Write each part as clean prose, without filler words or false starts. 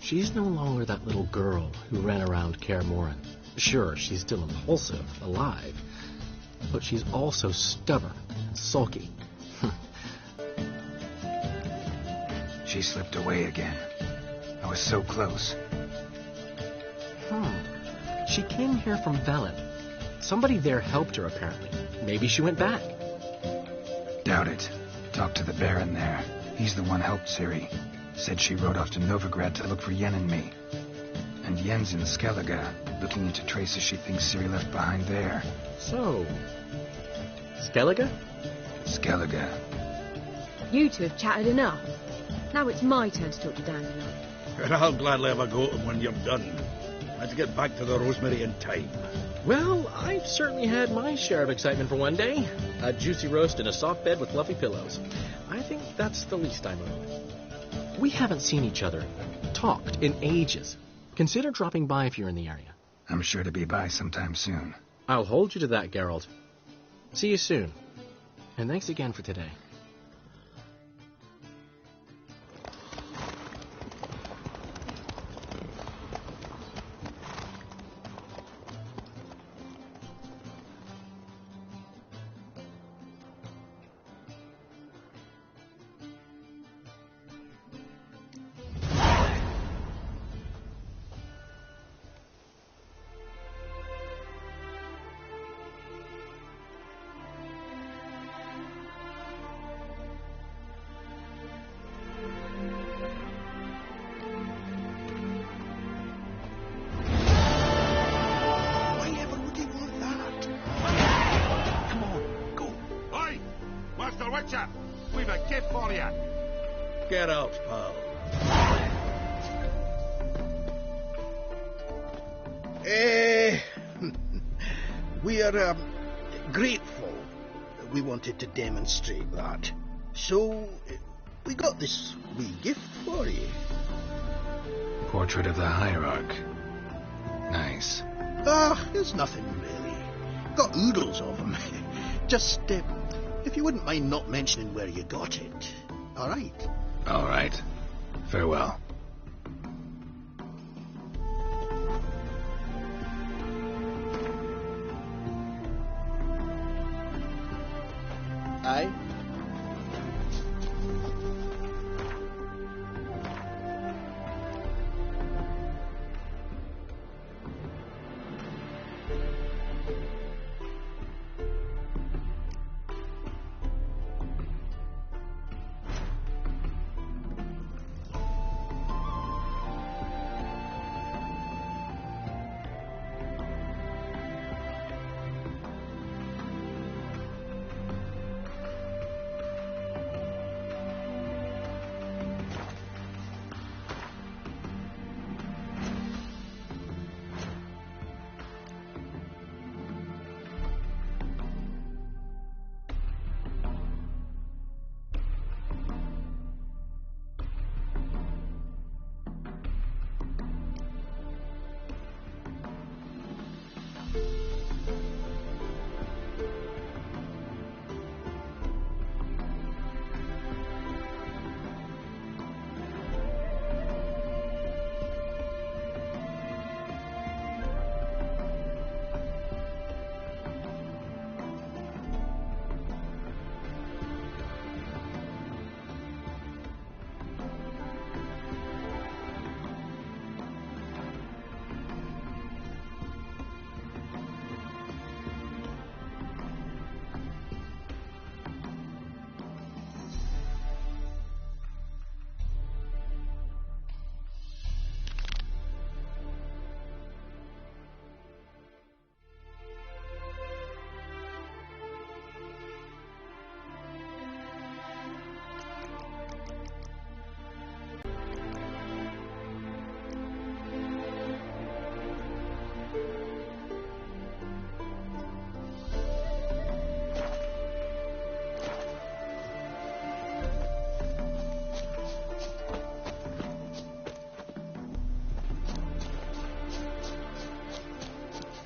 She's no longer that little girl who ran around Kaer Morhen. Sure, she's still impulsive, alive, but she's also stubborn and sulky. She slipped away again. I was so close. She came here from Velen. Somebody there helped her, apparently. Maybe she went back. Doubt it. Talked to the Baron there. He's the one helped Ciri. Said she rode off to Novigrad to look for Yen and me. And Yen's in Skellige, looking into traces she thinks Ciri left behind there. So, Skellige? Skellige. You two have chatted enough. Now it's my turn to talk to Dandelion. And I'll gladly have a go at him when you're done. Let's get back to the Rosemary in time. Well, I've certainly had my share of excitement for one day. A juicy roast in a soft bed with fluffy pillows. I think that's the least I'm owed. We haven't seen each other, talked, in ages. Consider dropping by if you're in the area. I'm sure to be by sometime soon. I'll hold you to that, Geralt. See you soon. And thanks again for today. We've a gift for you. Get out, pal. We are grateful. We wanted to demonstrate that. So, we got this wee gift for you. Portrait of the Hierarch. Nice. There's nothing really. Got oodles of them. Just, if you wouldn't mind not mentioning where you got it. All right? All right. Farewell. Aye?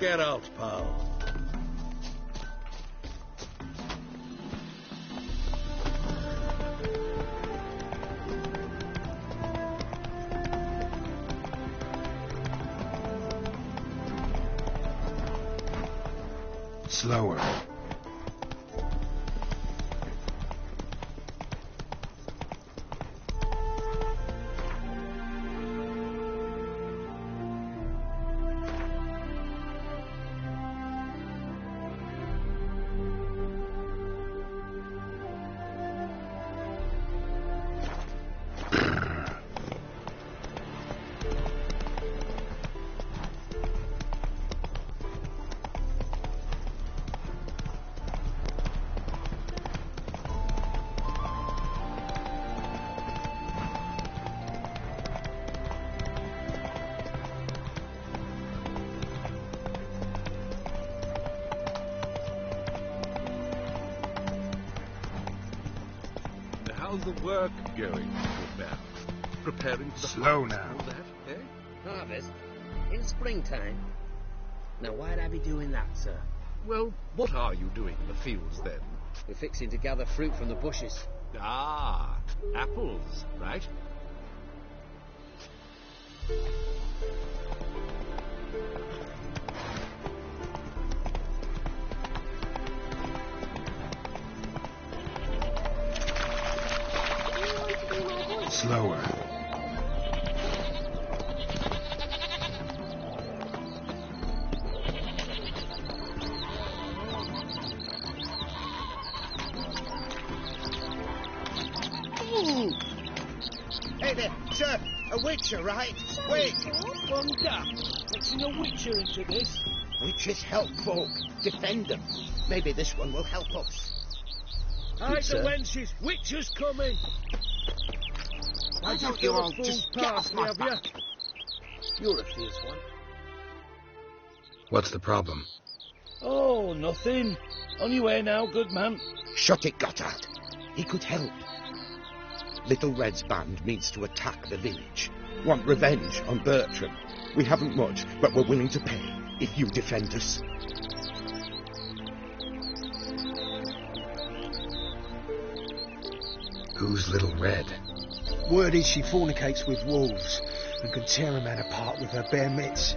Get out, pal. Slower. How's the work going, good man? Preparing for the Slow harvest now. and all that, eh? Harvest? In springtime? Now, why'd I be doing that, sir? Well, what are you doing in the fields then? We're fixing to gather fruit from the bushes. Ah, apples, right? Slower. Hey there, sir, a witcher, right? Wait! Wonder, mixing a witcher into this. Witches help folk, defend them. Maybe this one will help us. Hide the sir. wenches, witcher's coming. Why I've don't got you a all full just get off parsley, my have ya? back? You're a fierce one. What's the problem? Oh, nothing. On your way now, good man. Shut it, Gotthard. He could help. Little Red's band means to attack the village. Want revenge on Bertram. We haven't much, but we're willing to pay if you defend us. Who's Little Red? Word is she fornicates with wolves and can tear a man apart with her bare mitts.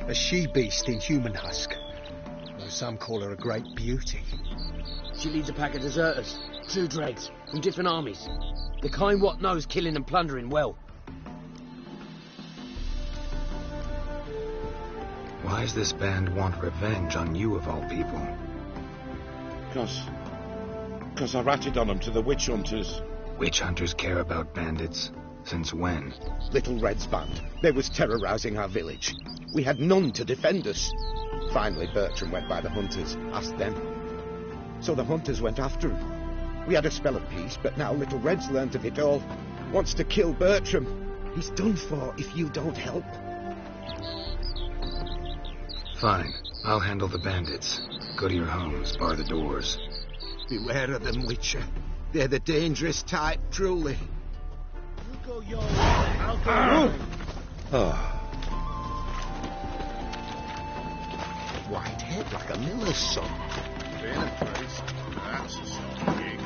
A she-beast in human husk. Though some call her a great beauty. She leads a pack of deserters, true dregs, from different armies. The kind what knows killing and plundering well. Why does this band want revenge on you of all people? Because I ratted on them to the witch hunters. Witch hunters care about bandits? Since when? Little Red's band. They was terrorising our village. We had none to defend us. Finally, Bertram went by the hunters, asked them. So the hunters went after him. We had a spell of peace, but now Little Red's learnt of it all. Wants to kill Bertram. He's done for if you don't help. Fine. I'll handle the bandits. Go to your homes, bar the doors. Beware of them, Witcher. They're the dangerous type, truly. You go your way, I'll go mine. White head like a miller's son. Fair price. That's a soft gig.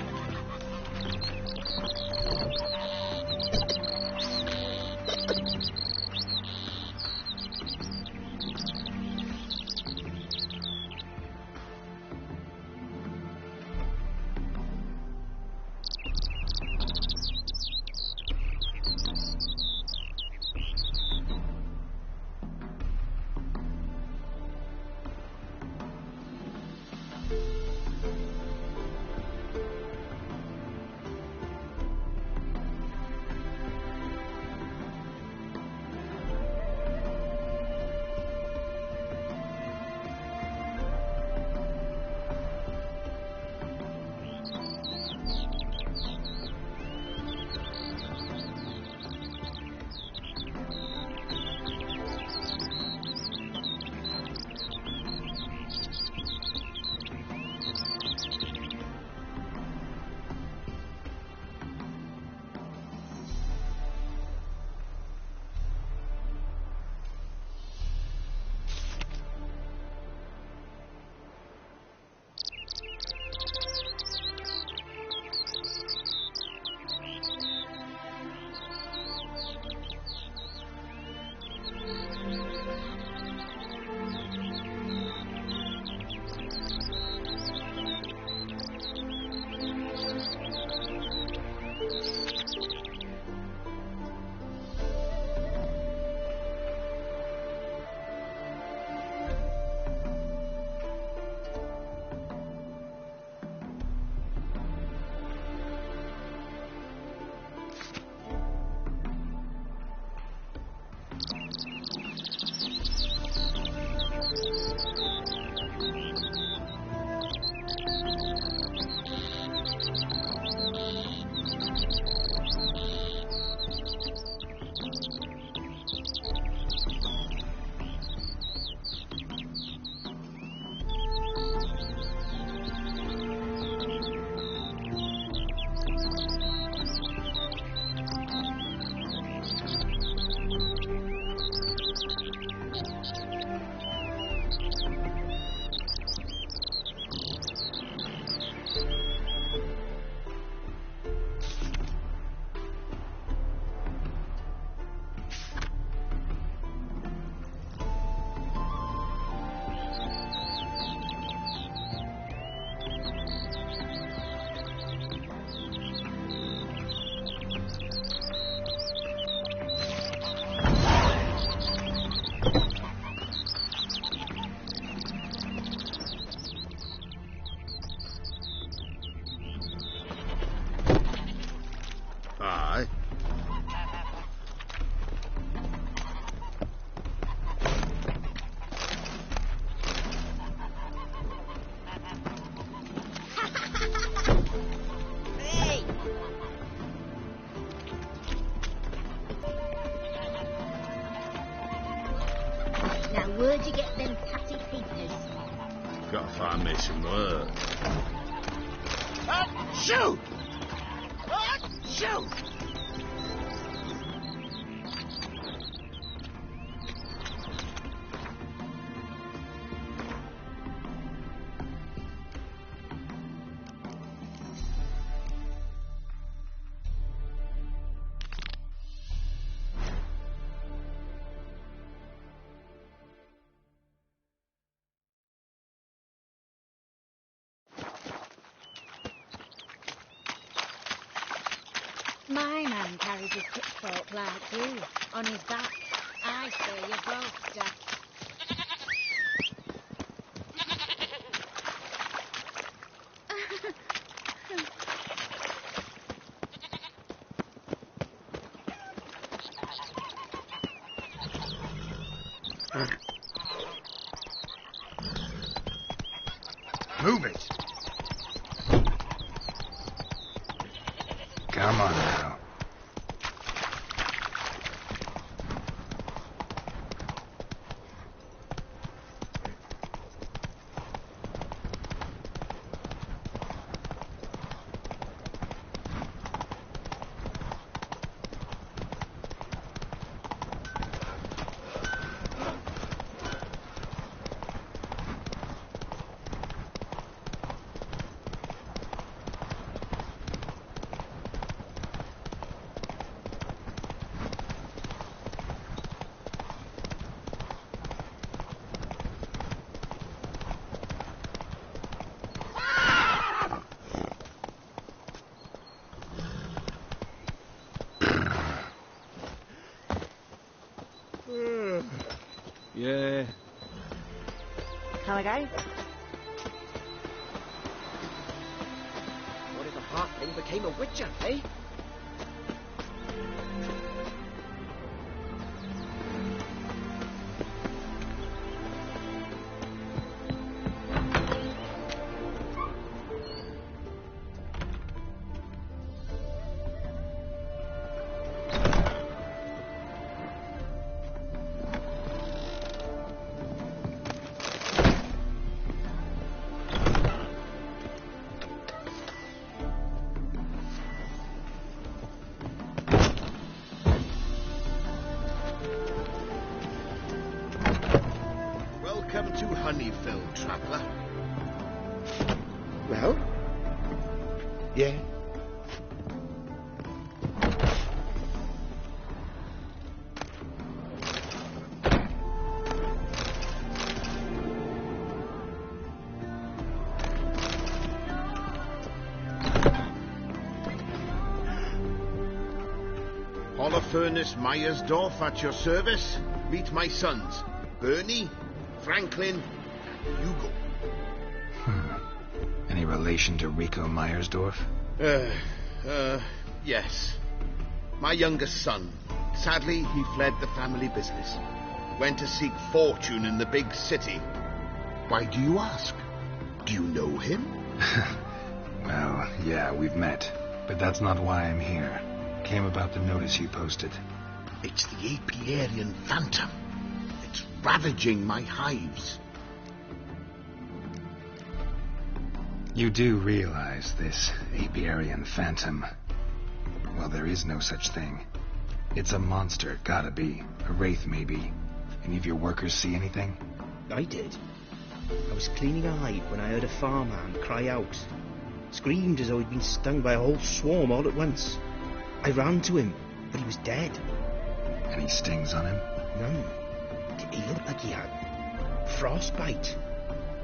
Where'd you get them tatty papers? Gotta find me some work. Shoot! Shoot! My man carries his pitchfork like you, on his back. I say you're both daft. Move it. Come on now. Yeah. How I go? What if a halfling became a witcher, eh? Welcome to Honeyfield, traveller. Well? Yeah. Holofernes Myersdorf at your service. Meet my sons, Bernie, Franklin, and Hugo. Any relation to Rico Myersdorf? Yes. My youngest son. Sadly, he fled the family business. Went to seek fortune in the big city. Why do you ask? Do you know him? Well, yeah, we've met. But that's not why I'm here. Came about the notice you posted. It's the Apiarian Phantom. It's ravaging my hives. You do realize this Apiarian Phantom? Well, there is no such thing. It's a monster, gotta be. A wraith, maybe. Any of your workers see anything? I did. I was cleaning a hive when I heard a farmhand cry out. Screamed as though he'd been stung by a whole swarm all at once. I ran to him, but he was dead. Any stings on him? None. He looked like he had frostbite.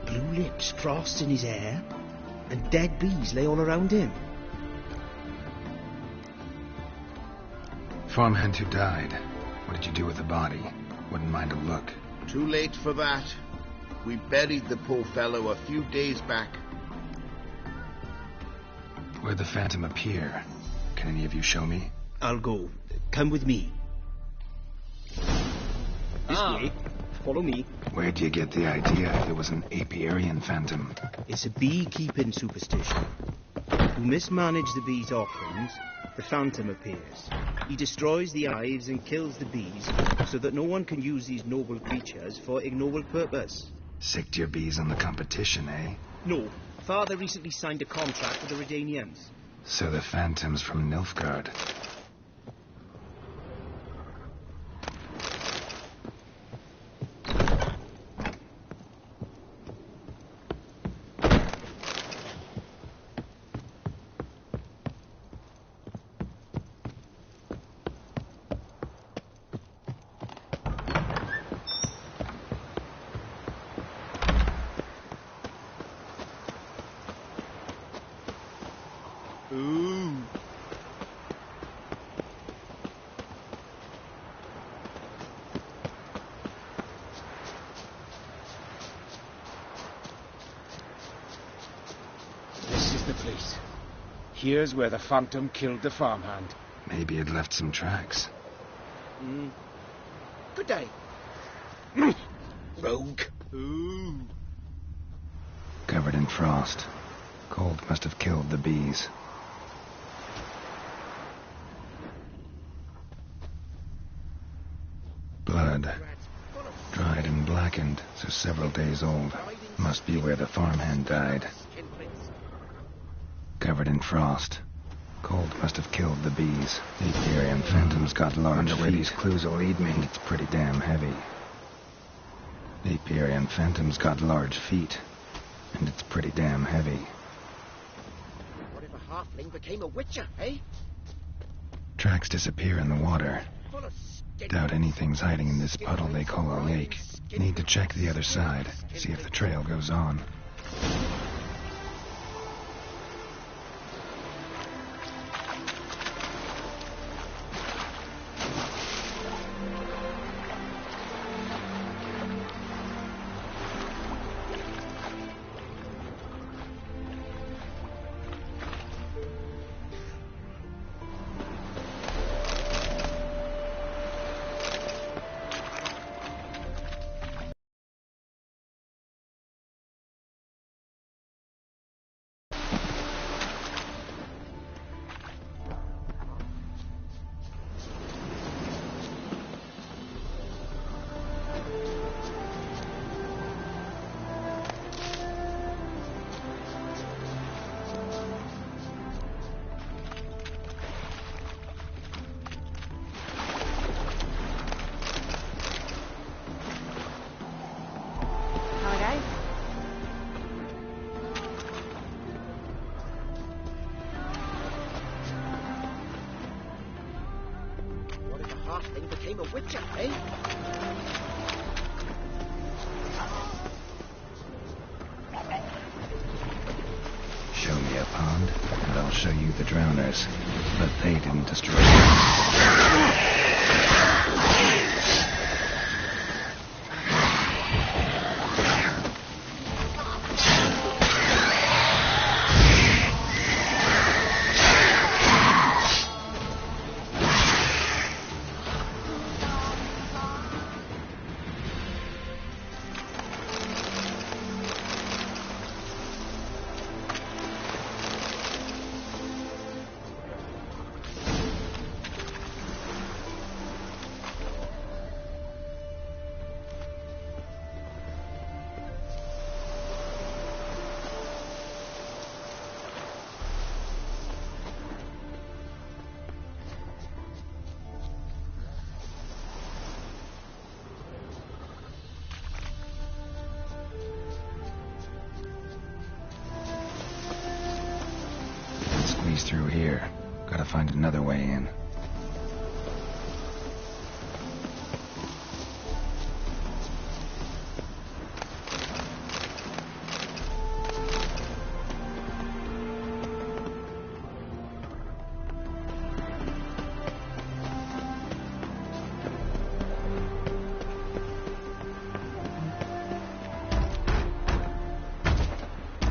Blue lips, frost in his hair, and dead bees lay all around him. Farmhand who died. What did you do with the body? Wouldn't mind a look. Too late for that. We buried the poor fellow a few days back. Where'd the Phantom appear? Can any of you show me? I'll go. Come with me. This way. Follow me. Where'd you get the idea there was an Apiarian Phantom? It's a beekeeping superstition. Who mismanage the bees' offerings the Phantom appears. He destroys the hives and kills the bees so that no one can use these noble creatures for ignoble purpose. Sicked your bees on the competition, eh? No, Father recently signed a contract with the Redanians. So the Phantom's from Nilfgaard. Ooh. This is the place. Here's where the Phantom killed the farmhand. Maybe it left some tracks. Good day. Rogue. Ooh. Covered in frost. Cold must have killed the bees. Blood. Dried and blackened, so several days old. Must be where the farmhand died. Covered in frost. Cold must have killed the bees. The Apiarian Phantom's got large feet. Where these clues will lead me. It's pretty damn heavy. The Apiarian Phantom's got large feet. And it's pretty damn heavy. What if a halfling became a witcher, eh? Tracks disappear in the water. Doubt anything's hiding in this puddle they call a lake. Need to check the other side, see if the trail goes on. Halfling became a witcher, eh? Show me a pond, and I'll show you the drowners. But they didn't destroy it. Through here. Gotta find another way in.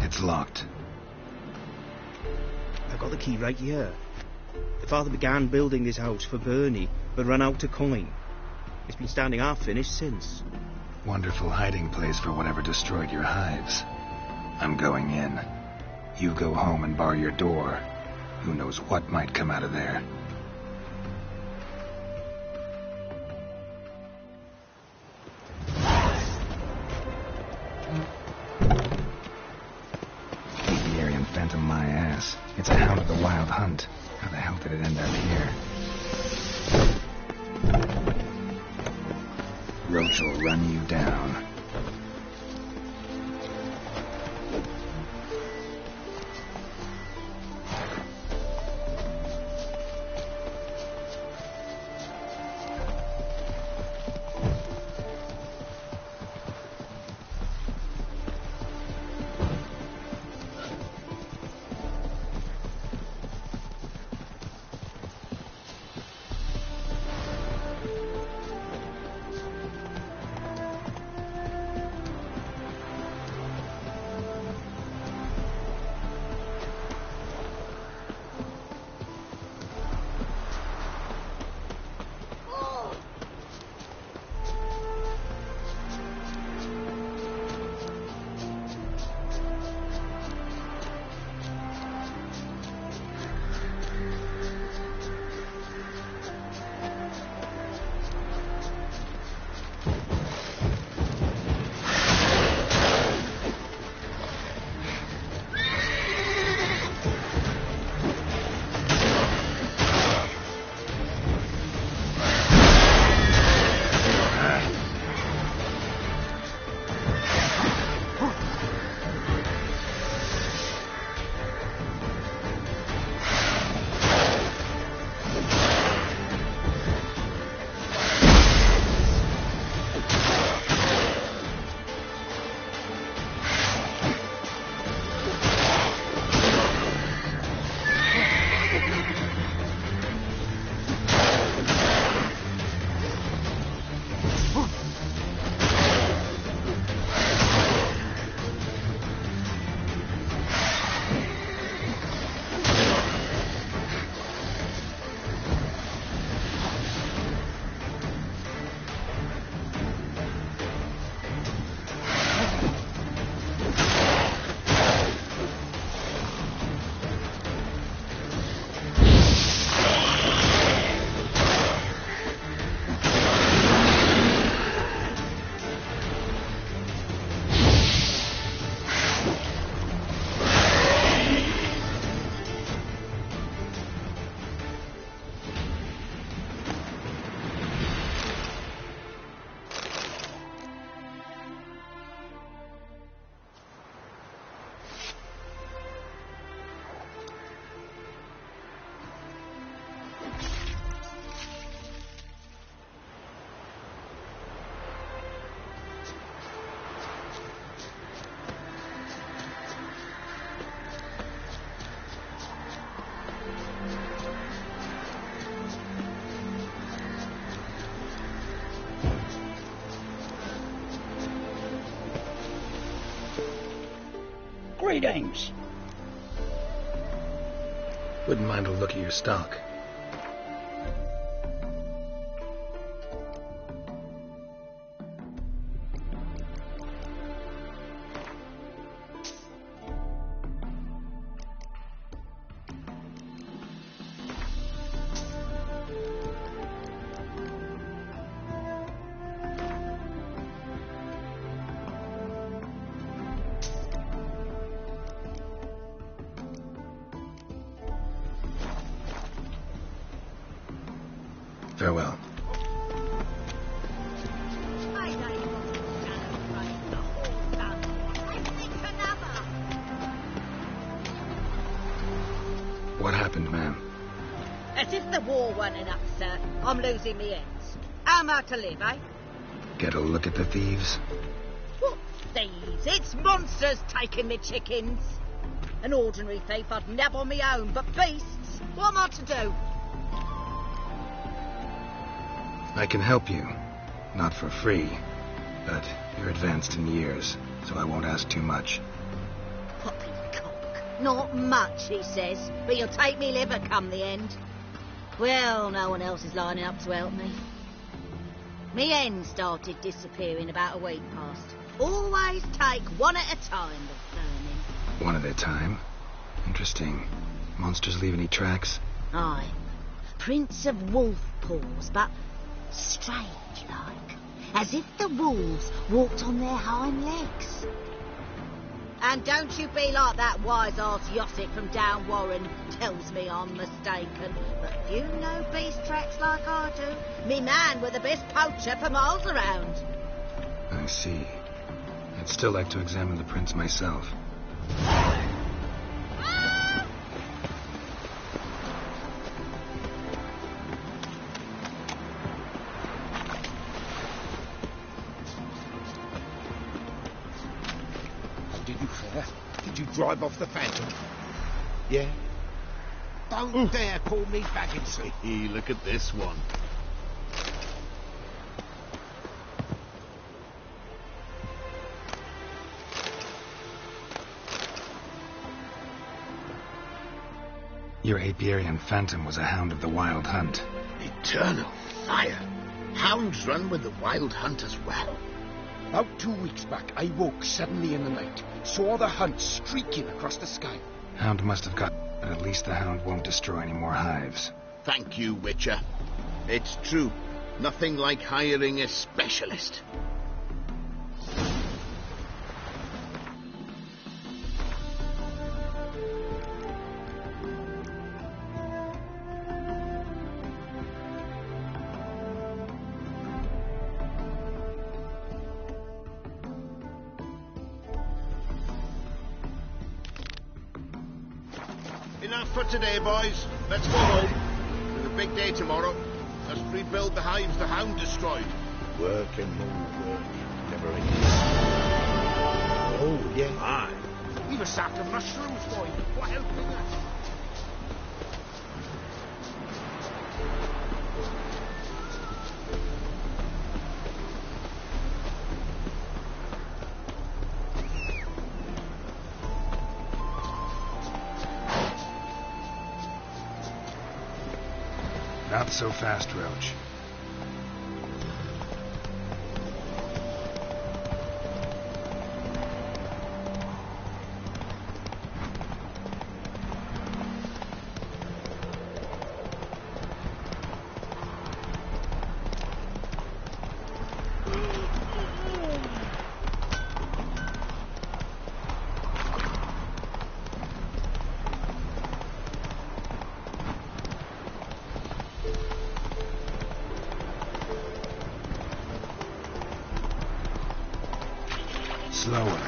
It's locked. I've got the key right here. The father began building this house for Bernie, but ran out of coin. It's been standing half finished since. Wonderful hiding place for whatever destroyed your hives. I'm going in. You go home and bar your door. Who knows what might come out of there. Aviarian phantom my ass. It's a hound of the Wild Hunt. How the hell did it end up here? Roach will run you down. Greetings. Wouldn't mind a look at your stock. Farewell. What happened, ma'am? As if the war weren't enough, sir. I'm losing me ends. How am I to live, eh? Get a look at the thieves? What thieves? It's monsters taking me chickens. An ordinary thief I'd nab on me own, but beasts? What am I to do? I can help you. Not for free. But you're advanced in years, so I won't ask too much. Poppycock. Not much, he says, but you'll take me liver come the end. Well, no one else is lining up to help me. Me hen started disappearing about a week past. Always take one at a time, the vermin. One at a time? Interesting. Monsters leave any tracks? Aye. Prints of wolf paws, but strange-like. As if the wolves walked on their hind legs. And don't you be like that wise-ass Yossick from down Warren tells me I'm mistaken. But you know beast tracks like I do. Me man were the best poacher for miles around. I see. I'd still like to examine the prints myself. Did you fare? Did you drive off the Phantom? Yeah? Don't dare call me Baggins. Hey, look at this one. Your apiarian Phantom was a hound of the Wild Hunt. Eternal fire. Hounds run with the Wild Hunt as well. About 2 weeks back, I woke suddenly in the night. Saw the hunt streaking across the sky. Hound must have got... But at least the hound won't destroy any more hives. Thank you, Witcher. It's true. Nothing like hiring a specialist. Enough for today, boys. Let's go home. There's a big day tomorrow. Must rebuild the hives the hound destroyed. Work and more work. Never ending. Oh, yeah. Aye. We were after mushrooms, boy. What help with that? Not so fast, Roach. Slower.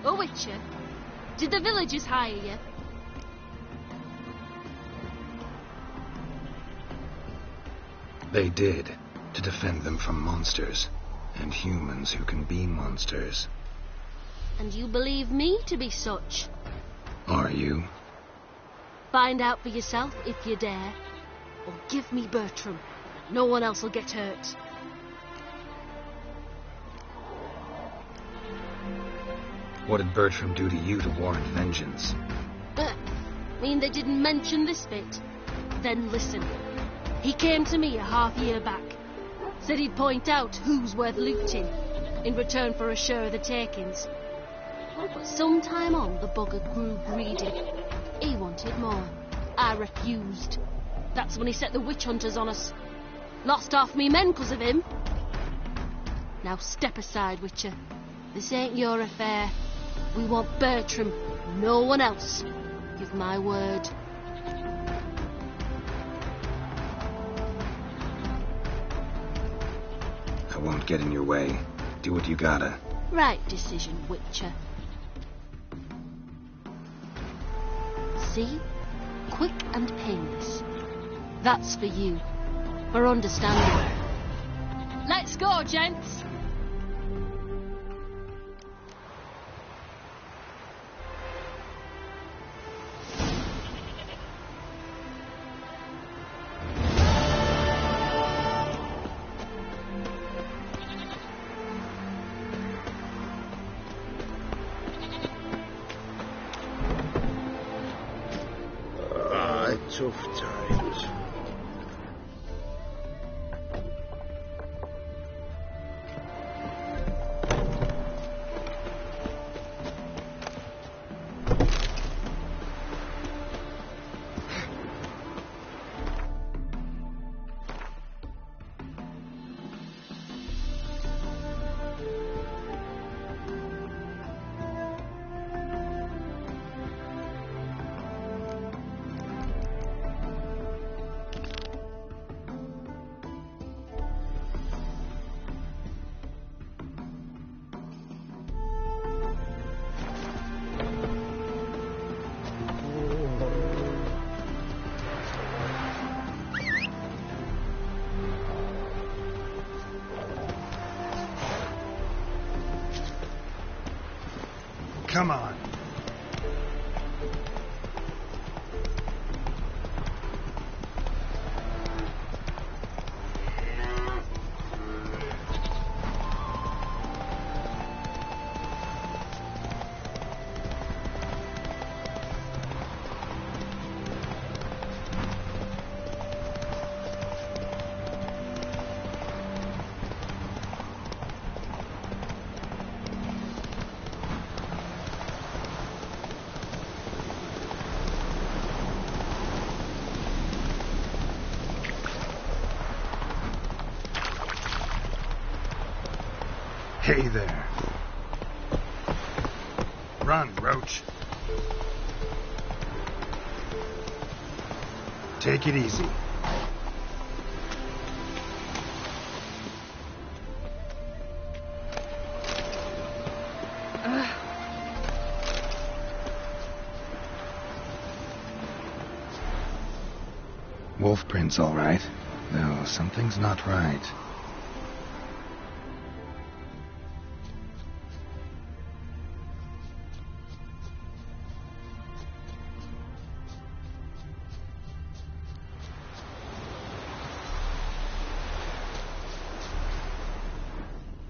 Oh, Witcher, did the villagers hire you? They did, to defend them from monsters, and humans who can be monsters. And you believe me to be such? Are you? Find out for yourself if you dare, or give me Bertram. No one else will get hurt. What did Bertram do to you to warrant vengeance? Mean they didn't mention this bit? Then listen. He came to me a half-year back. Said he'd point out who's worth looting, in return for a share of the takings. But some time on, the bugger grew greedy. He wanted more. I refused. That's when he set the witch hunters on us. Lost half me men 'cause of him. Now step aside, Witcher. This ain't your affair. We want Bertram, no one else. Give my word. I won't get in your way. Do what you gotta. Right decision, Witcher. See? Quick and painless. That's for you. For understanding. Let's go, gents! Tough times. Come on. Hey there. Run, Roach. Take it easy. Wolf prints, all right. Though something's not right.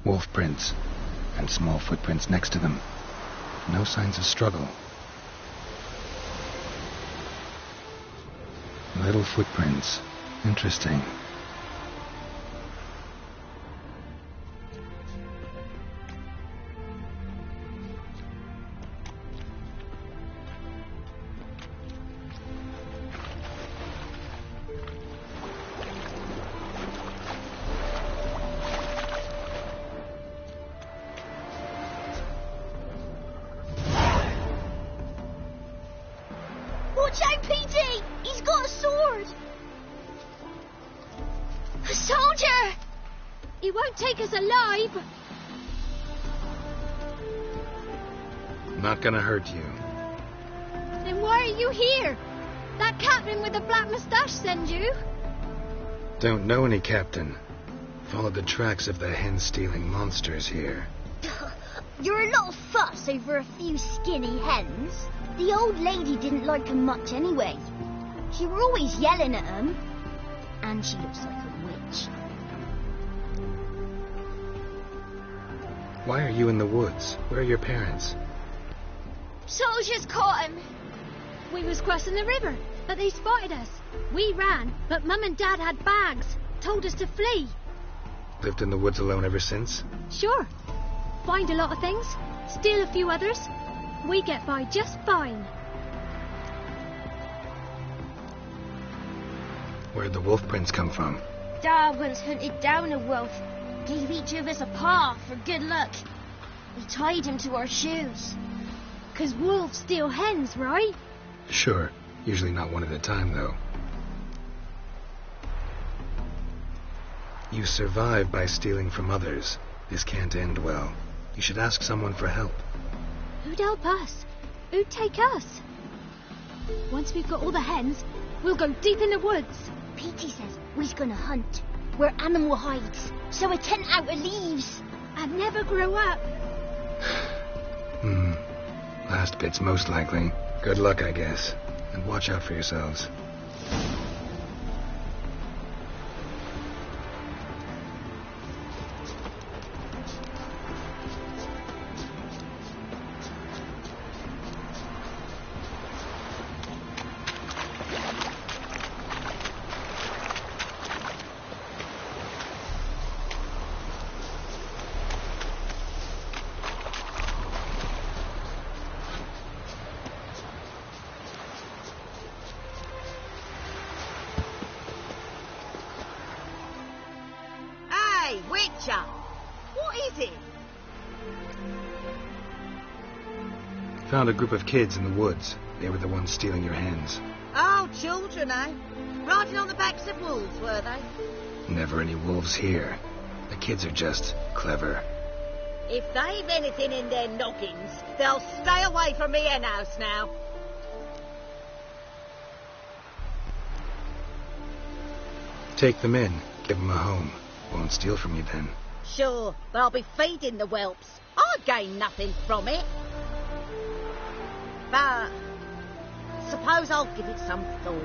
Wolf prints, and small footprints next to them. No signs of struggle. Little footprints. Interesting. Watch out, PG! He's got a sword! A soldier! He won't take us alive. Not gonna hurt you. Then why are you here? That captain with the black moustache send you? Don't know any captain. Followed the tracks of the hen-stealing monsters here. You're a lot of fuss over a few skinny hens. The old lady didn't like 'em much anyway. She were always yelling at 'em. And she looks like a witch. Why are you in the woods? Where are your parents? Soldiers caught him. We was crossing the river, but they spotted us. We ran, but Mum and Dad had bags. Told us to flee. Lived in the woods alone ever since? Sure. Find a lot of things. Steal a few others. We get by just fine. Where'd the wolf prints come from? Dad once hunted down a wolf. Gave each of us a paw for good luck. We tied him to our shoes. 'Cause wolves steal hens, right? Sure. Usually not one at a time, though. You survive by stealing from others. This can't end well. You should ask someone for help. Who'd help us? Who'd take us? Once we've got all the hens, we'll go deep in the woods. Petey says we's gonna hunt. We're animal hides, so a tent out of leaves. And never grow up. Last bit's most likely. Good luck, I guess. And watch out for yourselves. picture. What is it? Found a group of kids in the woods. They were the ones stealing your hens. Oh, children, eh? Riding on the backs of wolves, were they? Never any wolves here. The kids are just clever. If they've anything in their noggins, they'll stay away from me hen house now. Take them in. Give them a home. Won't steal from you then. Sure, but I'll be feeding the whelps. I gain nothing from it. But suppose I'll give it some thought.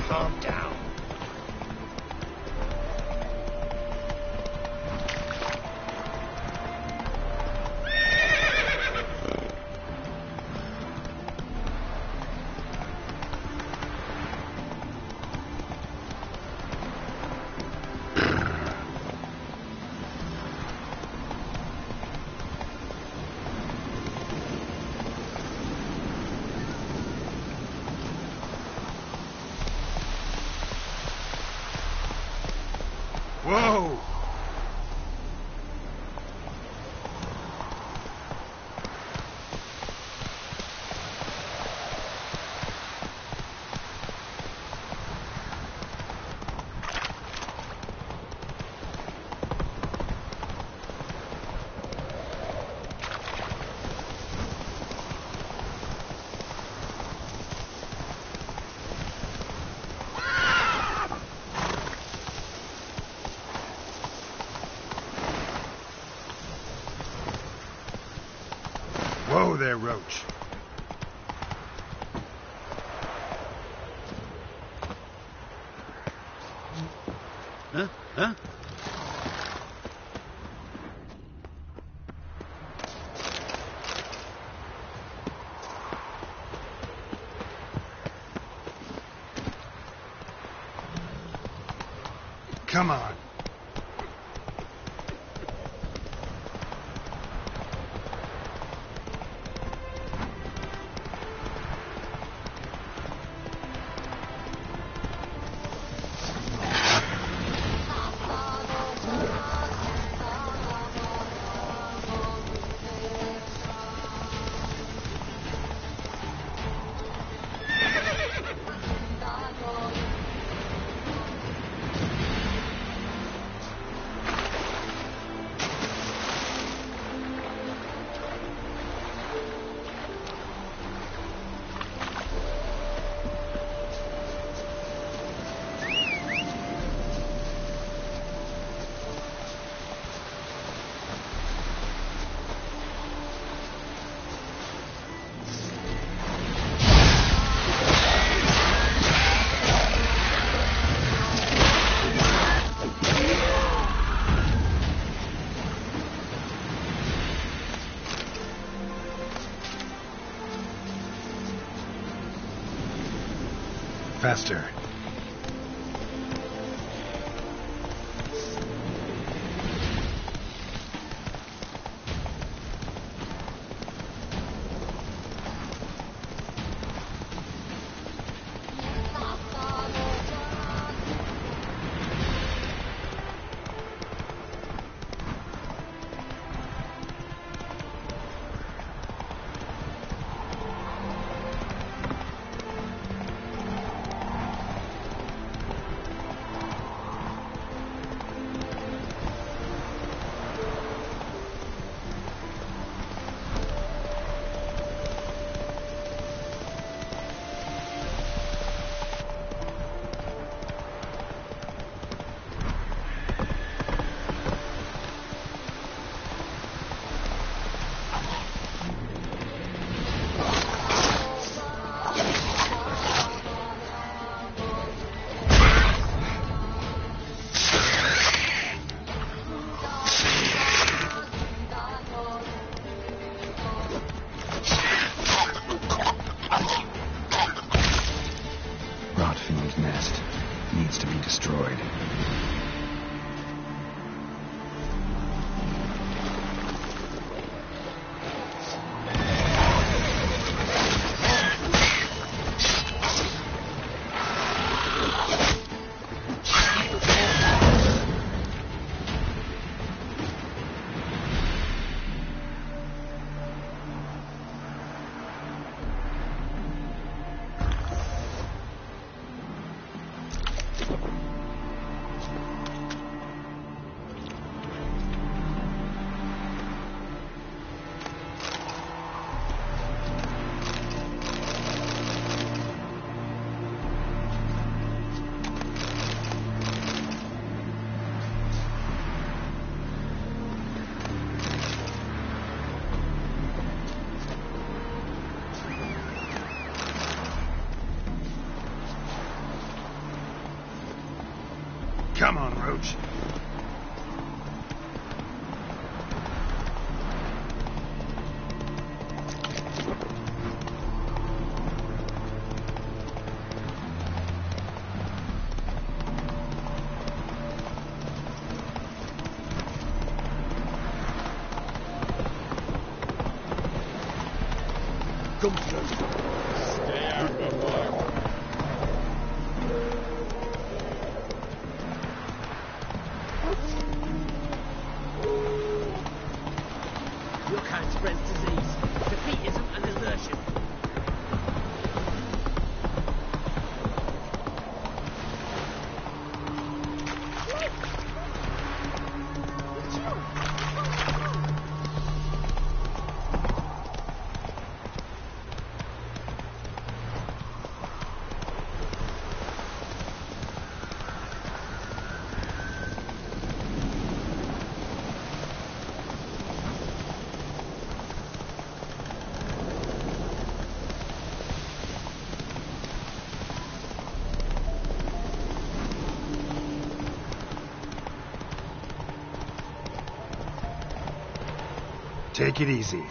Calm down. Whoa! Whoa there, Roach. Huh? Huh? Come on. Faster. destroyed. Come on, Roach. Come close. Stay out of the way. Your kind spreads disease, defeatism and desertion. Take it easy.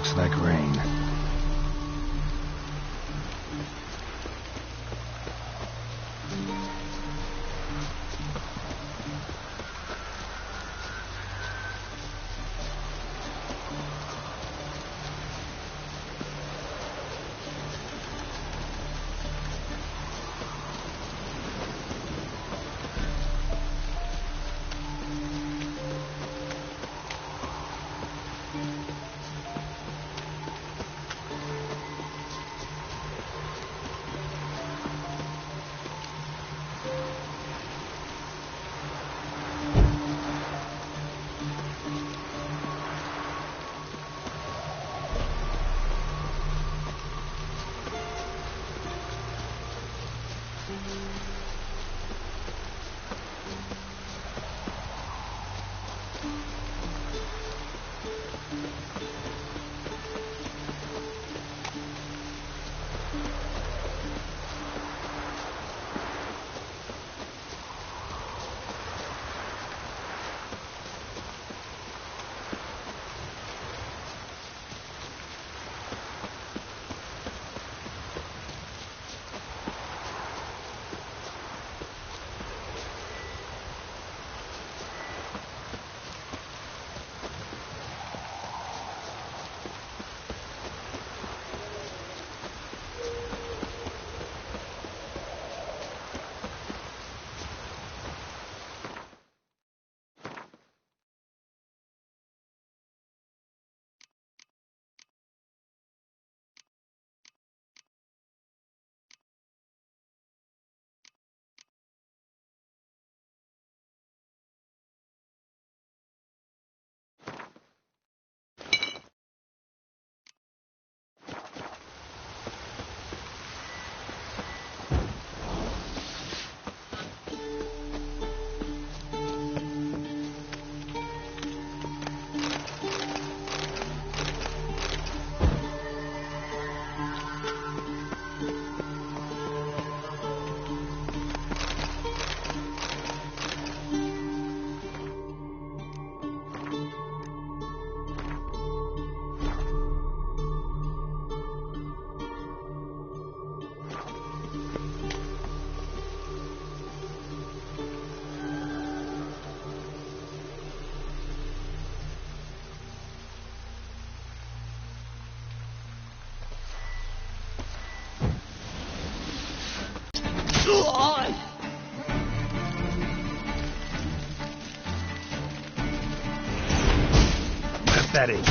Looks like rain. Pathetic.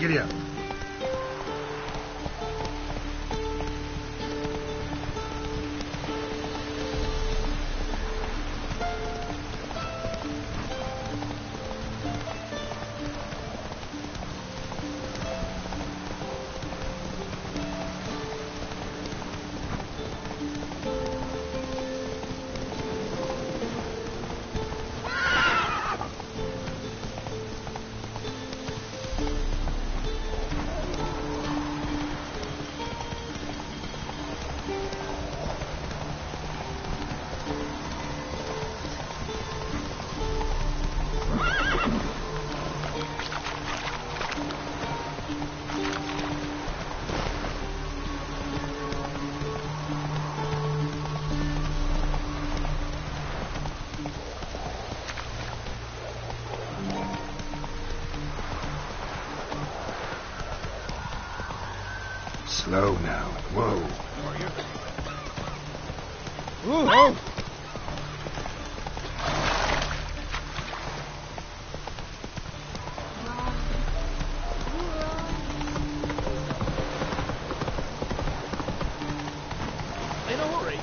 Giddy up. Slow now. Whoa. Whoa! In a hurry.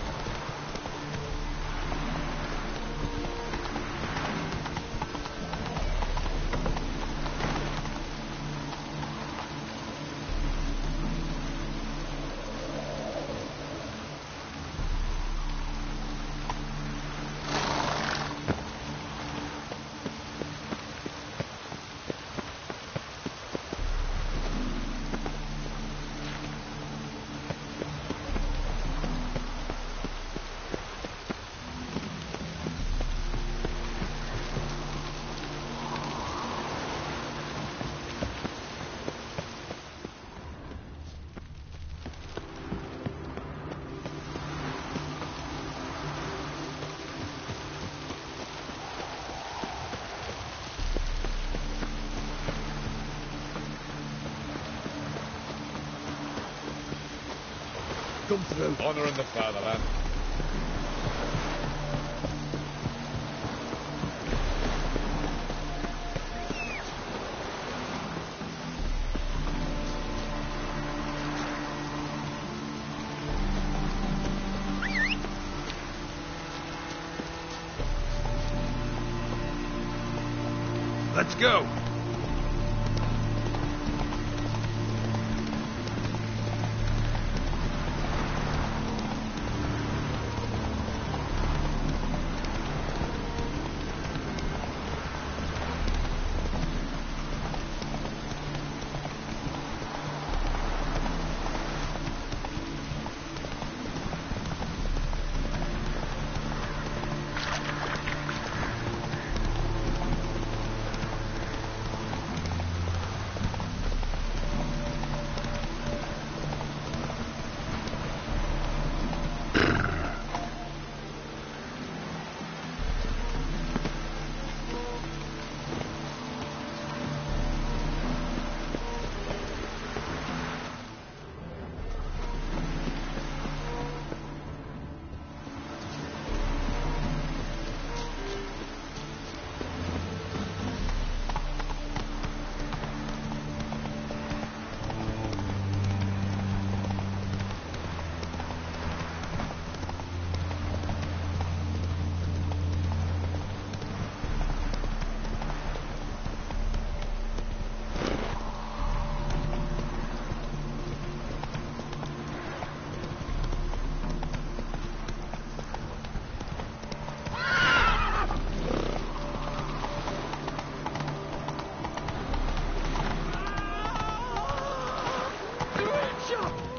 Come through. Honour in the fatherland. Let's go.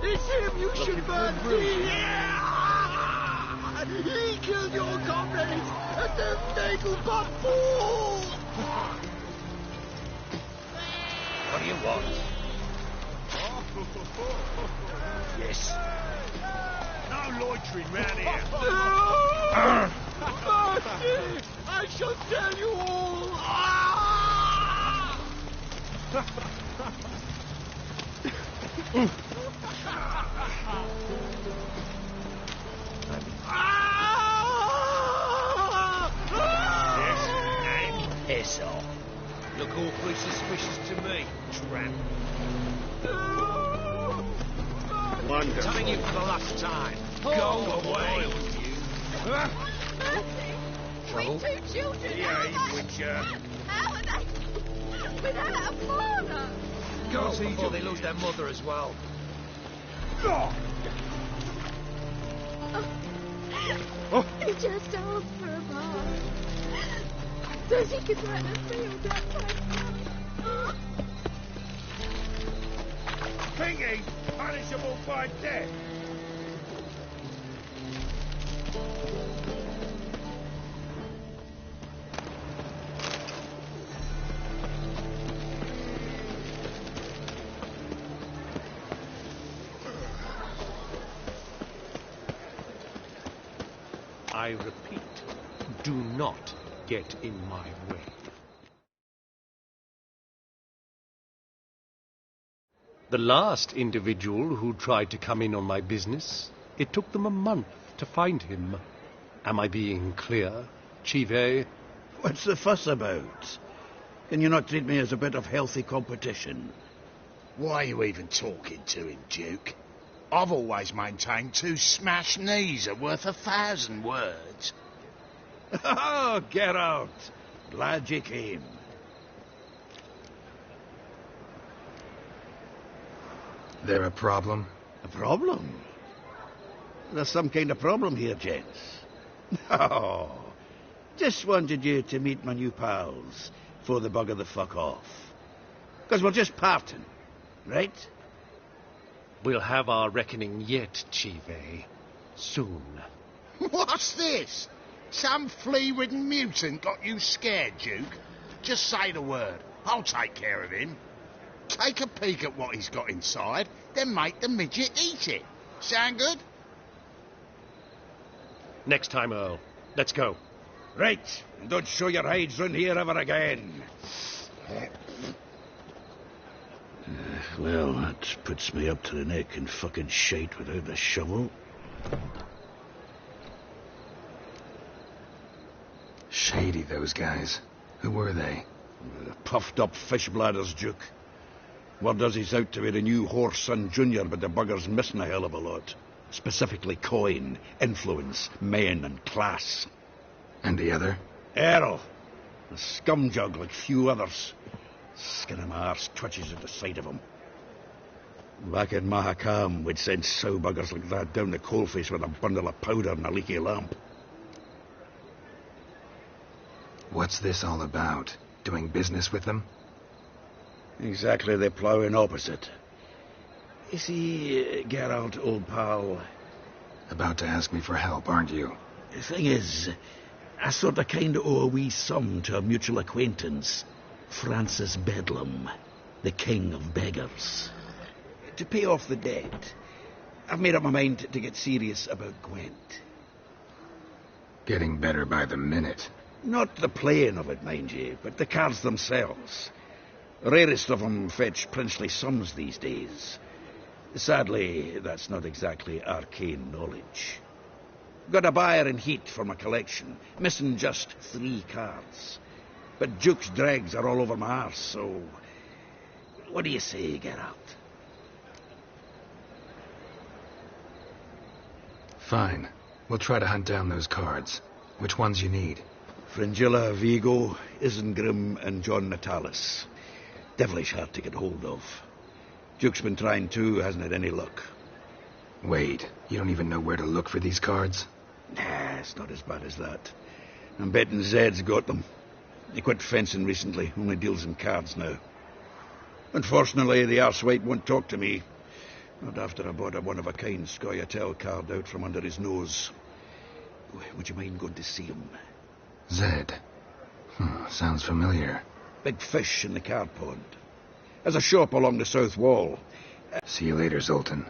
It's him! You should burn me! Yeah! He killed your comrades at the Nagelbot Falls! What do you want? Yes. No loitering round here! Mercy! I shall tell you all! Yes, and piss off. Look awfully suspicious to me, tramp. Wonderful. Telling you for the last time. Go away. Trouble? With 2 children. Yeah, Witcher. How are they? Without a father. Go before they lose their mother as well. He just asked for a bath. So she could let her feel that time. Thingy, punishable by death. I repeat, do not get in my way. The last individual who tried to come in on my business, it took them a month to find him. Am I being clear, Chive? What's the fuss about? Can you not treat me as a bit of healthy competition? Why are you even talking to him, Duke? I've always maintained 2 smashed knees are worth 1,000 words. Oh, get out. Glad you came. There a problem? A problem? There's some kind of problem here, gents. No. Just wanted you to meet my new pals before they bugger the fuck off. Because we're just parting, right? We'll have our reckoning yet, Chive. Soon. What's this? Some flea-ridden mutant got you scared, Duke? Just say the word. I'll take care of him. Take a peek at what he's got inside, then make the midget eat it. Sound good? Next time, Earl. Let's go. Right. And don't show your hides round here ever again. Well, that puts me up to the neck in fucking shite without a shovel. Shady, those guys. Who were they? Puffed up fish bladders, Duke. Word does he's out to be the new Whoreson Junior, but the bugger's missing a hell of a lot. Specifically coin, influence, men, and class. And the other? Errol. A scumjug like few others. Skin of my arse twitches at the sight of him. Back in Mahakam, we'd send sow buggers like that down the coalface with a bundle of powder and a leaky lamp. What's this all about? Doing business with them? Exactly the ploughing opposite. You see, Geralt, old pal... About to ask me for help, aren't you? The thing is, I sort of kind of owe a wee sum to a mutual acquaintance, Francis Bedlam, the king of beggars. To pay off the debt, I've made up my mind to get serious about Gwent. Getting better by the minute. Not the playing of it, mind you, but the cards themselves. The rarest of them fetch princely sums these days. Sadly, that's not exactly arcane knowledge. Got a buyer in heat for my collection, missing just 3 cards. But Duke's dregs are all over my arse, so... What do you say, Geralt? Fine. We'll try to hunt down those cards. Which ones you need? Fringilla, Vigo, Isengrim, and John Natalis. Devilish hard to get hold of. Duke's been trying too, hasn't had any luck. Wait, you don't even know where to look for these cards? Nah, it's not as bad as that. I'm betting Zed's got them. He quit fencing recently, only deals in cards now. Unfortunately, the arsewipe won't talk to me. Not after I bought a one-of-a-kind Scoia'tael card out from under his nose. Would you mind going to see him? Zed. Sounds familiar. Big fish in the card pond. Has a shop along the south wall. See you later, Zoltan.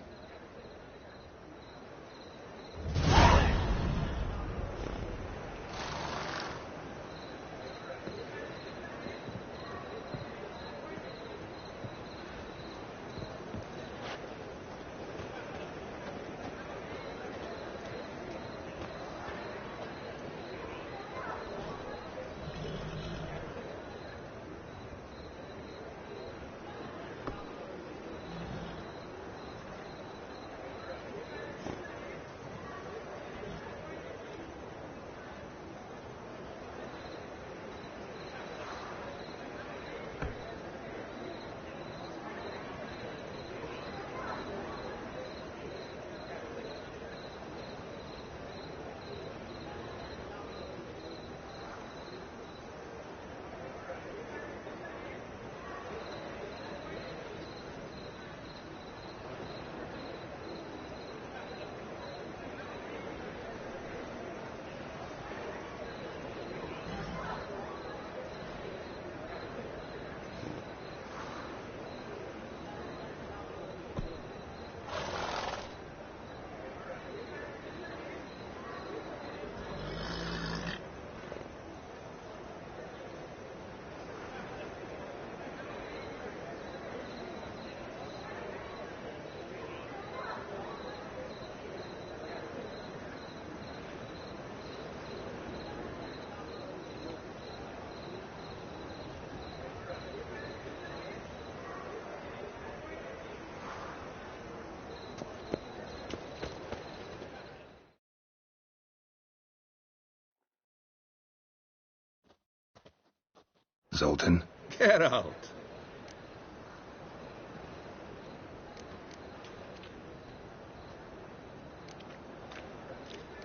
Zoltan. Geralt.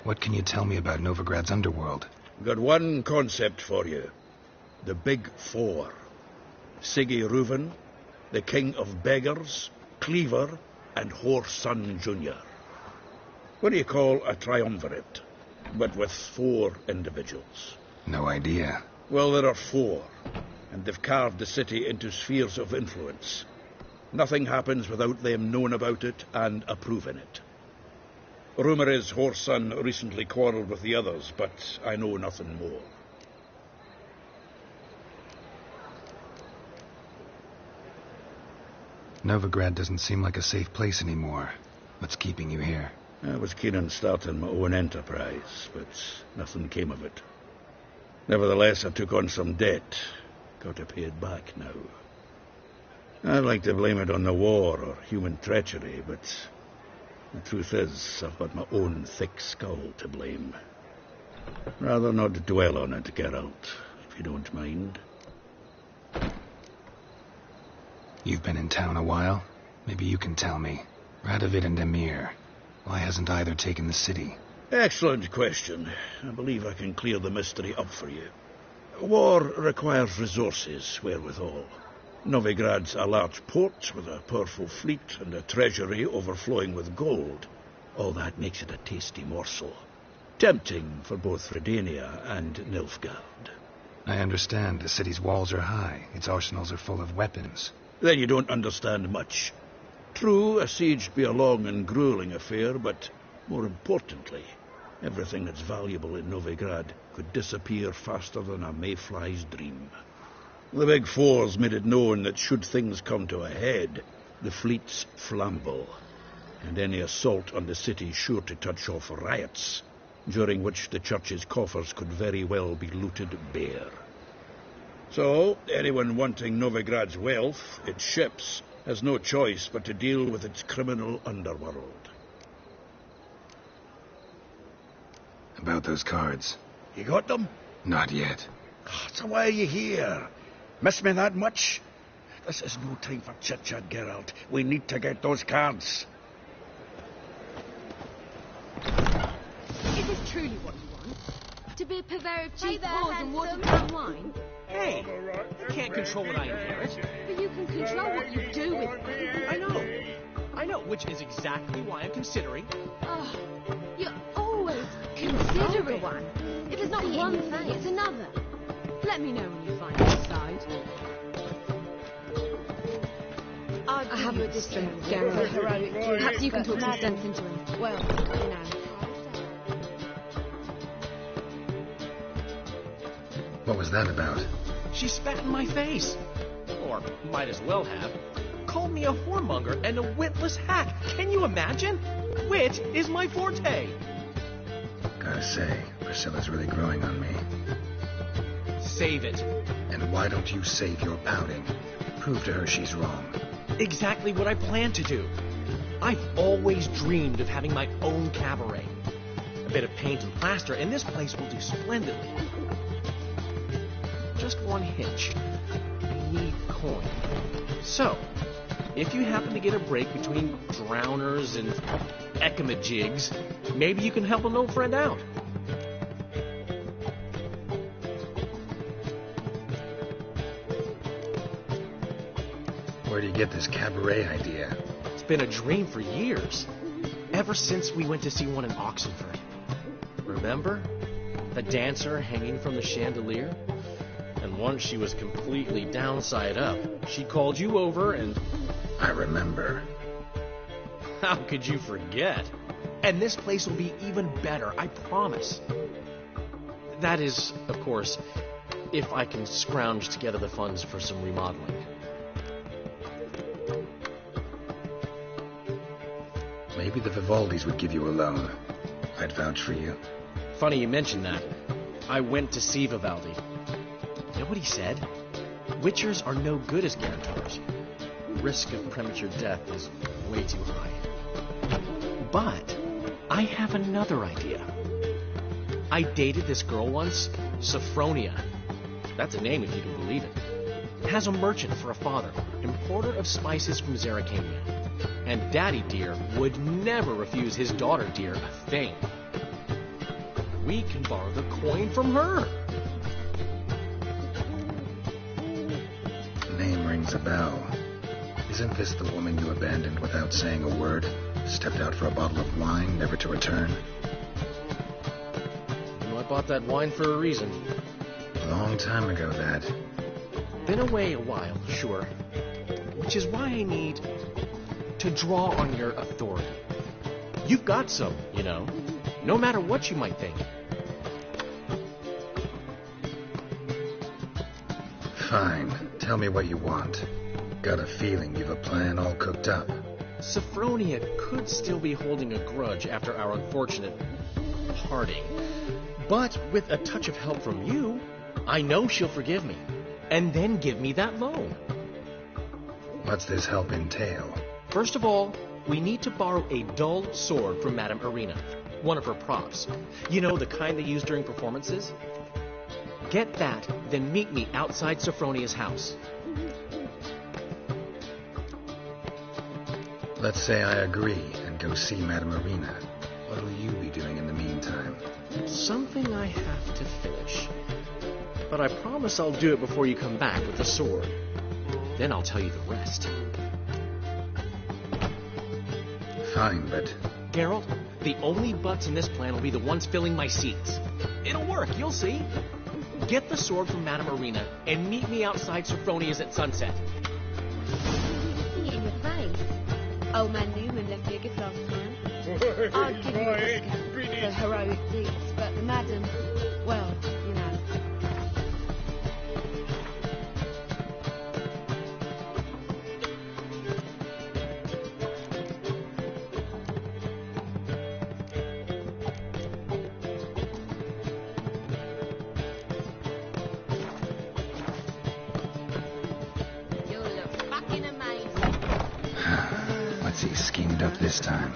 What can you tell me about Novigrad's underworld? Got one concept for you. The Big Four. Siggy Reuven, the King of Beggars, Cleaver, and Whoreson Jr. What do you call a triumvirate, but with 4 individuals? No idea. Well, there are 4, and they've carved the city into spheres of influence. Nothing happens without them knowing about it and approving it. Rumour is Whoreson recently quarrelled with the others, but I know nothing more. Novigrad doesn't seem like a safe place anymore. What's keeping you here? I was keen on starting my own enterprise, but nothing came of it. Nevertheless, I took on some debt. Got to pay it back now. I'd like to blame it on the war or human treachery, but the truth is, I've got my own thick skull to blame. Rather not dwell on it, Geralt, if you don't mind. You've been in town a while. Maybe you can tell me. Radovid and Emir. Why hasn't either taken the city? Excellent question. I believe I can clear the mystery up for you. War requires resources, wherewithal. Novigrad's a large port with a powerful fleet and a treasury overflowing with gold. All that makes it a tasty morsel. Tempting for both Redania and Nilfgaard. I understand. The city's walls are high. Its arsenals are full of weapons. Then you don't understand much. True, a siege be a long and grueling affair, but more importantly, everything that's valuable in Novigrad could disappear faster than a mayfly's dream. The Big Four's made it known that should things come to a head, the fleet's flammable, and any assault on the city sure to touch off riots, during which the church's coffers could very well be looted bare. So, anyone wanting Novigrad's wealth, its ships, has no choice but to deal with its criminal underworld. About those cards. You got them? Not yet. So why are you here? Miss me that much? This is no time for chit-chat, Geralt. We need to get those cards. Is this truly what you want? To be a purveyor of cheap whores and watered-down wine? Hey, you can't control what I inherit. But you can control what you do with them. I know, which is exactly why I'm considering. Oh, you're always considering one. If it's not one thing, it's another. Let me know when you find your side. I have a distant Geralt. Perhaps you can talk some sense into him. Well, you know. What was that about? She spat in my face. Or might as well have. Called me a whoremonger and a witless hack. Can you imagine? Wit is my forte. Gotta say, Priscilla's really growing on me. Save it. And why don't you save your pouting? Prove to her she's wrong. Exactly what I plan to do. I've always dreamed of having my own cabaret. A bit of paint and plaster, and this place will do splendidly. Just one hitch. I need coin. So, if you happen to get a break between drowners and ekamajigs, maybe you can help an old friend out. Where do you get this cabaret idea? It's been a dream for years. Ever since we went to see one in Oxenford. Remember? A dancer hanging from the chandelier? And once she was completely downside up, she called you over and... I remember. How could you forget? And this place will be even better, I promise. That is, of course, if I can scrounge together the funds for some remodeling. Maybe the Vivaldis would give you a loan. I'd vouch for you. Funny you mentioned that. I went to see Vivaldi. You know what he said? Witchers are no good as guarantors. The risk of premature death is way too high. But I have another idea. I dated this girl once, Sophronia. That's a name if you can believe it. Has a merchant for a father, importer of spices from Zerrikania. And Daddy Dear would never refuse his daughter Dear a thing. We can borrow the coin from her. The name rings a bell. Isn't this the woman you abandoned without saying a word? Stepped out for a bottle of wine, never to return? I bought that wine for a reason. A long time ago, that. Been away a while, sure. Which is why I need to draw on your authority. You've got some, you know, no matter what you might think. Fine. Tell me what you want. Got a feeling you've a plan all cooked up. Sophronia could still be holding a grudge after our unfortunate parting. But with a touch of help from you, I know she'll forgive me. And then give me that loan. What's this help entail? First of all, we need to borrow a dull sword from Madame Irina. One of her props. You know, the kind they use during performances? Get that, then meet me outside Sophronia's house. Let's say I agree and go see Madame Irina. What'll you be doing in the meantime? Something I have to finish. But I promise I'll do it before you come back with the sword. Then I'll tell you the rest. Fine, but... Geralt, the only buts in this plan will be the ones filling my seats. It'll work, you'll see. Get the sword from Madame Irina and meet me outside Sophronia's at sunset. In your face. Old man Newman left you a gift last time. I'd give you a discount for heroic deeds, but the madam, well, you know. You look fucking amazing. What's he schemed up this time?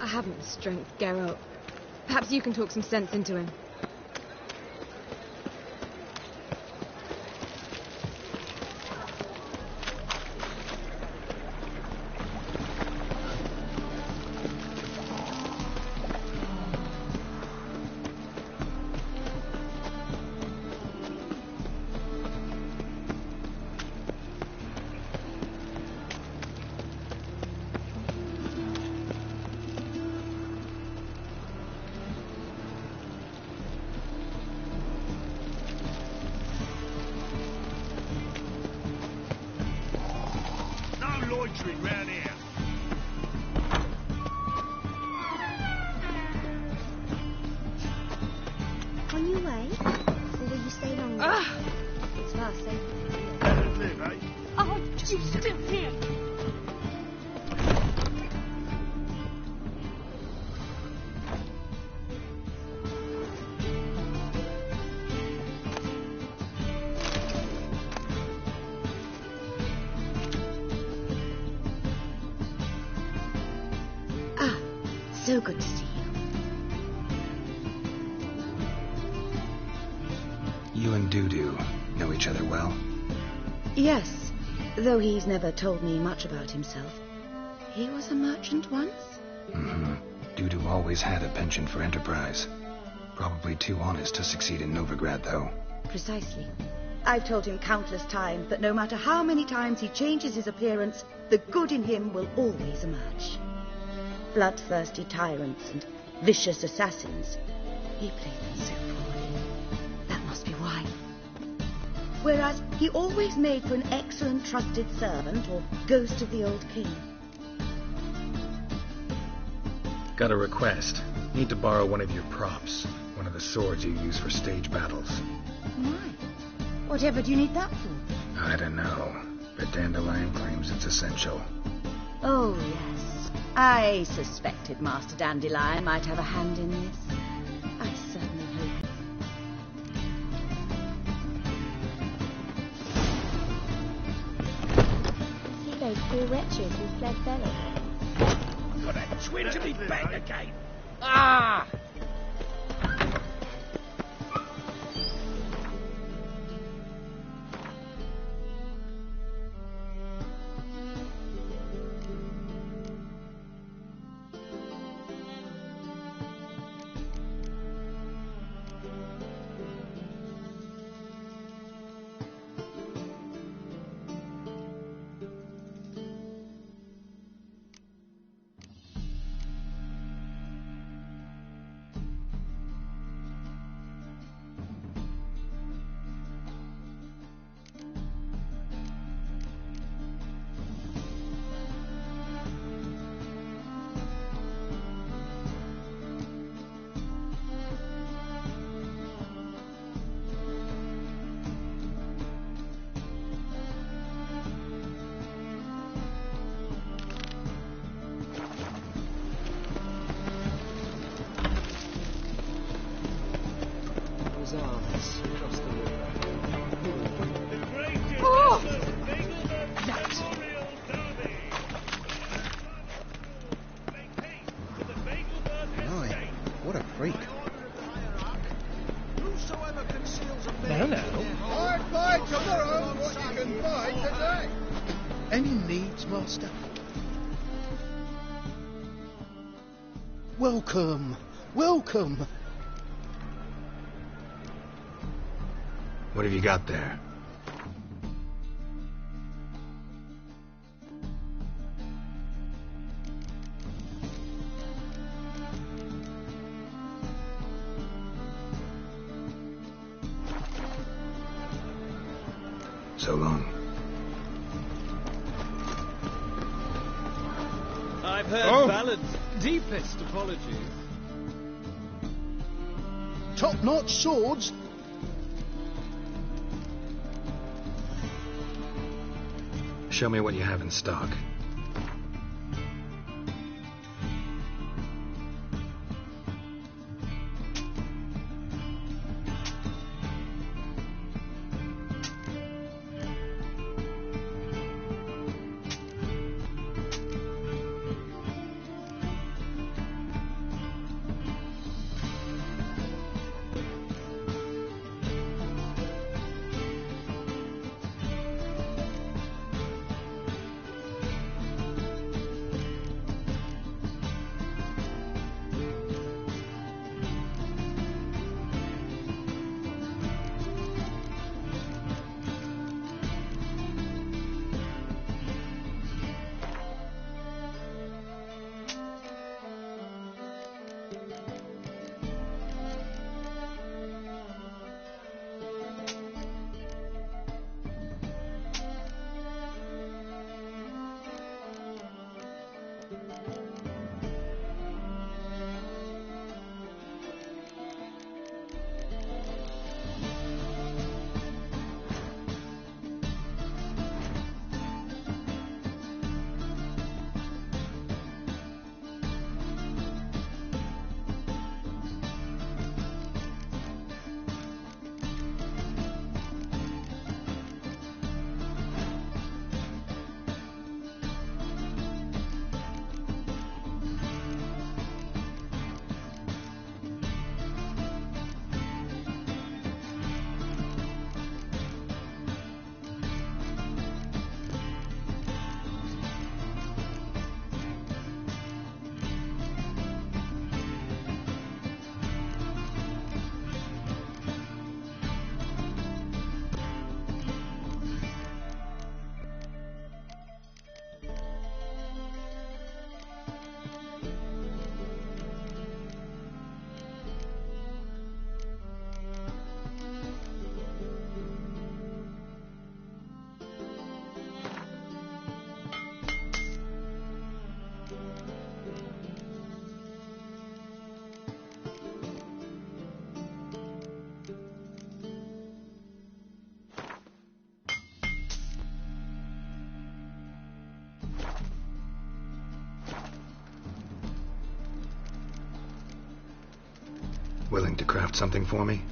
I haven't the strength, Geralt. Perhaps you can talk some sense into him. Loitering round here. On your way? Or will you stay longer? It's far safer. Better live, eh? Oh, you still here. So good to see you. You and Dudu know each other well? Yes, though he's never told me much about himself. He was a merchant once? Mm-hmm. Dudu always had a penchant for enterprise. Probably too honest to succeed in Novigrad, though. Precisely. I've told him countless times that no matter how many times he changes his appearance, the good in him will always emerge. Bloodthirsty tyrants and vicious assassins. He played them so poorly. That must be why. Whereas he always made for an excellent trusted servant or ghost of the old king. Got a request. Need to borrow one of your props. One of the swords you use for stage battles. Why? Whatever do you need that for? I don't know, but Dandelion claims it's essential. Oh, yes. I suspected Master Dandelion might have a hand in this. I certainly hope. See those poor wretches who fled Bella. Got that twinge of me back again. Ah! freak. Now. I'd buy tomorrow what you can buy today. Any needs, Master? Welcome. Welcome. What have you got there? So long. I've heard ballads. Deepest apologies. Top-notch swords? Show me what you have in stock. Willing to craft something for me?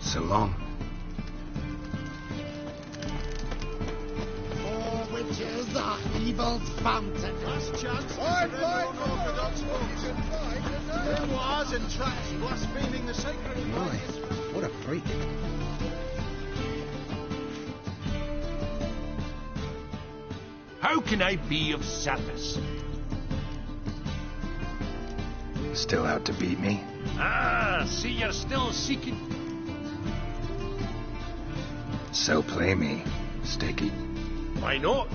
So long. For which is the evil's fountain. Last chance. There was and tracks blaspheming the sacred. My, what a freak. How can I be of service? Still out to beat me? Ah, see you're still seeking. So play me, Sticky. Why not?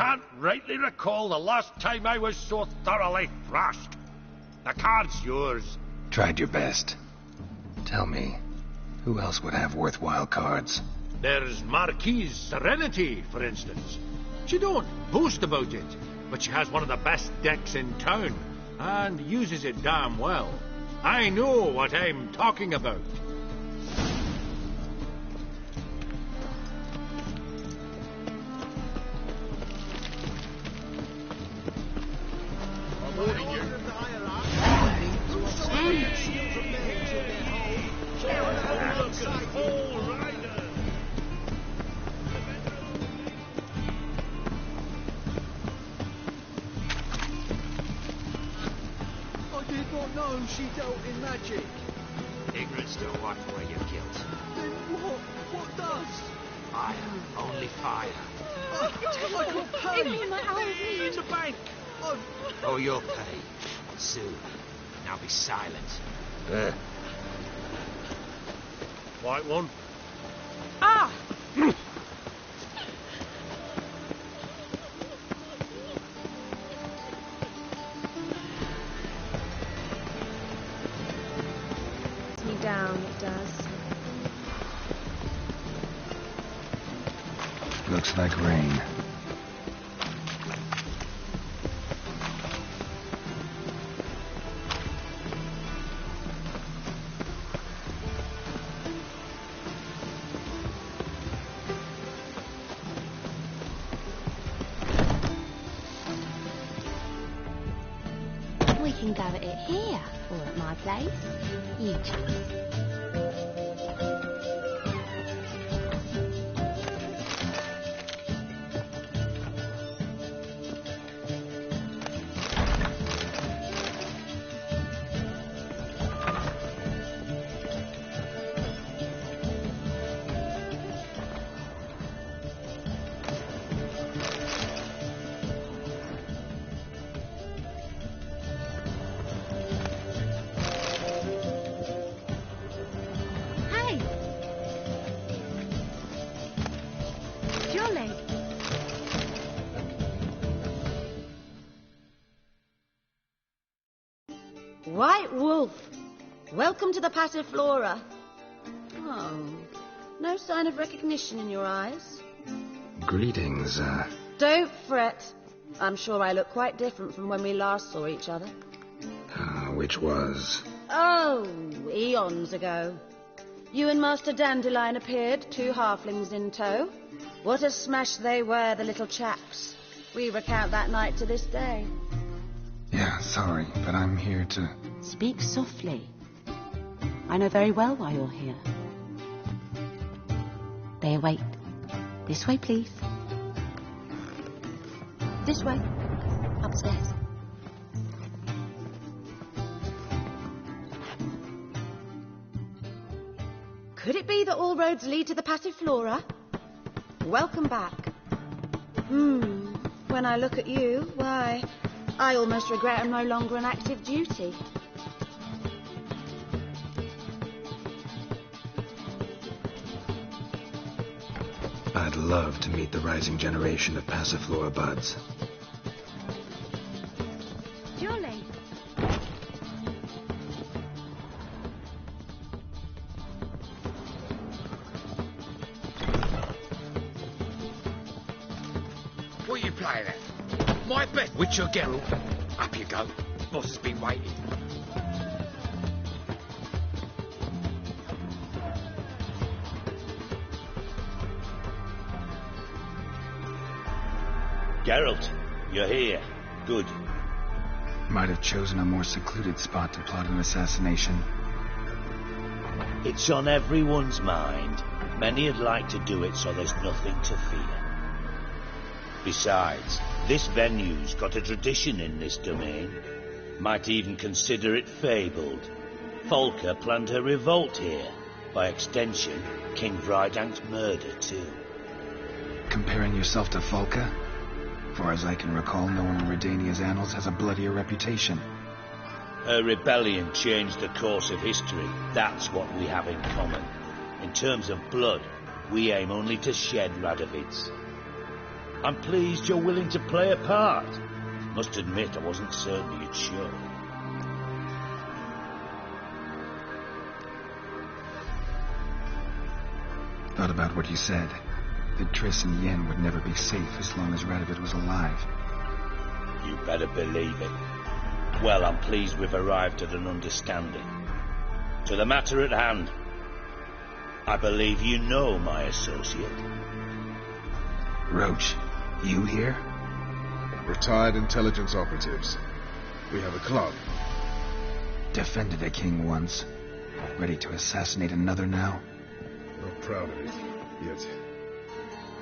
can't rightly recall the last time I was so thoroughly thrashed. The card's yours. Tried your best. Tell me, who else would have worthwhile cards? There's Marquise Serenity, for instance. She don't boast about it, but she has one of the best decks in town, and uses it damn well. I know what I'm talking about. She dealt in magic. Ignorance don't wipe away your guilt. Then what? What does? Fire. Only fire. I can't pay. In the bank. Oh, you'll pay. Soon. Now be silent. White one. Ah! Down, it does. Looks like rain. We can go at it here, or at my place. You choose. White Wolf, welcome to the Passiflora. Oh, no sign of recognition in your eyes? Greetings, Don't fret. I'm sure I look quite different from when we last saw each other. which was? Oh, eons ago. You and Master Dandelion appeared, 2 halflings in tow. What a smash they were, the little chaps. We recount that night to this day. Yeah, sorry, but I'm here to... Speak softly. I know very well why you're here. They await. This way, please. This way. Upstairs. Could it be that all roads lead to the Passiflora? Welcome back. When I look at you, why, I almost regret I'm no longer on active duty. I'd love to meet the rising generation of Passiflora buds. Julie. What are you playing at? My bet, Witcher Geralt. Up you go. Boss has been waiting. Geralt, you're here. Good. Might have chosen a more secluded spot to plot an assassination. It's on everyone's mind. Many'd like to do it, so there's nothing to fear. Besides, this venue's got a tradition in this domain. Might even consider it fabled. Folka planned her revolt here. By extension, King Brydank's murder, too. Comparing yourself to Folka? Far as I can recall, no one in Redania's annals has a bloodier reputation. Her rebellion changed the course of history. That's what we have in common. In terms of blood, we aim only to shed Radovid's. I'm pleased you're willing to play a part. Must admit, I wasn't certain you'd show. Thought about what you said. That Triss and Yen would never be safe as long as Radovid was alive. You better believe it. Well, I'm pleased we've arrived at an understanding. To the matter at hand. I believe you know my associate. Roach, you here? Retired intelligence operatives. We have a club. Defended a king once. Ready to assassinate another now? Not proud of it, yet.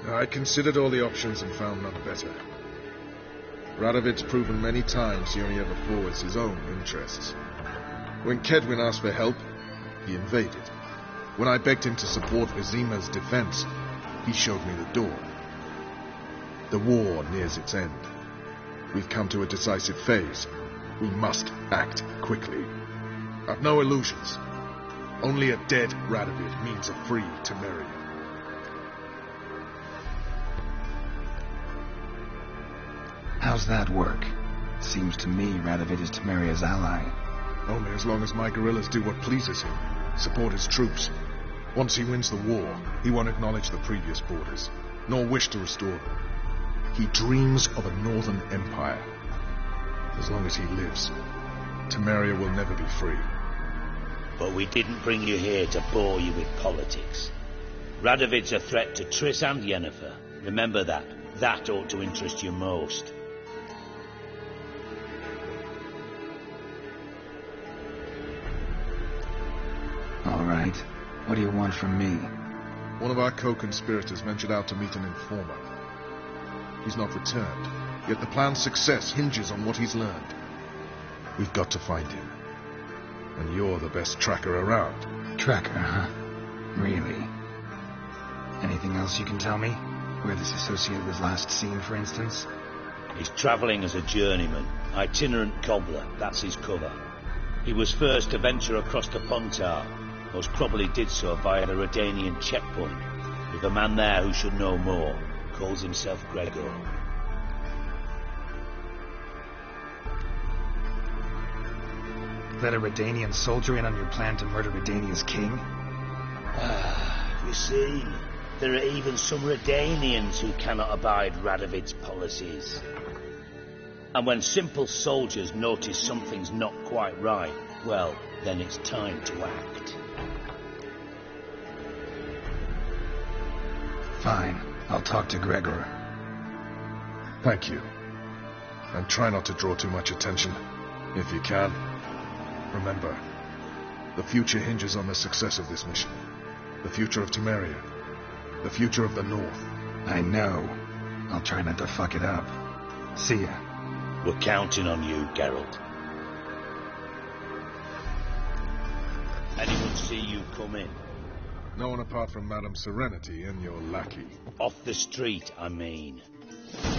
I considered all the options and found none better. Radovid's proven many times he only ever forwards his own interests. When Kedwin asked for help, he invaded. When I begged him to support Vizima's defense, he showed me the door. The war nears its end. We've come to a decisive phase. We must act quickly. I've no illusions. Only a dead Radovid means a free Temeria. How's that work? Seems to me Radovid is Temeria's ally. Only as long as my guerrillas do what pleases him. Support his troops. Once he wins the war, he won't acknowledge the previous borders, nor wish to restore them. He dreams of a northern empire. As long as he lives, Temeria will never be free. But we didn't bring you here to bore you with politics. Radovid's a threat to Triss and Yennefer. Remember that. That ought to interest you most. All right. What do you want from me? One of our co-conspirators ventured out to meet an informer. He's not returned, yet the plan's success hinges on what he's learned. We've got to find him. And you're the best tracker around. Tracker, huh? Really? Anything else you can tell me? Where this associate was last seen, for instance? He's travelling as a journeyman, itinerant cobbler, that's his cover. He was first to venture across the Pontar, most probably did so via the Redanian checkpoint, with a man there who should know more, calls himself Gregor. Let a Redanian soldier in on your plan to murder Redania's king? You see, there are even some Redanians who cannot abide Radovid's policies. And when simple soldiers notice something's not quite right, well, then it's time to act. Fine. I'll talk to Gregor. Thank you. And try not to draw too much attention, if you can. Remember, the future hinges on the success of this mission. The future of Temeria. The future of the North. I know. I'll try not to fuck it up. See ya. We're counting on you, Geralt. Anyone see you come in? No one apart from Madame Serenity and your lackey. Off the street, I mean.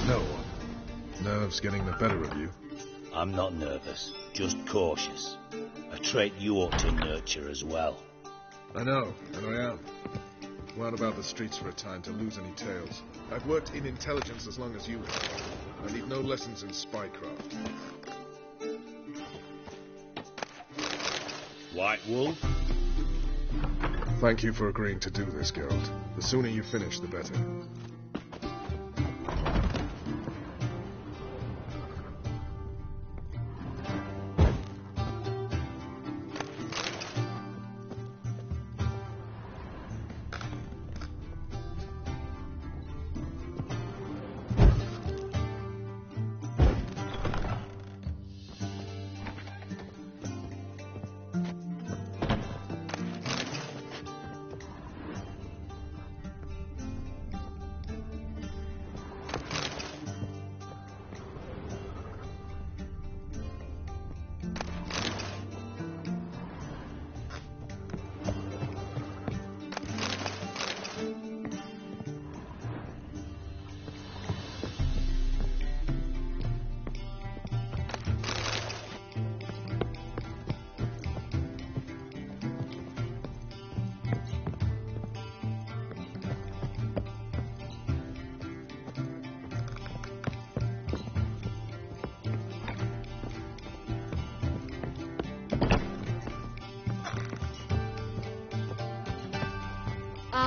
No one. Nerves getting the better of you. I'm not nervous, just cautious. A trait you ought to nurture as well. I know, and I am. Wound about the streets for a time to lose any tales. I've worked in intelligence as long as you have. I need no lessons in spycraft. White Wolf? Thank you for agreeing to do this, Geralt. The sooner you finish, the better.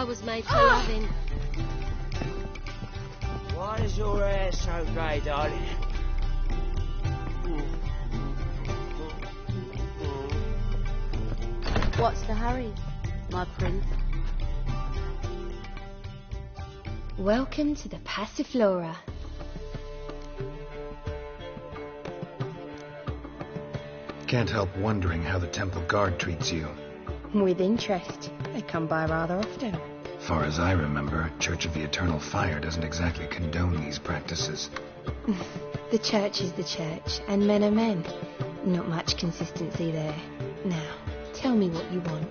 was made for loving. Why is your hair so grey, darling? What's the hurry, my prince? Welcome to the Passiflora. Can't help wondering how the temple guard treats you. With interest. They come by rather often. Far as I remember, Church of the Eternal Fire doesn't exactly condone these practices. The church is the church, and men are men. Not much consistency there. Now, tell me what you want.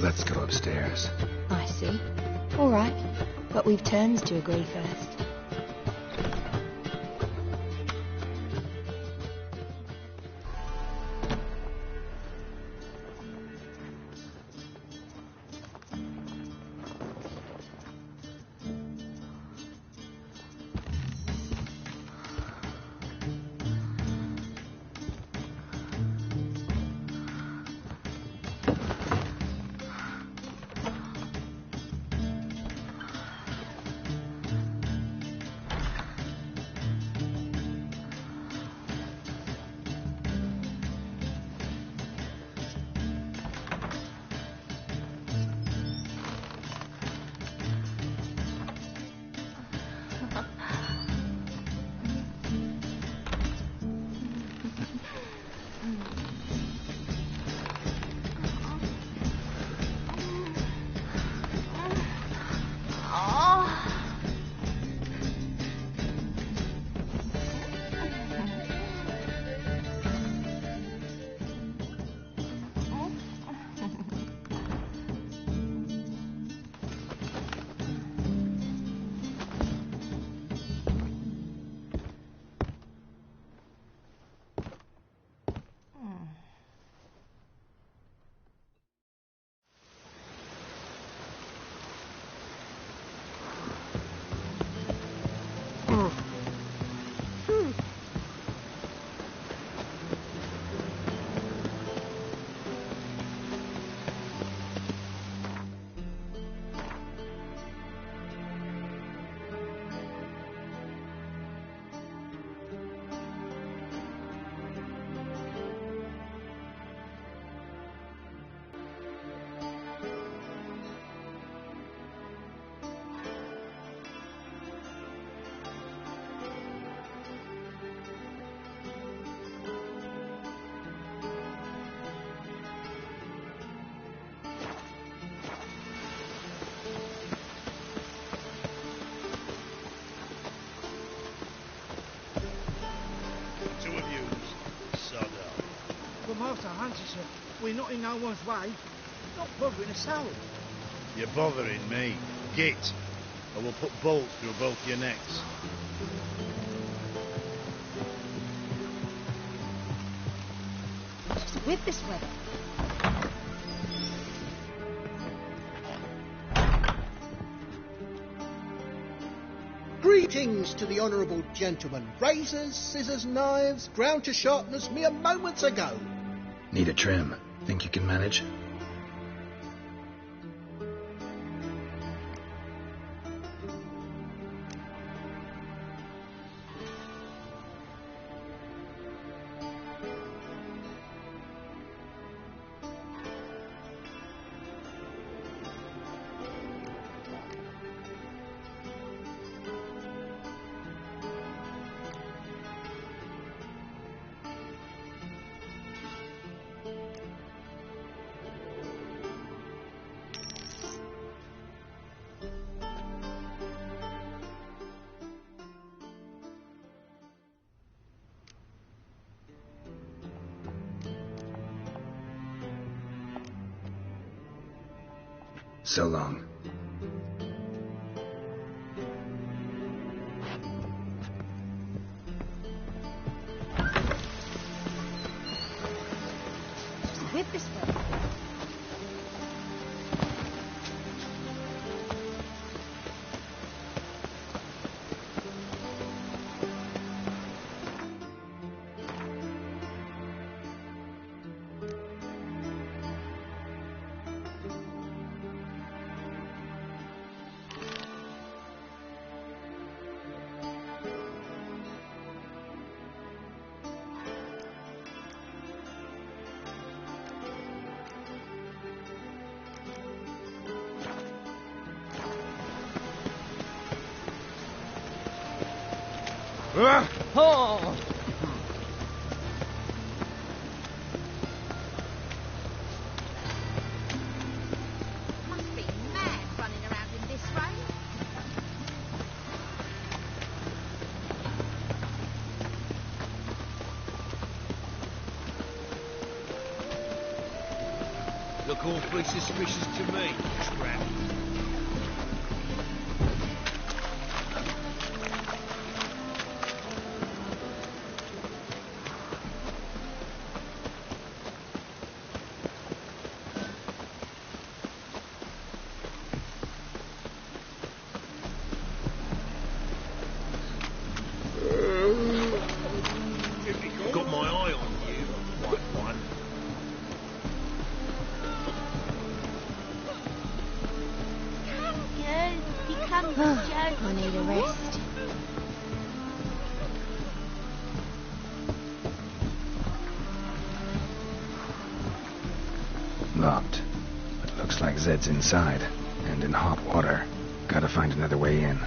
Let's go upstairs. I see. All right, but we've terms to agree first. Master Hunter, sir, we're not in no one's way. Not bothering us out. You're bothering me. Git, or we'll put bolts through both your necks. Just with this weather. Greetings to the honourable gentleman. Razors, scissors, knives, ground to sharpness mere moments ago. Need a trim. Think you can manage? So long. This way. Oh! Must be mad running around in this rain. Look awfully suspicious to me, Scrap. Got my eye on you, white one. I need a rest. Locked. But looks like Zed's inside. And in hot water. Gotta find another way in.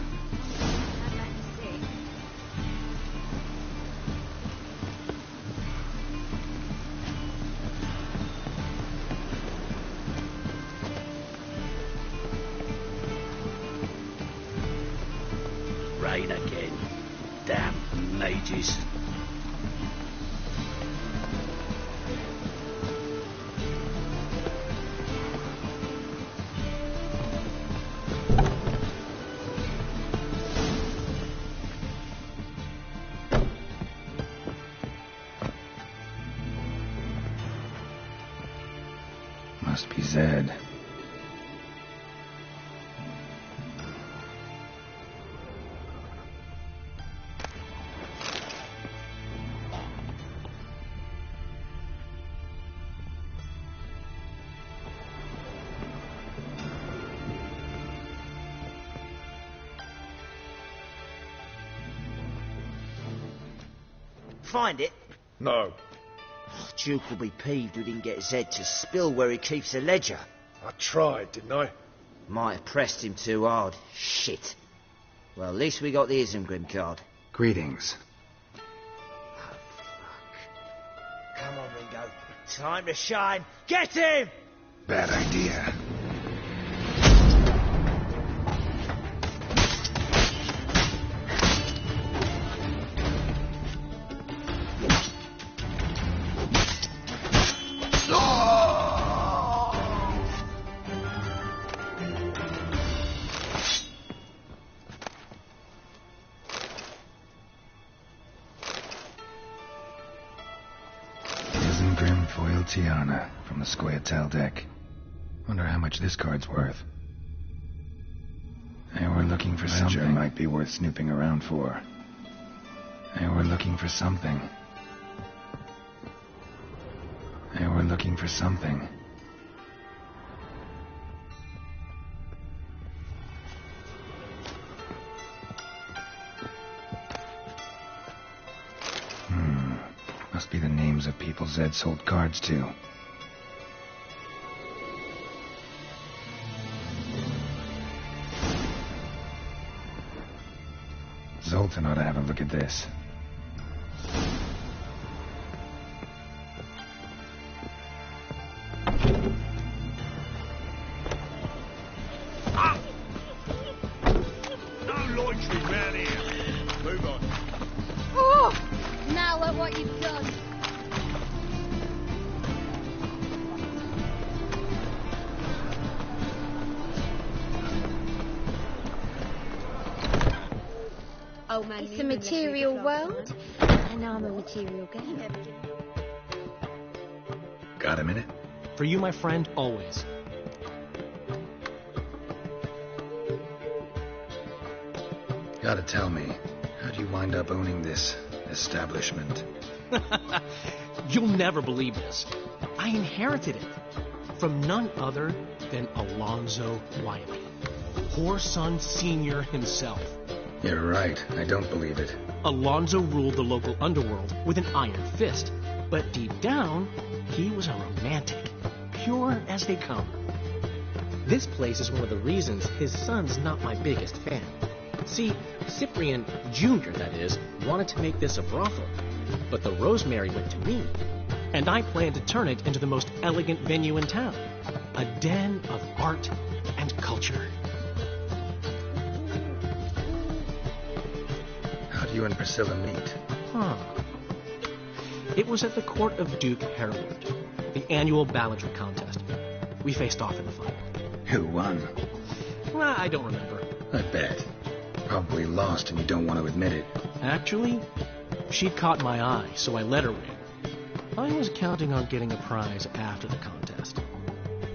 Rain again. Damn mages. Must be Zed. Find it? No. Duke will be peeved we didn't get Zed to spill where he keeps the ledger. I tried, didn't I? Might have pressed him too hard. Shit. Well, at least we got the Isengrim card. Greetings. Come on, Ringo. Time to shine. Get him! Bad idea. Isengrim foil Tiana from the Scoia'tael deck. Wonder how much this card's worth. And we're looking for something might be worth snooping around for. And we're looking for something. And we're looking for something. Must be the names of people Zed sold cards to. Zoltan ought to have a look at this. No loitering round here. Move on. Oh! Now look what you've done. Oh, man, It's a material world, and I'm a material girl. Got a minute? For you, my friend, always. Gotta tell me, how'd you wind up owning this establishment? You'll never believe this. I inherited it from none other than Alonzo Wiley, Whoreson Sr. himself. You're right, I don't believe it. Alonzo ruled the local underworld with an iron fist, but deep down, he was a romantic, pure as they come. This place is one of the reasons his son's not my biggest fan. See, Cyprian Jr., that is, wanted to make this a brothel, but the Rosemary went to me, and I planned to turn it into the most elegant venue in town, a den of art and culture. How'd you and Priscilla meet? It was at the court of Duke Hereward, the annual balladry contest. We faced off in the final. Who won? I don't remember. I bet. Probably lost and you don't want to admit it. Actually, she caught my eye, so I let her win. I was counting on getting a prize after the contest.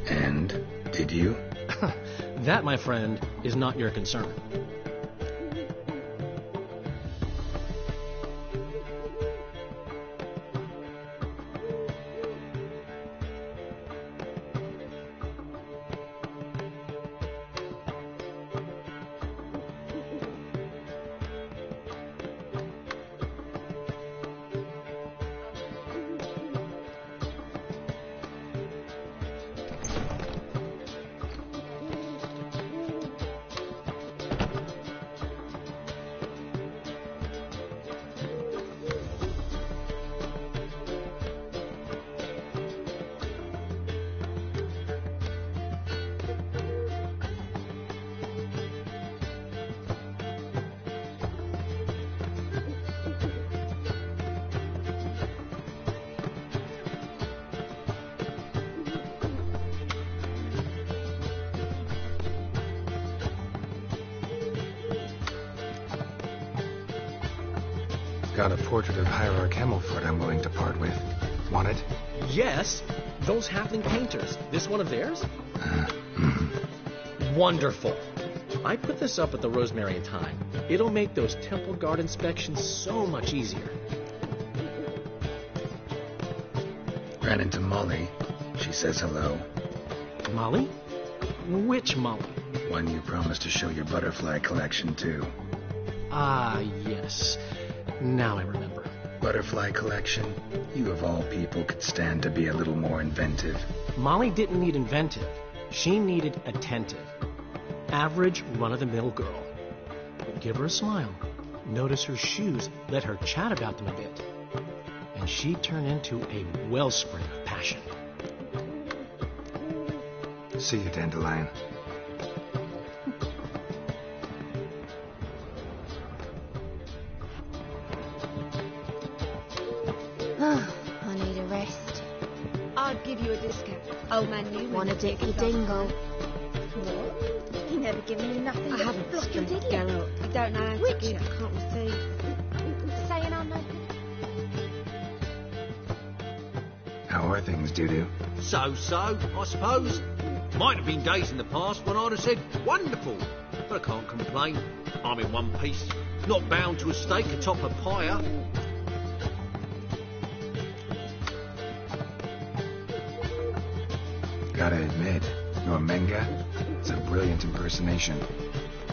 And? Did you? That, my friend, is not your concern. Got a portrait of Hierarch Hemmelford I'm willing to part with. Want it? Yes, those halfling painters. This one of theirs? Wonderful. I put this up at the Rosemary in time. It'll make those temple guard inspections so much easier. Ran into Molly. She says hello. Molly? Which Molly? One you promised to show your butterfly collection to. Ah, yes. Now I remember. Butterfly collection? You of all people could stand to be a little more inventive. Molly didn't need inventive. She needed attentive. Average, run-of-the-mill girl. But give her a smile. Notice her shoes. Let her chat about them a bit. And she turned into a wellspring of passion. See you, Dandelion. I need a rest. I'd give you a discount. Old man Newman. Want to dip your dingle? What? He never given me nothing. I haven't block straight did he? down. I don't know how Which? to give. I can't receive. Saying I'm no How are things, Dudu? So, I suppose. Might have been days in the past when I'd have said, wonderful. But I can't complain. I'm in one piece. Not bound to a stake atop a pyre. Gotta admit, your Menga, it's a brilliant impersonation.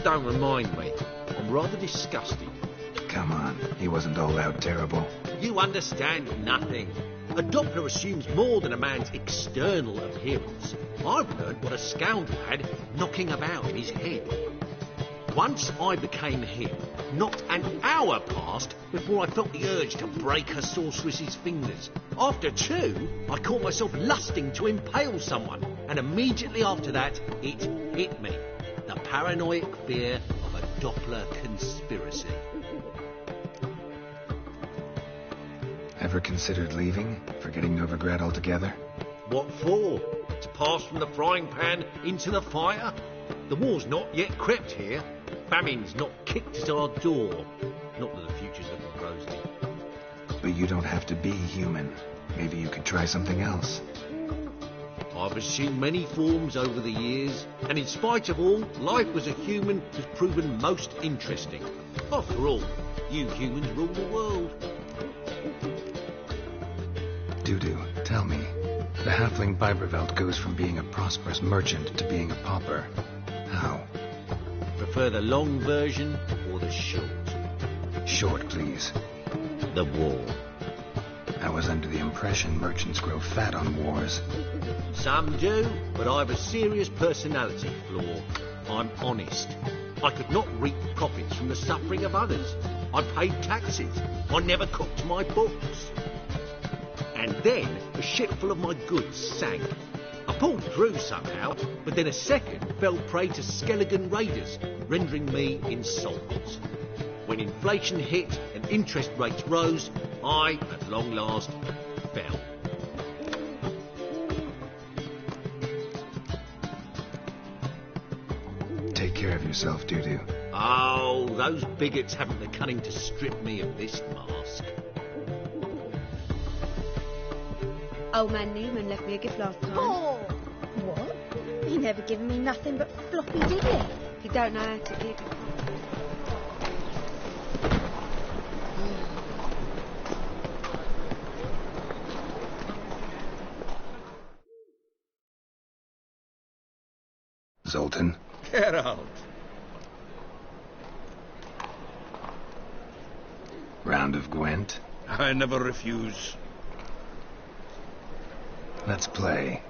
Don't remind me. I'm rather disgusted. Come on, he wasn't all out terrible. You understand nothing. A Doppler assumes more than a man's external appearance. I've learned what a scoundrel had knocking about in his head. Once I became him, not an hour passed before I felt the urge to break a sorceress's fingers. After 2, I caught myself lusting to impale someone, and immediately after that, it hit me. The paranoid fear of a Doppler conspiracy. Ever considered leaving? Forgetting Novigrad altogether? What for? To pass from the frying pan into the fire? The war's not yet crept here. Famine's not kicked at our door. Not that the future's looking rosy. But you don't have to be human. Maybe you could try something else. I've assumed many forms over the years, and in spite of all, life as a human has proven most interesting. After all, you humans rule the world. Dudu, tell me, the halfling Biberveld goes from being a prosperous merchant to being a pauper. How? Prefer the long version or the short? Short, please. The war. I was under the impression merchants grow fat on wars. Some do, but I've a serious personality flaw. I'm honest. I could not reap profits from the suffering of others. I paid taxes. I never cooked my books. And then a ship full of my goods sank. I pulled through somehow, but then a second fell prey to Skelligan raiders, rendering me insolvent. When inflation hit and interest rates rose, I, at long last, fell. Take care of yourself, Dudu. Oh, those bigots haven't the cunning to strip me of this mask. Old man Newman left me a gift last time. Oh! What? He never given me nothing but floppy, did he? If you don't know how to give. Zoltan? Get out. Round of Gwent? I never refuse. Let's play.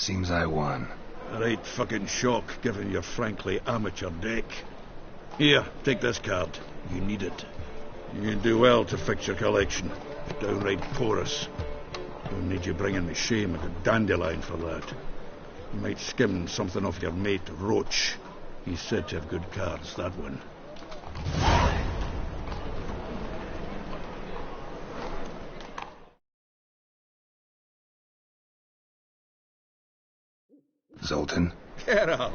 Seems I won. A right fucking shock, given your frankly amateur deck. Here, take this card. You need it. You do well to fix your collection. It's downright porous. Don't need you bringing me shame at a dandelion for that. You might skim something off your mate, Roach. He's said to have good cards, that one. Zoltan? Get out!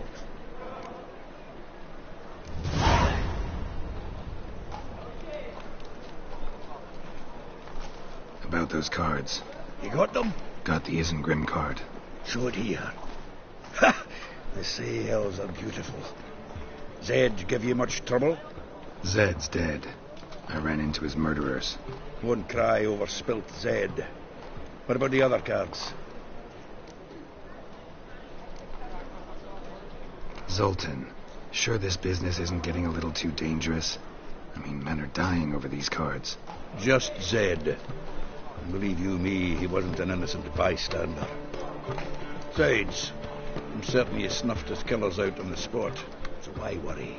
About those cards. You got them? Got the Isengrim card. Show it here. Ha! They say elves are beautiful. Zed give you much trouble? Zed's dead. I ran into his murderers. Won't cry over spilt Zed. What about the other cards? Zoltan, sure this business isn't getting a little too dangerous? I mean, men are dying over these cards. Just Zed. And believe you me, he wasn't an innocent bystander. Besides, I'm certain he snuffed his killers out on the spot, so why worry?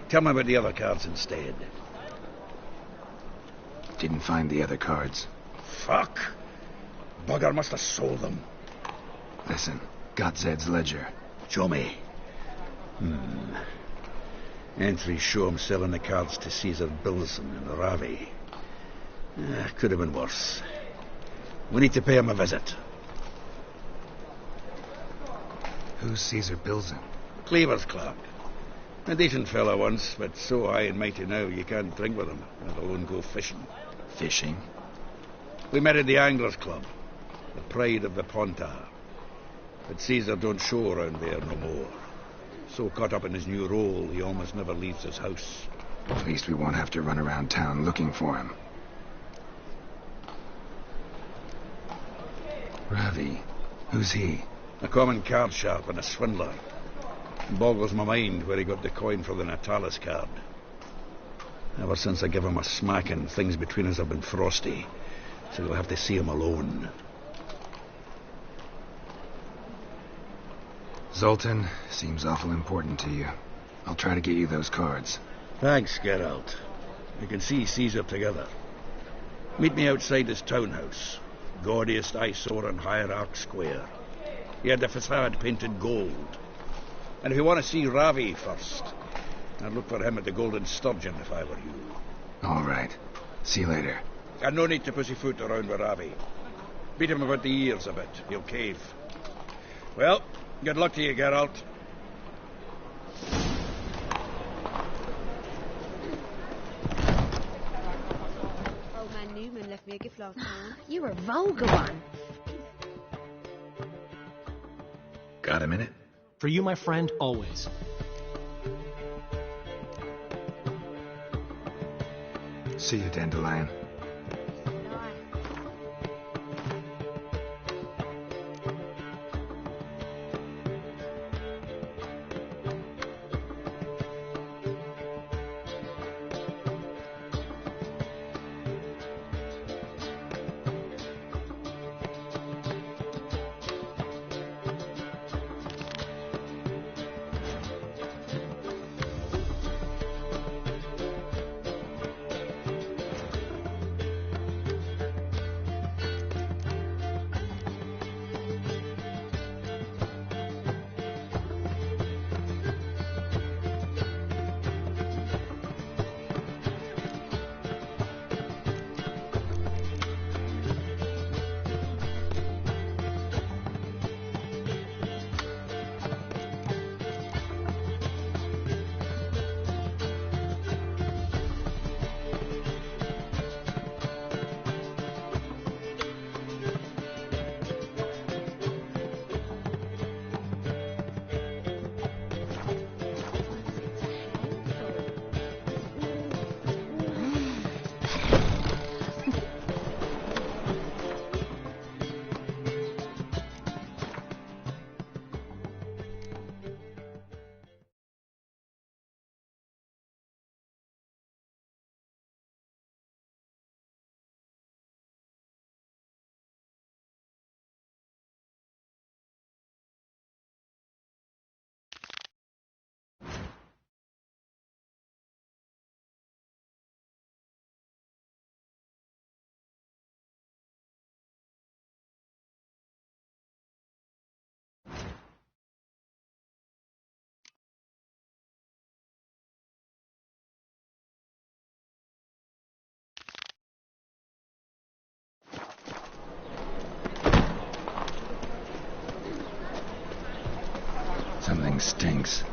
Tell me about the other cards instead. Didn't find the other cards. Fuck! Bugger must have sold them. Listen, got Zed's ledger. Show me. Entries show him selling the cards to Caesar Bilson and Ravi. Could have been worse. We need to pay him a visit. Who's Caesar Bilson? Cleaver's clerk. A decent fellow once, but so high and mighty now you can't drink with him, let alone go fishing. Fishing? We met at the Anglers Club, the pride of the Pontar. But Caesar don't show around there no more. So caught up in his new role, he almost never leaves his house. At least we won't have to run around town looking for him. Ravi, who's he? A common card sharp and a swindler. Boggles my mind where he got the coin for the Natalis card. Ever since I gave him a smacking, things between us have been frosty. So you'll have to see him alone. Zoltan, seems awful important to you. I'll try to get you those cards. Thanks, Geralt. We can see Caesar together. Meet me outside his townhouse. Gaudiest eyesore on Hierarch Square. He had the facade painted gold. And if you want to see Ravi first, I'd look for him at the Golden Sturgeon if I were you. All right. See you later. And no need to pussyfoot around with Ravi. Beat him about the ears a bit. He'll cave. Well, good luck to you, Geralt. Old man Newman left me a gift last night. You're a vulgar one. Got a minute? For you, my friend, always. See you, Dandelion. Something stinks.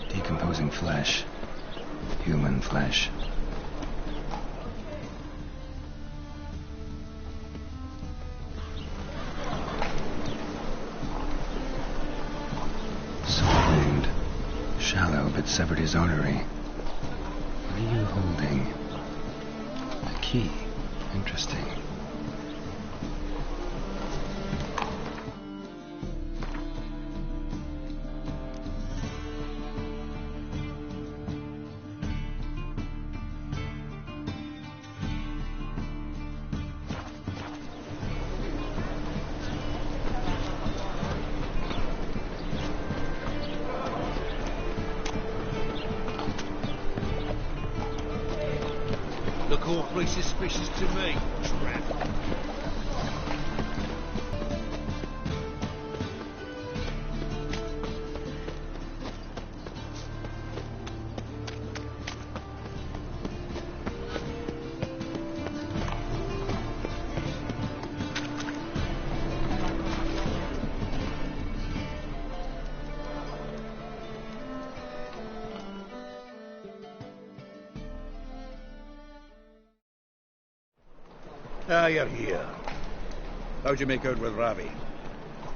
Decomposing flesh. Human flesh. Sword wound. Shallow, but severed his artery. What are you holding? A key. Interesting. Look awfully suspicious to me, trap. Ah, you're here. How'd you make out with Ravi?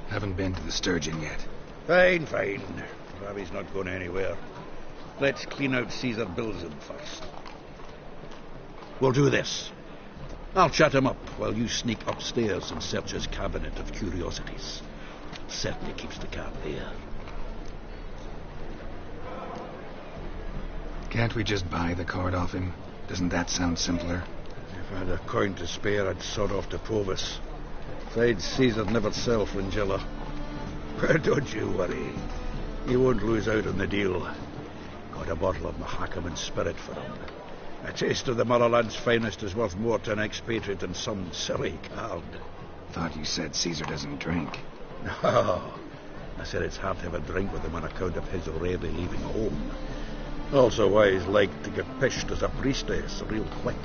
Haven't been to the Sturgeon yet. Fine, fine. Ravi's not going anywhere. Let's clean out Caesar Bilzen first. We'll do this. I'll chat him up while you sneak upstairs and search his cabinet of curiosities. Certainly keeps the cat there. Can't we just buy the card off him? Doesn't that sound simpler? If I had a coin to spare, I'd sod off to Provis. Besides, Caesar'd never sell Fringilla. But don't you worry. He won't lose out on the deal. Got a bottle of Mahakaman spirit for him. A taste of the motherland's finest is worth more to an expatriate than some silly card. Thought you said Caesar doesn't drink. No. I said it's hard to have a drink with him on account of his rarely leaving home. Also why he's like to get pished as a priestess real quick.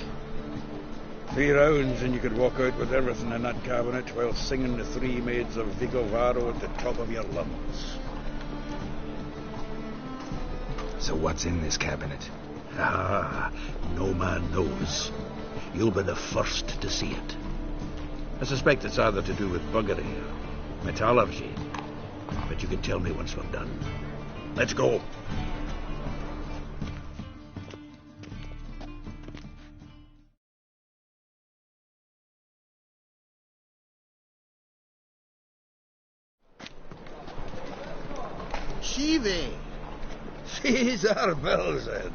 3 rounds and you could walk out with everything in that cabinet while singing the 3 maids of Vigo Varo at the top of your lungs. So what's in this cabinet? Ah, no man knows. You'll be the first to see it. I suspect it's either to do with buggery or metallurgy. But you can tell me once we're done. Let's go. Shivi! Caesar Bilzen.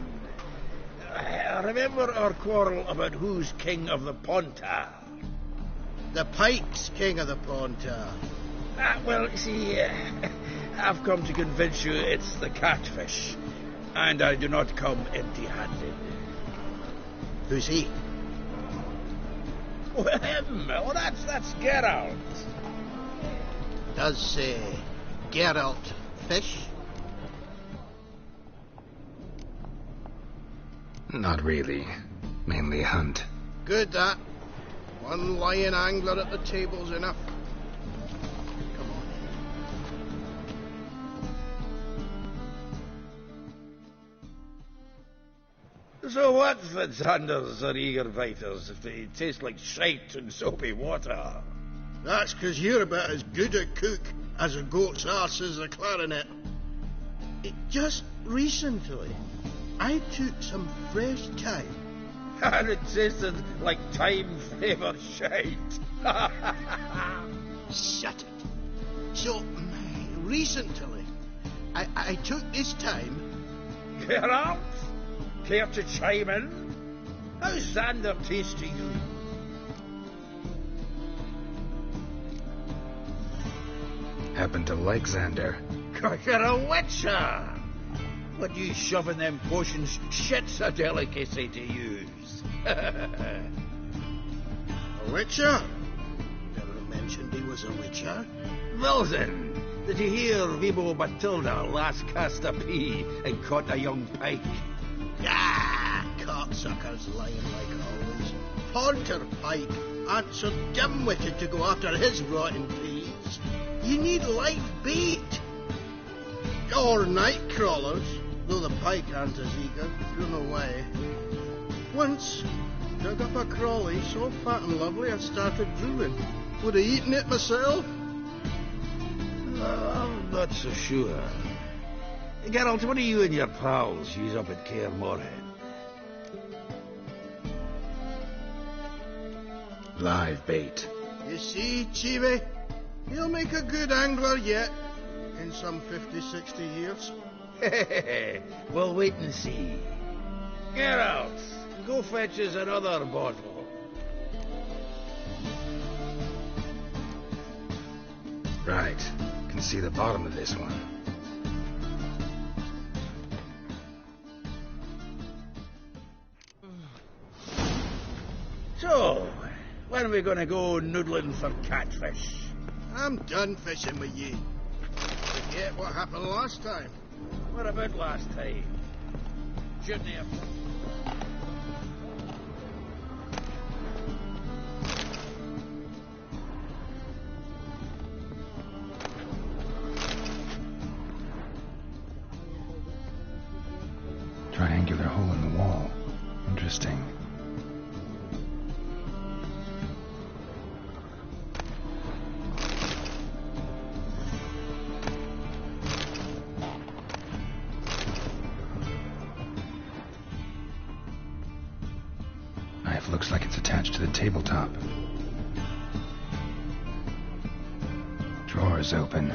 Remember our quarrel about who's king of the Pontar? The Pike's king of the Pontar. Well, see, I've come to convince you it's the catfish. And I do not come empty-handed. Who's he? Well, him. Oh, that's Geralt. Does Geralt fish? Not really. Mainly hunt. Good, that. One lion angler at the table's enough. Come on. So what, Fitzanders or eager biters, if they taste like shite and soapy water? That's 'cause you're about as good a cook as a goat's arse is a clarinet. Just recently, I took some fresh thyme. And it tasted like thyme-flavoured shite. Shut it. So, recently, I took this thyme. Geralt, care to chime in? How's Xander taste to you? Happen to like Xander. You're a witcher! What you shoving them potions? Shit's a delicacy to use. A witcher? Never mentioned he was a witcher. Bilzen, did you hear Vibo Batilda last cast a pea and caught a young pike? Ah, cocksuckers lying like always. Pontar Pike aren't so dim-witted to go after his rotten peas. You need live bait. or night crawlers, though the pike aren't as eager, run away. Once, dug up a crawly so fat and lovely I started drooling. Would have eaten it myself. I'm not so sure. Geralt, what do you and your pals use up at Kaer Morhen? Live bait. You see, Chibi, he'll make a good angler yet, in some 50, 60 years. We'll wait and see. Geralt, go fetch us another bottle. Right. Can see the bottom of this one. So, when are we going to go noodling for catfish? I'm done fishing with ye. Forget what happened last time. What about last time? Shouldn't have. Triangular hole in the wall. Interesting. Knife looks like it's attached to the tabletop. Drawer's open.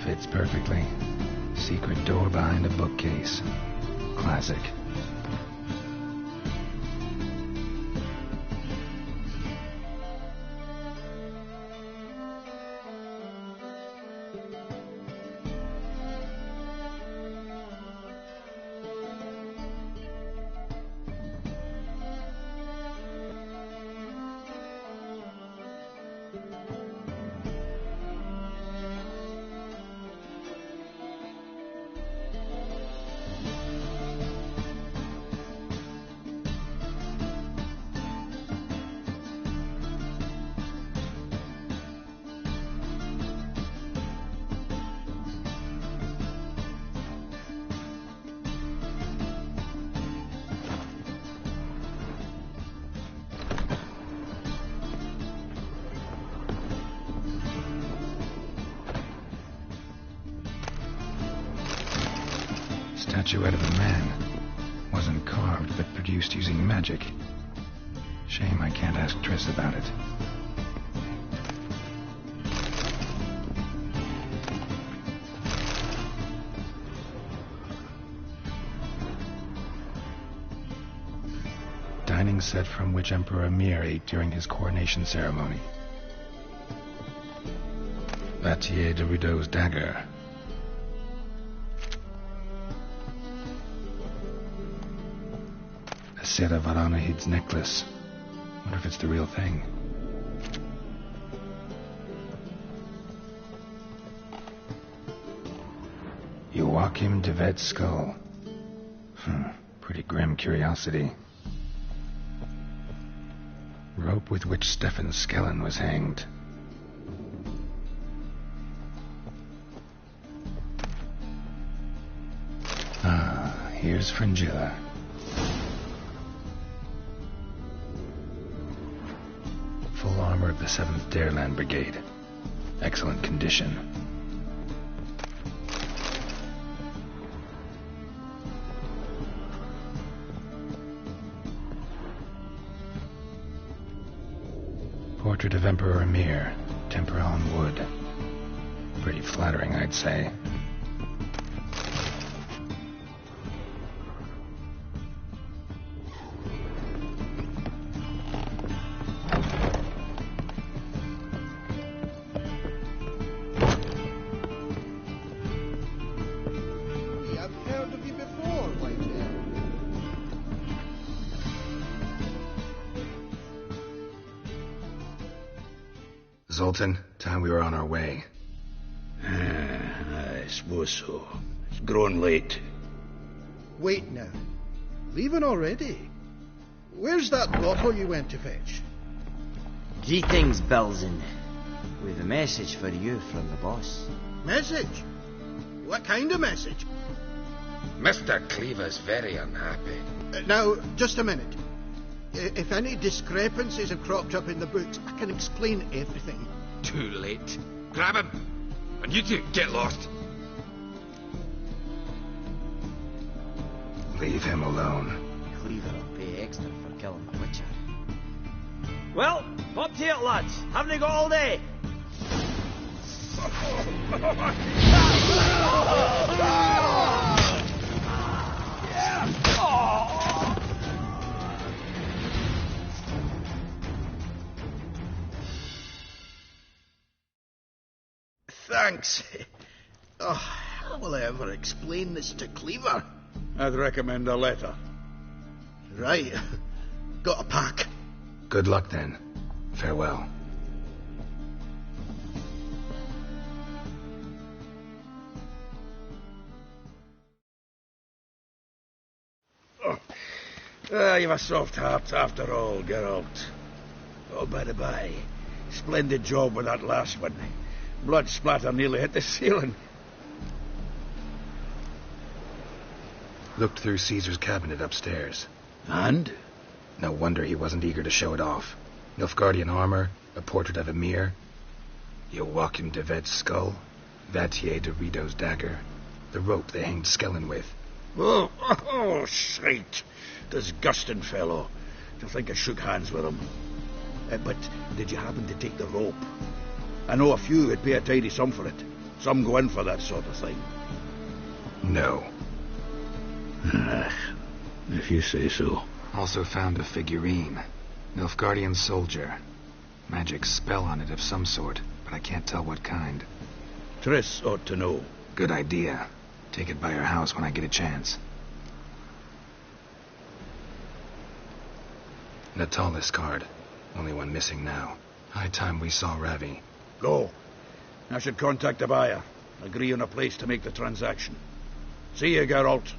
Fits perfectly. Secret door behind a bookcase. Classic. Statuette of a man. Wasn't carved, but produced using magic. Shame I can't ask Triss about it. Dining set from which Emperor Emhyr ate during his coronation ceremony. Vattier de Rudeau's dagger. Sarah Varanahid's necklace. Wonder if it's the real thing. Joachim de Vet's skull. Pretty grim curiosity. Rope with which Stefan Skellen was hanged. Here's Fringilla. Full armor of the 7th Dareland Brigade. Excellent condition. Portrait of Emperor Emhyr. Tempera on wood. Pretty flattering, I'd say. Zoltan, time we were on our way. I suppose so. It's growing late. Wait now. Leaving already? Where's that bottle you went to fetch? Greetings, Belzen. We've a message for you from the boss. Message? What kind of message? Mr. Cleaver's very unhappy. Now, just a minute. If any discrepancies have cropped up in the books, I can explain everything. Too late. Grab him! And you two, get lost. Leave him alone. Cleaver will pay extra for killing the Witcher. Well, up to it, lads. Haven't they got all day? Thanks. Oh, how will I ever explain this to Cleaver? I'd recommend a letter. Right. Got a pack. Good luck then. Farewell. You've a soft heart after all, Geralt. Oh, by the by, splendid job with that last one. Blood splatter nearly hit the ceiling. Looked through Caesar's cabinet upstairs. And? No wonder he wasn't eager to show it off. Nilfgaardian armor, a portrait of Emir, Joachim de Vet's skull, Vatier de Rideau's dagger, the rope they hanged Skellen with. Oh, shite. Disgusting fellow. To think I shook hands with him. But did you happen to take the rope? I know a few would pay a tidy sum for it. Some go in for that sort of thing. No. If you say so. Also found a figurine. Nilfgaardian soldier. Magic spell on it of some sort, but I can't tell what kind. Triss ought to know. Good idea. Take it by her house when I get a chance. Natalis card. Only one missing now. High time we saw Ravi. Go. I should contact the buyer. Agree on a place to make the transaction. See you, Geralt.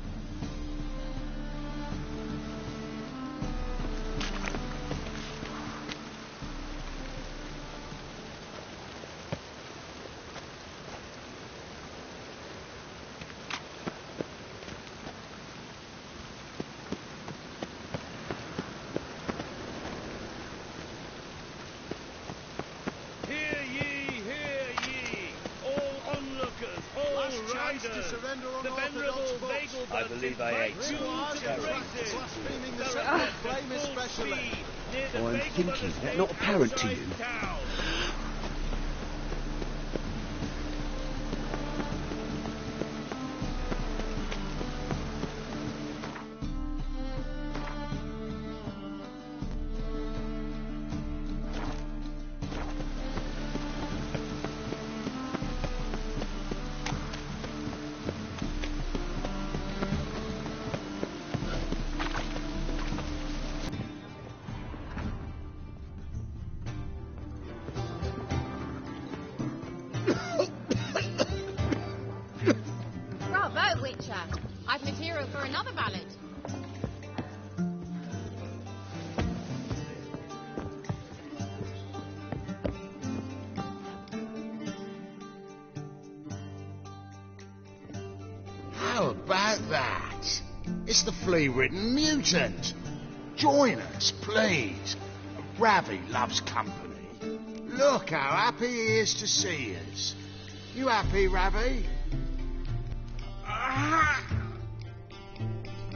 I believe I ate two I'm thinking, that not apparent to you? Bravo, Witcher. I've material for another ballad. How about that? It's the flea-ridden mutant. Join us, please. Ravi loves company. Look how happy he is to see us. You happy, Ravi?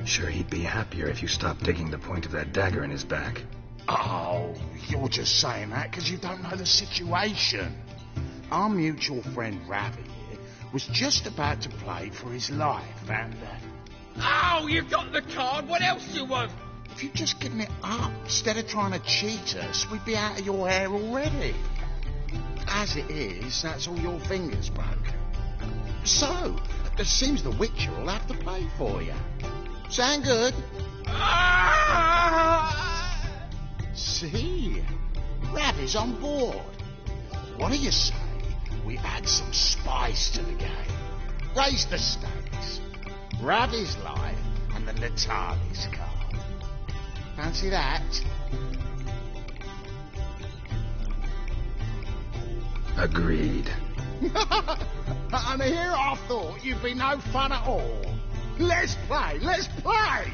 Sure he'd be happier if you stopped digging the point of that dagger in his back. Oh, you're just saying that because you don't know the situation. Our mutual friend Ravi here was just about to play for his life, and... Oh, you've got the card. What else do you want? If you'd just given it up instead of trying to cheat us, we'd be out of your hair already. As it is, that's all your fingers broke. So, it seems the Witcher will have to pay for you. Sound good? See? Ravi's on board. What do you say we add some spice to the game? Raise the stakes. Ruddy's life and the Natalis card. Fancy that? Agreed. And here I thought you'd be no fun at all. Let's play, let's play!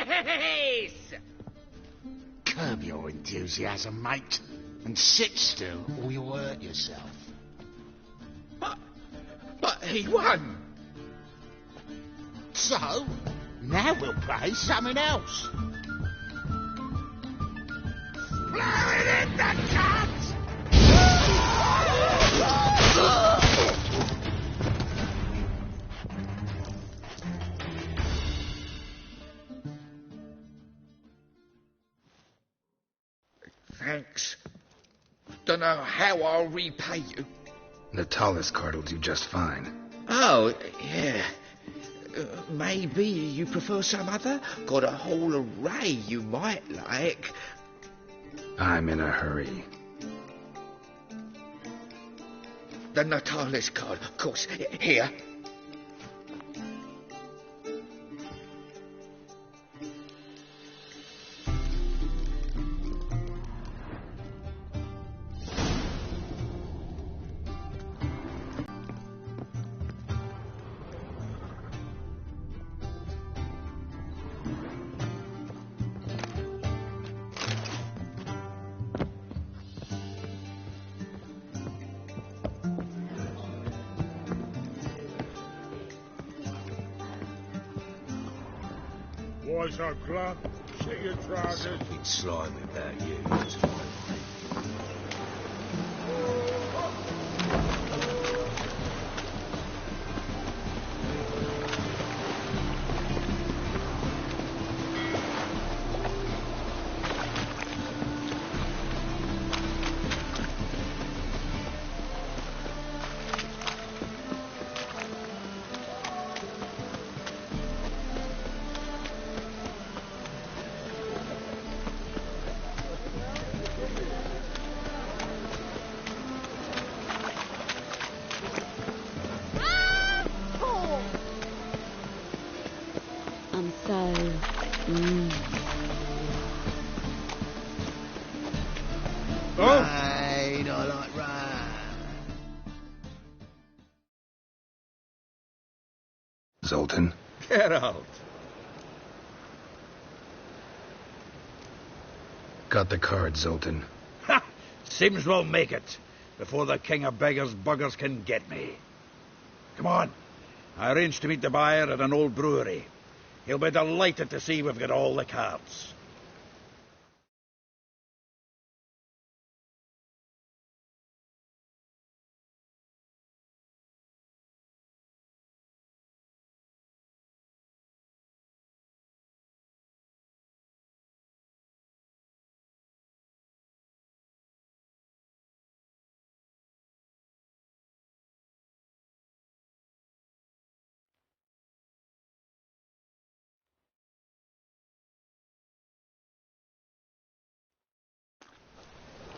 Yes! Curb your enthusiasm, mate, and sit still or you'll hurt yourself. But he won. So, now we'll play something else. Blow it in the cut! Thanks. Don't know how I'll repay you. The tallest card will do just fine. Oh, yeah. Maybe you prefer some other? Got a whole array you might like. I'm in a hurry. The Natalis card, of course. Here. Why so glum? See your trousers. Something slimy about you. I'm so... Rain, I like rain. Zoltan? Get out. Got the card, Zoltan. Ha! Sims will make it before the king of beggars buggers can get me. Come on. I arranged to meet the buyer at an old brewery. He'll be delighted to see we've got all the cards.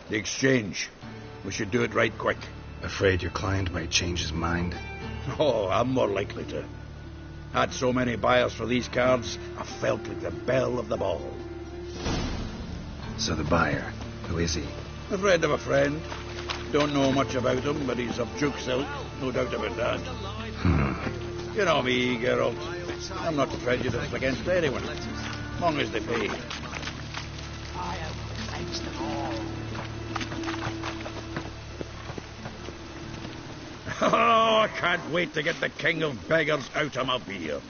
The exchange. We should do it right quick. Afraid your client might change his mind? Oh, I'm more likely to. Had so many buyers for these cards, I felt like the belle of the ball. So the buyer, who is he? A friend of a friend. Don't know much about him, but he's of Duke's ilk, no doubt about that. You know me, Geralt. I'm not prejudiced against anyone, as long as they pay. I have faced them all. Oh, I can't wait to get the king of beggars out of my beard.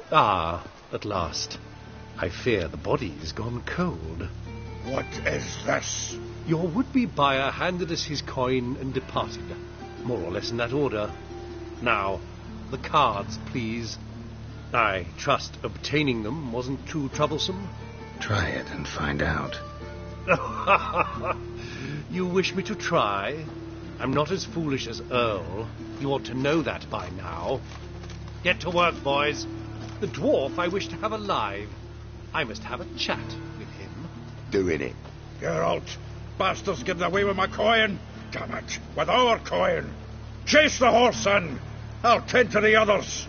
Ah, at last. I fear the body's gone cold. What is this? Your would-be buyer handed us his coin and departed, more or less in that order. Now, the cards, please. I trust obtaining them wasn't too troublesome. Try it and find out. You wish me to try? I'm not as foolish as Earl. You ought to know that by now. Get to work, boys. The dwarf I wish to have alive. I must have a chat with him. Doing it. Geralt, bastards getting away with my coin. Damn it, with our coin. Chase the horse, son. I'll tend to the others.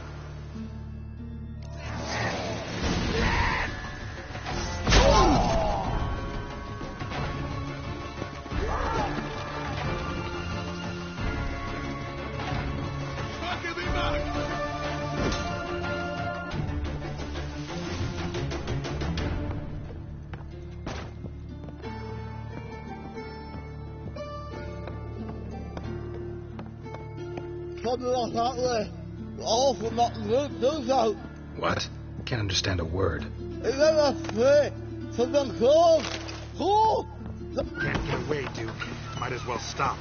something like that there. Awful not good, do so. What? Can't understand a word. It's never free. Something cold. Cold. Can't get away, Duke. Might as well stop.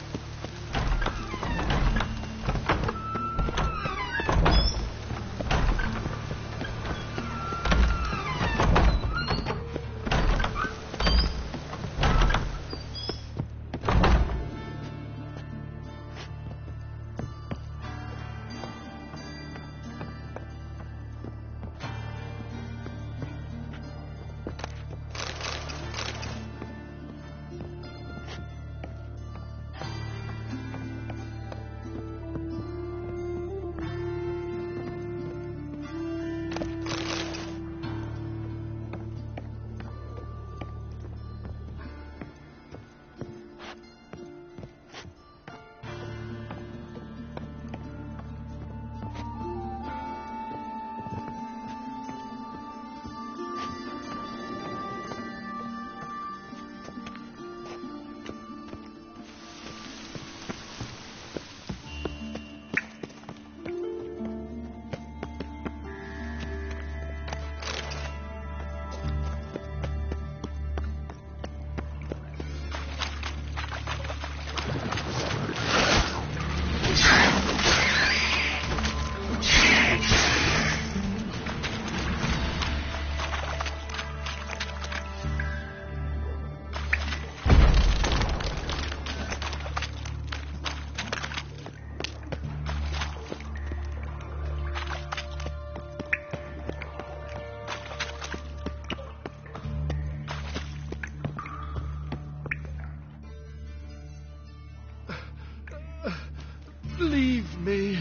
Leave me,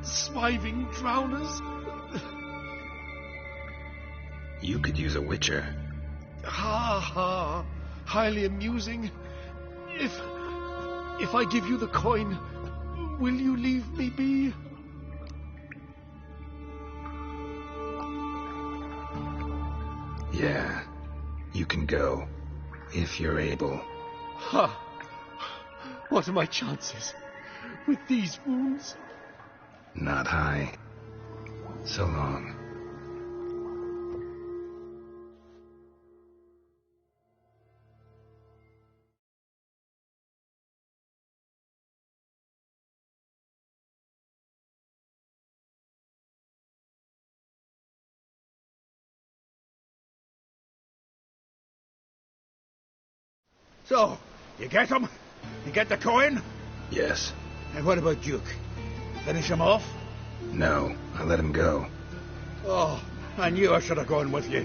swiving drowners. You could use a witcher. Ha ha, highly amusing. If I give you the coin, will you leave me be? Yeah, you can go, if you're able. Ha! What are my chances with these wounds? Not high. So long. So, you get him? You get the coin? Yes. And what about Duke? Finish him off? No, I let him go. Oh, I knew I should have gone with you.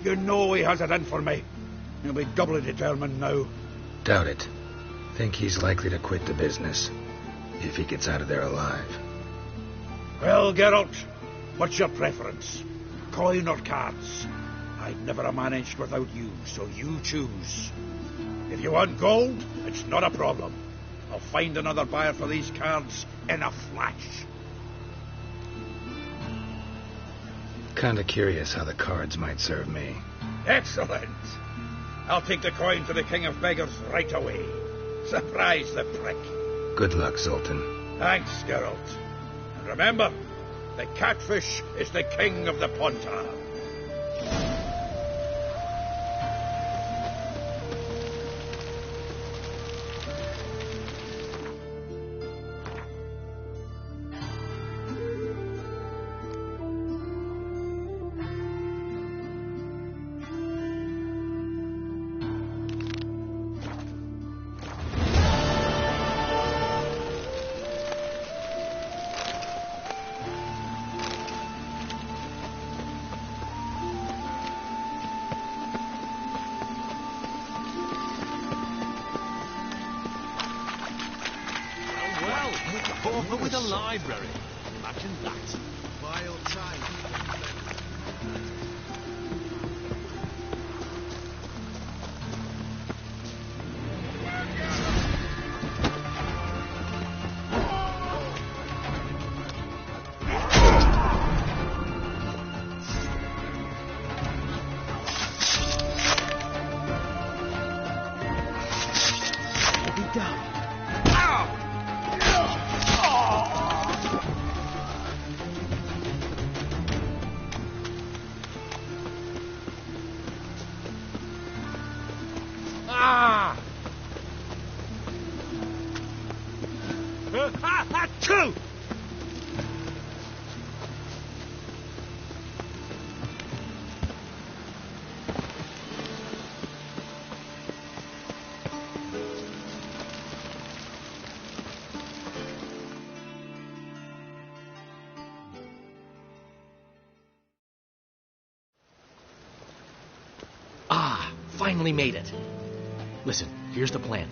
You know he has it in for me. He'll be doubly determined now. Doubt it. Think he's likely to quit the business, if he gets out of there alive. Well, Geralt, what's your preference? Coin or cards? I'd never have managed without you, so you choose. If you want gold, it's not a problem. I'll find another buyer for these cards in a flash. Kinda curious how the cards might serve me. Excellent. I'll take the coin to the King of Beggars right away. Surprise the prick. Good luck, Zoltan. Thanks, Geralt. And remember, the catfish is the king of the Pontar. Over with a library. Imagine that. Vile time. Be done. Ow! Two! Finally made it. Listen, here's the plan.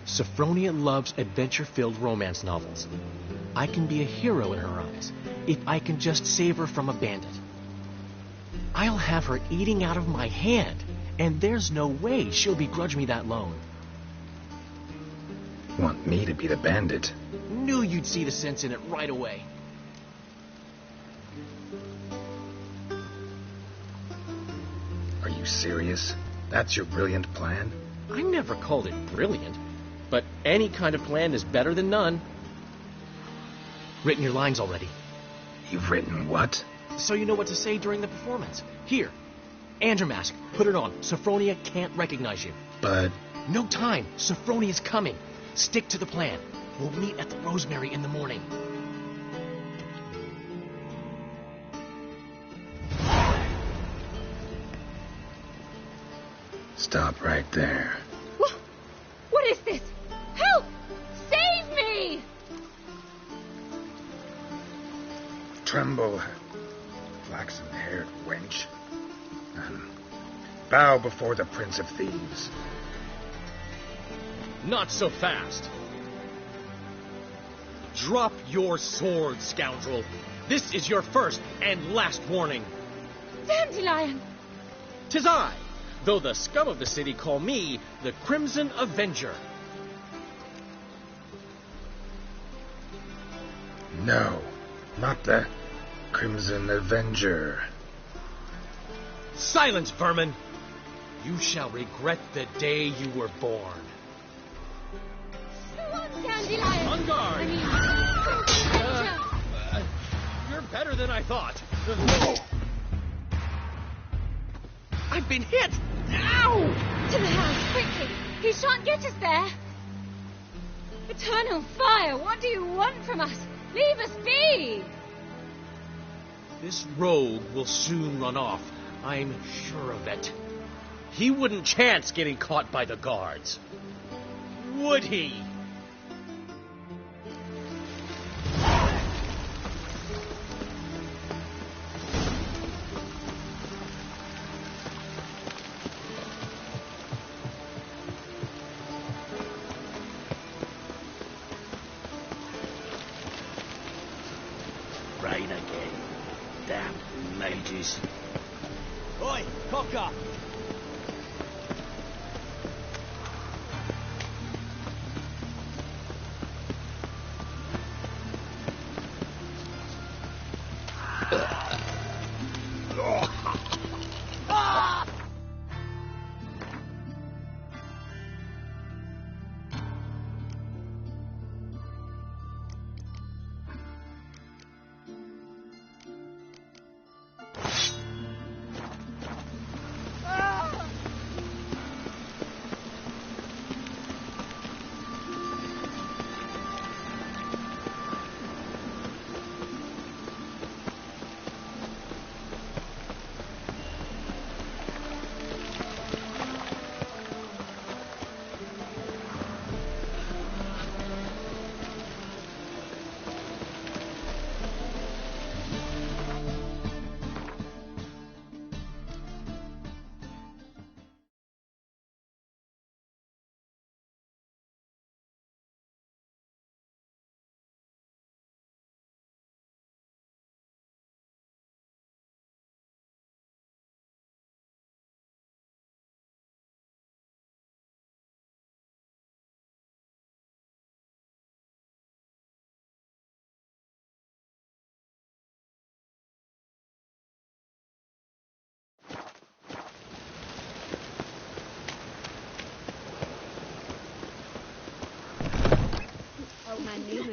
Sophronia loves adventure-filled romance novels. I can be a hero in her eyes if I can just save her from a bandit. I'll have her eating out of my hand, and there's no way she'll begrudge me that loan. Want me to be the bandit? Knew you'd see the sense in it right away. Are you serious? That's your brilliant plan? I never called it brilliant, but any kind of plan is better than none. Written your lines already. You've written what? So you know what to say during the performance. Here, Andromask, put it on. Sophronia can't recognize you. But... No time. Sophronia's coming. Stick to the plan. We'll meet at the Rosemary in the morning. Stop right there. What is this? Help! Save me! Tremble, flaxen-haired wench. Bow before the Prince of Thieves. Not so fast. Drop your sword, scoundrel. This is your first and last warning. Dandelion! 'Tis I, though the scum of the city call me the Crimson Avenger. No, not the Crimson Avenger. Silence, vermin! You shall regret the day you were born. Go on, Dandelion! On guard! You're better than I thought. I've been hit! Ow! To the house, quickly! He shan't get us there! Eternal fire, what do you want from us? Leave us be! This rogue will soon run off. I'm sure of it. He wouldn't chance getting caught by the guards. Would he? Rain again. Damn mages. Oi, cocker!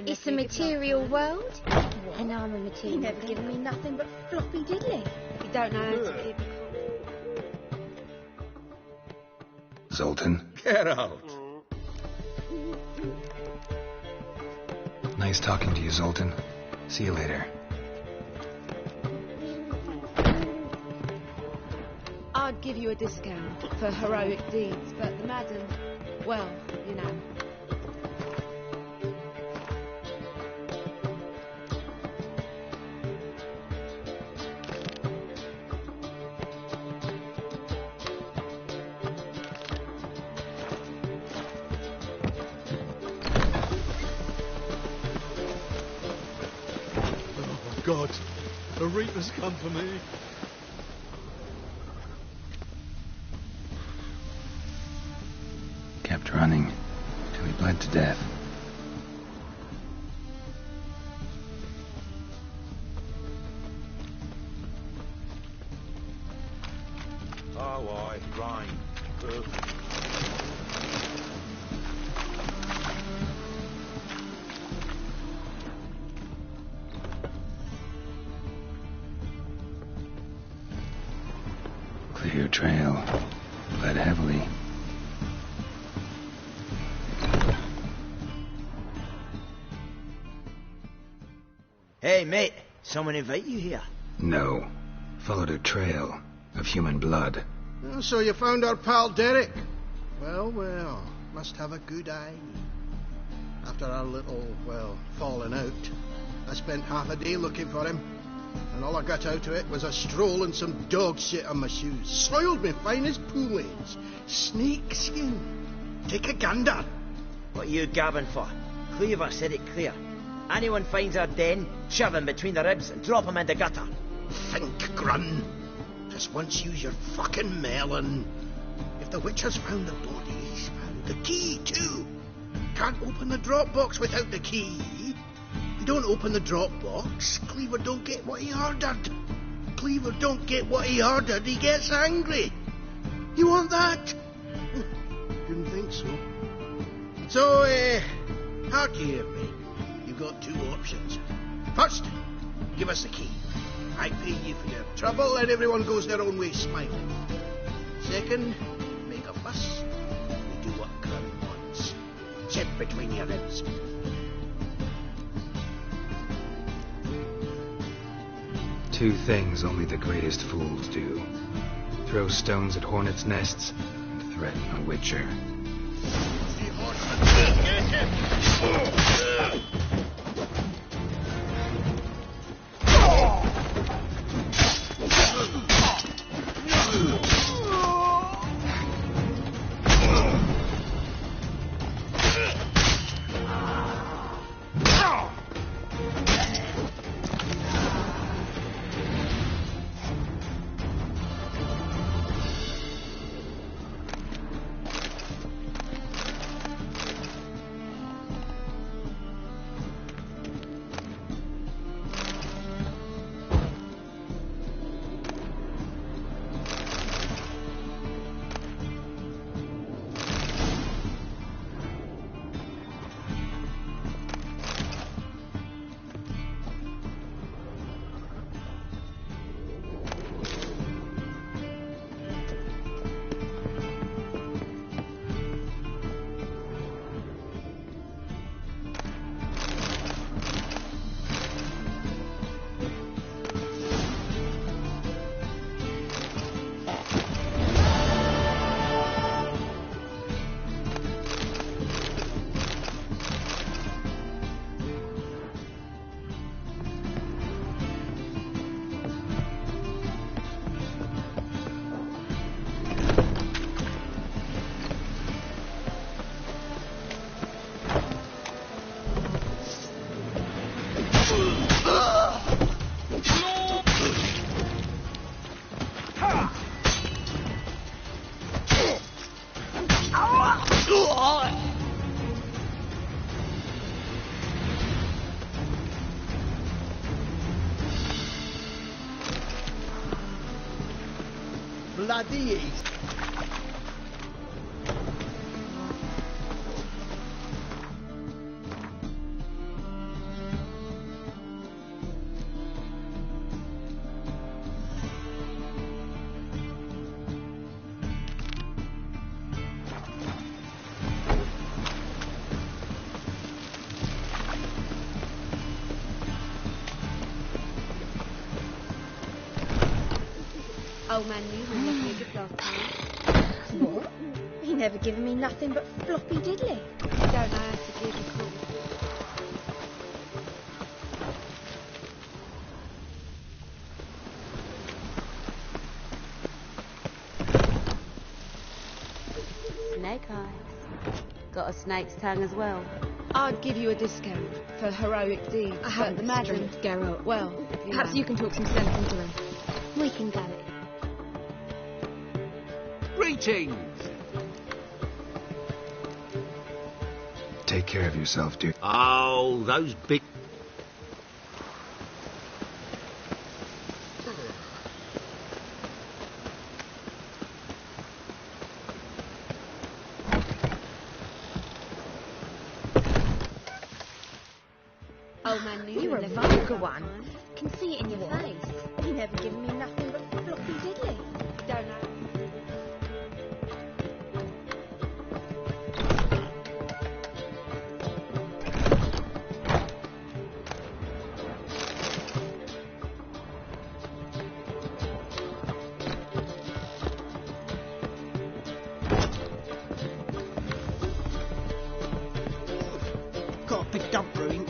It's a material world, and I'm a material. He never given me nothing but floppy diddly. You don't know how to keep Zoltan? Get out. Nice talking to you, Zoltan. See you later. I'd give you a discount for heroic deeds, but the madam, well, you know. Oh, God. The Reaper's come for me. Kept running till he bled to death. Oh, aye, rain. Perfect. Clear trail. Bled heavily. Hey, mate. Someone invite you here? No. Followed a trail of human blood. Oh, so you found our pal Derek? Well, well, must have a good eye. After our little, well, falling out, I spent half a day looking for him. And all I got out of it was a stroll and some dog shit on my shoes. Soiled me fine as poolades. Snake skin. Take a gander. What are you gabbing for? Cleaver said it clear. Anyone finds our den, shove him between the ribs and drop him in the gutter. Think, Grun. Just once use your fucking melon. If the witch has found the body, he's found the key, too. Can't open the drop box without the key. If you don't open the drop box, Cleaver don't get what he ordered. Cleaver don't get what he ordered, he gets angry. You want that? Didn't think so. So, hark here, mate. You've got two options. First, give us the key. I pay you for your trouble and everyone goes their own way smiling. Second, make a fuss. We do what Grun wants. Sit between your ribs. Two things only the greatest fools do. Throw stones at hornets' nests and threaten a witcher. Bloody east. Old man Newman left me a gift last time. What? He never given me nothing but floppy diddly. Don't know how to give a call. Snake eyes. Got a snake's tongue as well. I'd give you a discount for heroic deeds. I haven't but the Madam strength. Geralt, well, Perhaps you can talk some sense into him. We can go. Greetings! Take care of yourself, dude. Oh, those big... Old man Newman You're a left me a gift vulgar last one. time. Can see it in your face. He never given me nothing but floppy diddly. Don't know. Got a big dump brewing.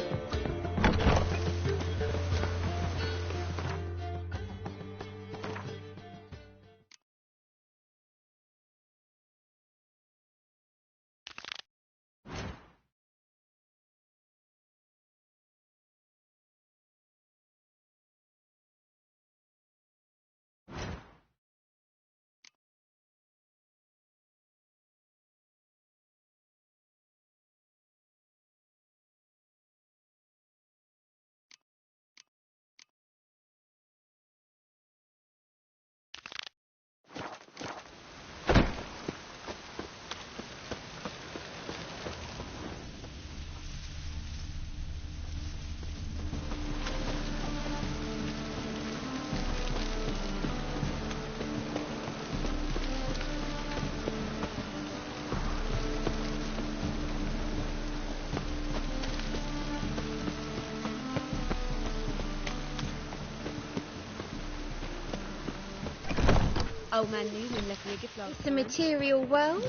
Old man Newman left me a gift last It's a time. material world.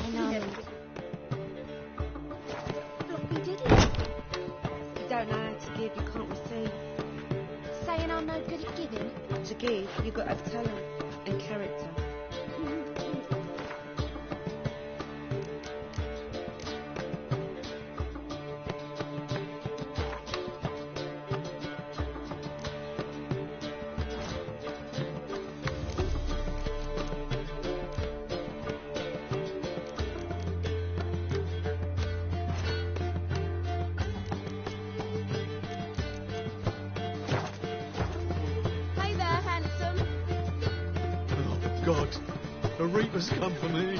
And Floppy diddly. you don't know how to give, you can't receive. Saying I'm no good at giving. To give, you've got to have talent and character. Hey there, handsome. Oh, God. A reaper's come for me.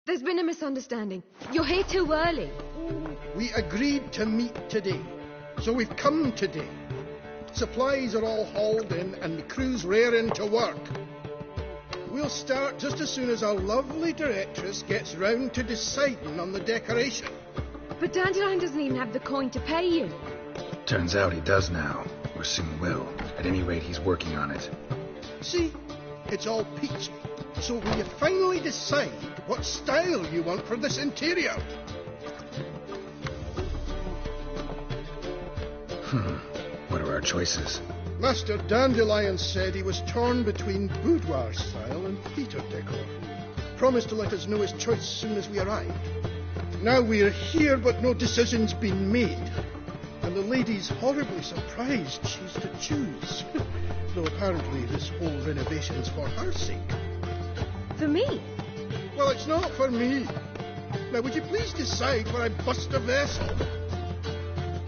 There's been a misunderstanding. You're here too early. We agreed to meet today, so we've come today. Supplies are all hauled in and the crew's raring to work. We'll start just as soon as our lovely directress gets round to deciding on the decoration. But Dandelion doesn't even have the coin to pay you. Turns out he does now, or soon will. At any rate, he's working on it. See, it's all peachy. So will you finally decide what style you want for this interior? What are our choices? Master Dandelion said he was torn between boudoir style and theatre decor. Promised to let us know his choice as soon as we arrived. Now we're here, but no decision's been made. And the lady's horribly surprised she's to choose. Though apparently this whole renovation's for her sake. For me? Well, it's not for me. Now, would you please decide where I bust a vessel?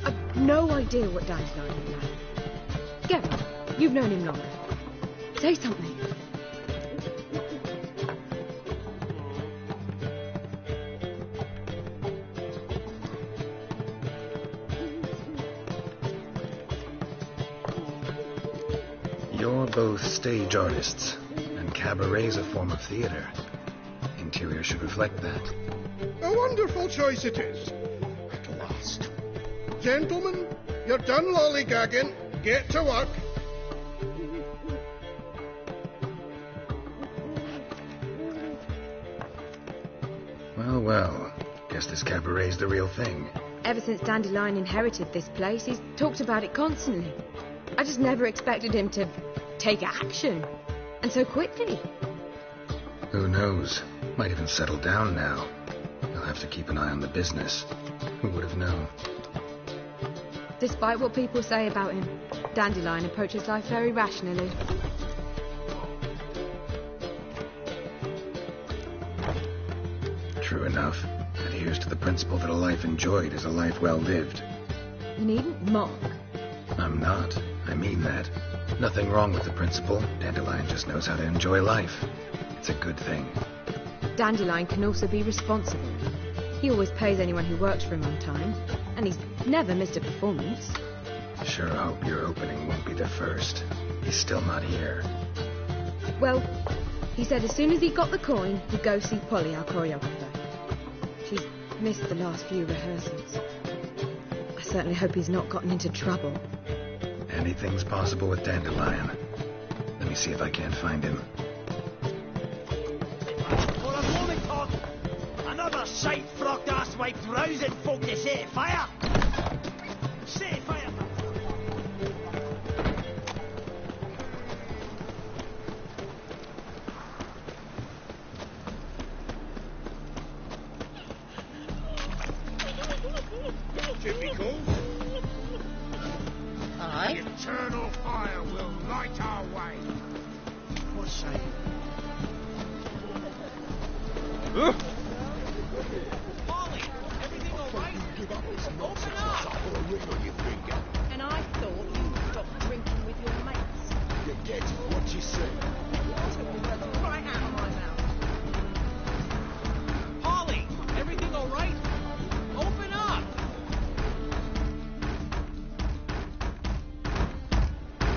I've no idea what Dandelion is like. Geralt, you've known him longer. Say something. You're both stage artists, and cabaret's a form of theater. Interior should reflect that. A wonderful choice it is. At last. Gentlemen, you're done lollygagging. Get to work. Well. Guess this cabaret's the real thing. Ever since Dandelion inherited this place, he's talked about it constantly. I just never expected him to take action. And so quickly. Who knows? Might even settle down now. You'll have to keep an eye on the business. Who would have known? Despite what people say about him, Dandelion approaches life very rationally. True enough. Adheres to the principle that a life enjoyed is a life well lived. You needn't mock. I'm not. I mean that. Nothing wrong with the principle. Dandelion just knows how to enjoy life. It's a good thing. Dandelion can also be responsible. He always pays anyone who works for him on time, and he's never missed a performance. Sure hope your opening won't be the first. He's still not here. Well, he said as soon as he got the coin, he'd go see Polly, our choreographer. She's missed the last few rehearsals. I certainly hope he's not gotten into trouble. Anything's possible with Dandelion. Let me see if I can't find him. For a moment, Todd. Another sight-frocked asswipe rousing folk to set fire. Set fire. Typical. Aye. The eternal fire will light our way. What's that? Polly, everything all right? Open up! And I thought you'd stop drinking with your mates. You get what you say. Right out of my mouth. Polly, everything all right? Open up!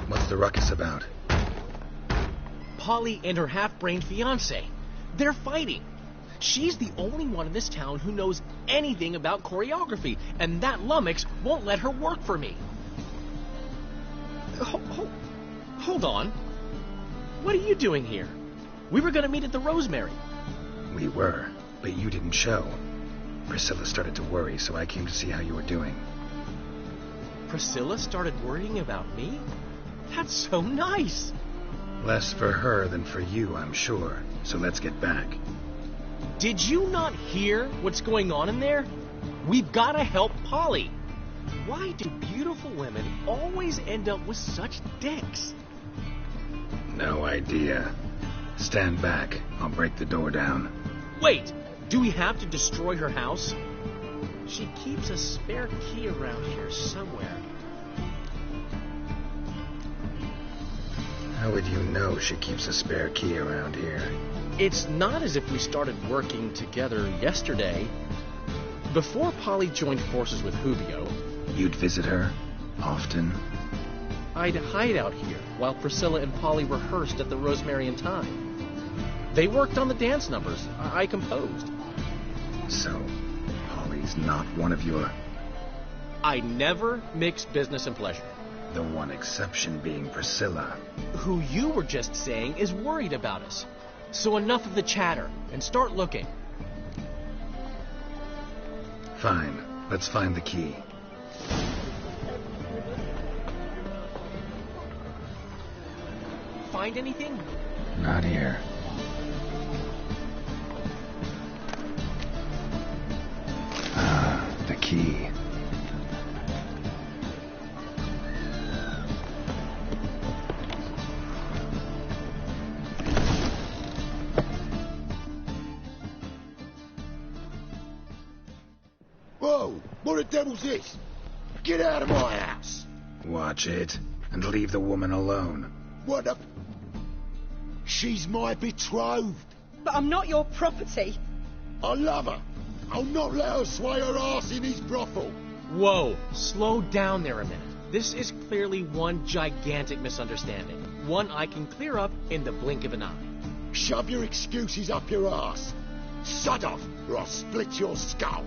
What's the ruckus about? Polly and her half-brained fiancé. They're fighting. She's the only one in this town who knows anything about choreography, and that lummox won't let her work for me. Hold on. What are you doing here? We were going to meet at the Rosemary. We were, but you didn't show. Priscilla started to worry, so I came to see how you were doing. Priscilla started worrying about me? That's so nice. Less for her than for you, I'm sure. So let's get back. Did you not hear what's going on in there? We've got to help Polly. Why do beautiful women always end up with such dicks? No idea. Stand back. I'll break the door down. Wait, do we have to destroy her house? She keeps a spare key around here somewhere. How would you know she keeps a spare key around here? It's not as if we started working together yesterday. Before Polly joined forces with Hubio, You'd visit her? Often? I'd hide out here while Priscilla and Polly rehearsed at the Rosemary and Thyme. They worked on the dance numbers I composed. So, Polly's not one of your... I never mix business and pleasure. The one exception being Priscilla. Who you were just saying is worried about us. So enough of the chatter, and start looking. Fine. Let's find the key. Find anything? Not here. Ah, the key. Whoa! What the devil's this? Get out of my house! Watch it, and leave the woman alone. What the... She's my betrothed. But I'm not your property. I love her. I'll not let her sway her ass in his brothel. Whoa, slow down there a minute. This is clearly one gigantic misunderstanding. One I can clear up in the blink of an eye. Shove your excuses up your arse. Shut off, or I'll split your skull.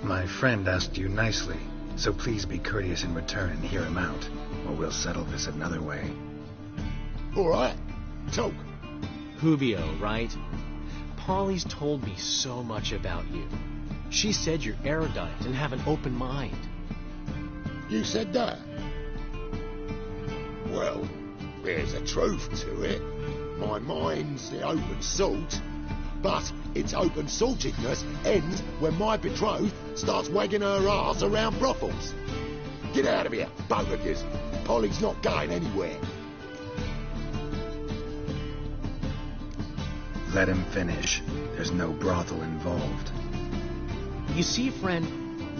My friend asked you nicely, so please be courteous in return and hear him out, or we'll settle this another way. All right, talk. Hubio, right? Polly's told me so much about you. She said you're erudite and have an open mind. You said that? Well, there's a truth to it. My mind's the open salt, but its open-saltedness ends when my betrothed starts wagging her arse around brothels. Get out of here, both of yous. Polly's not going anywhere. Let him finish. There's no brothel involved. You see, friend,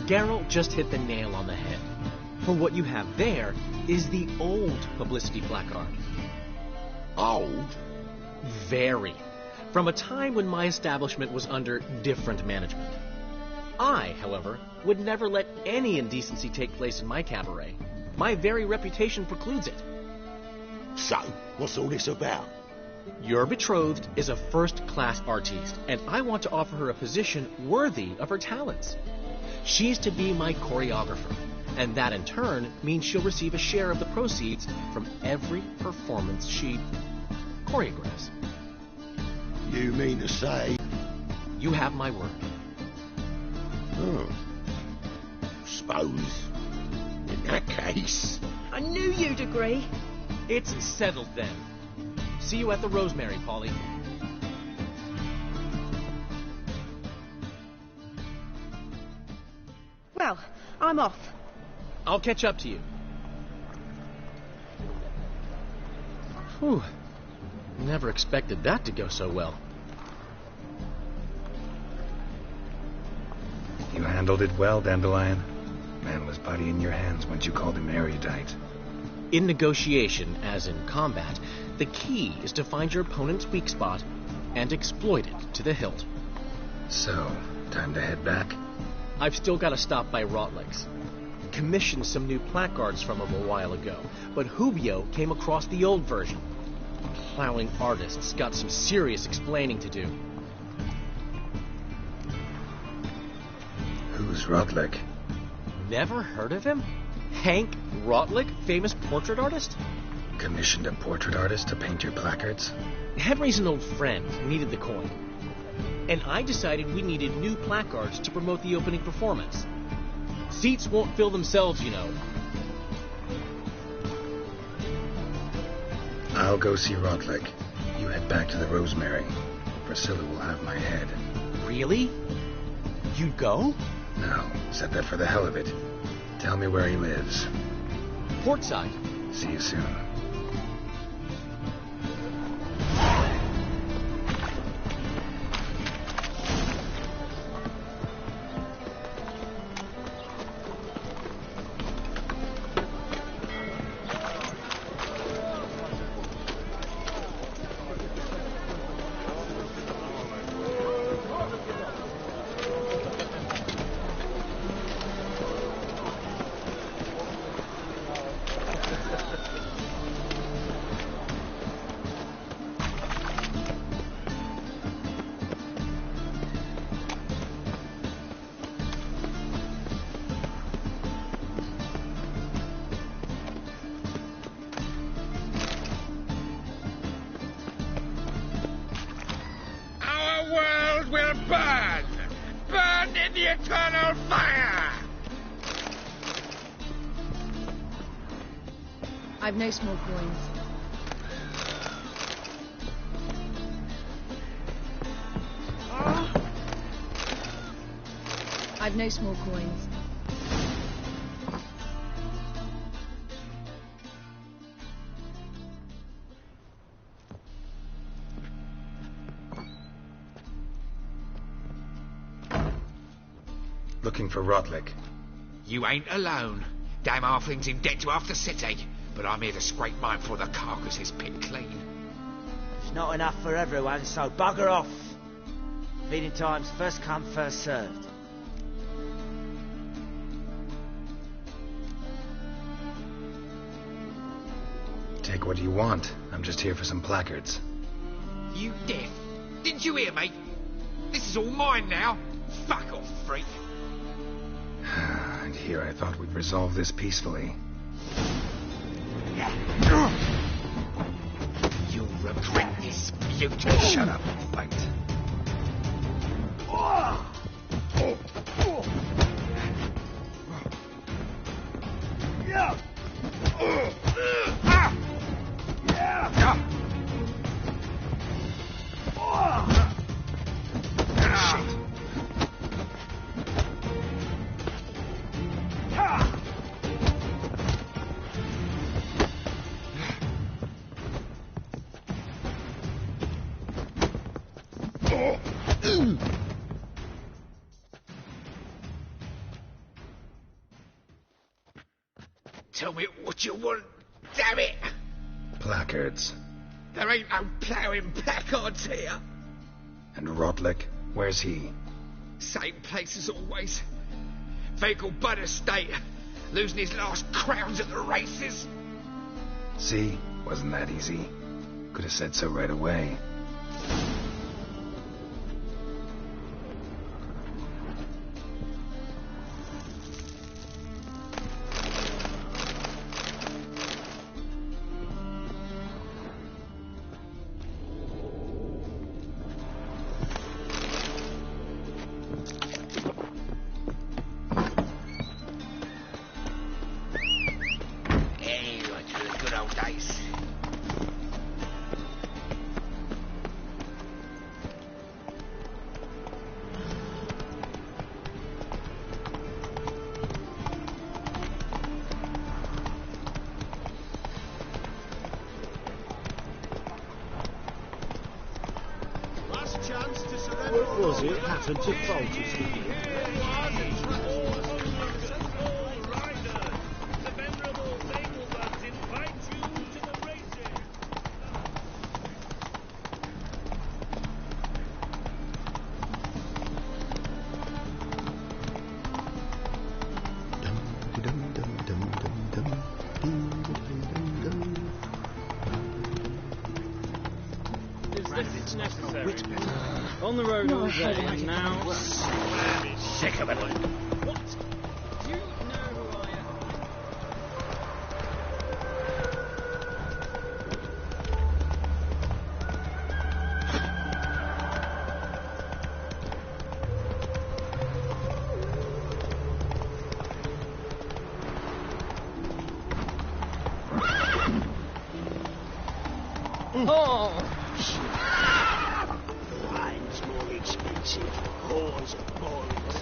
Geralt just hit the nail on the head. For what you have there is the old publicity placard. Old? Very. From a time when my establishment was under different management. I, however, would never let any indecency take place in my cabaret. My very reputation precludes it. So, what's all this about? Your betrothed is a first-class artiste, and I want to offer her a position worthy of her talents. She's to be my choreographer, and that in turn means she'll receive a share of the proceeds from every performance she choreographs. You mean to say... You have my word. Suppose, in that case... I knew you'd agree. It's settled then. See you at the Rosemary, Polly. Well, I'm off. I'll catch up to you. Whew. Never expected that to go so well. You handled it well, Dandelion. Man was body in your hands once you called him erudite. In negotiation, as in combat, the key is to find your opponent's weak spot and exploit it to the hilt. So, time to head back? I've still got to stop by Rotlick's. Commissioned some new placards from him a while ago, but Hubio came across the old version. Plowing artists got some serious explaining to do. Who's Rotlick? Never heard of him? Hank Rotlick, famous portrait artist? Commissioned a portrait artist to paint your placards? Henry's an old friend, needed the coin. And I decided we needed new placards to promote the opening performance. Seats won't fill themselves, you know. I'll go see Rotlick. You head back to the Rosemary. Priscilla will have my head. Really? You'd go? No, said that for the hell of it. Tell me where he lives. Portside. See you soon. Will burn! Burn in the eternal fire! I've no small coins. I've no small coins. Looking for Rotlick. You ain't alone. Damn halfling's in debt to half the city, but I'm here to scrape mine before the carcass is picked clean. It's not enough for everyone, so bugger off. Feeding time's first come, first served. Take what you want. I'm just here for some placards. You deaf? Didn't you hear me? This is all mine now. Fuck off, freak. And here I thought we'd resolve this peacefully. You'll regret this, beauty. Shut up, fight. Tell me what you want, damn it! Placards. There ain't no ploughing placards here. And Rotlick, where's he? Same place as always. Vehicle Bud Estate, losing his last crowns at the races. See? Wasn't that easy? Could have said so right away. What was it happened to Folters with you? On the road all day now. Sick of it. What? Do you know who I am? Oh! Wine's more expensive. Whores and boys.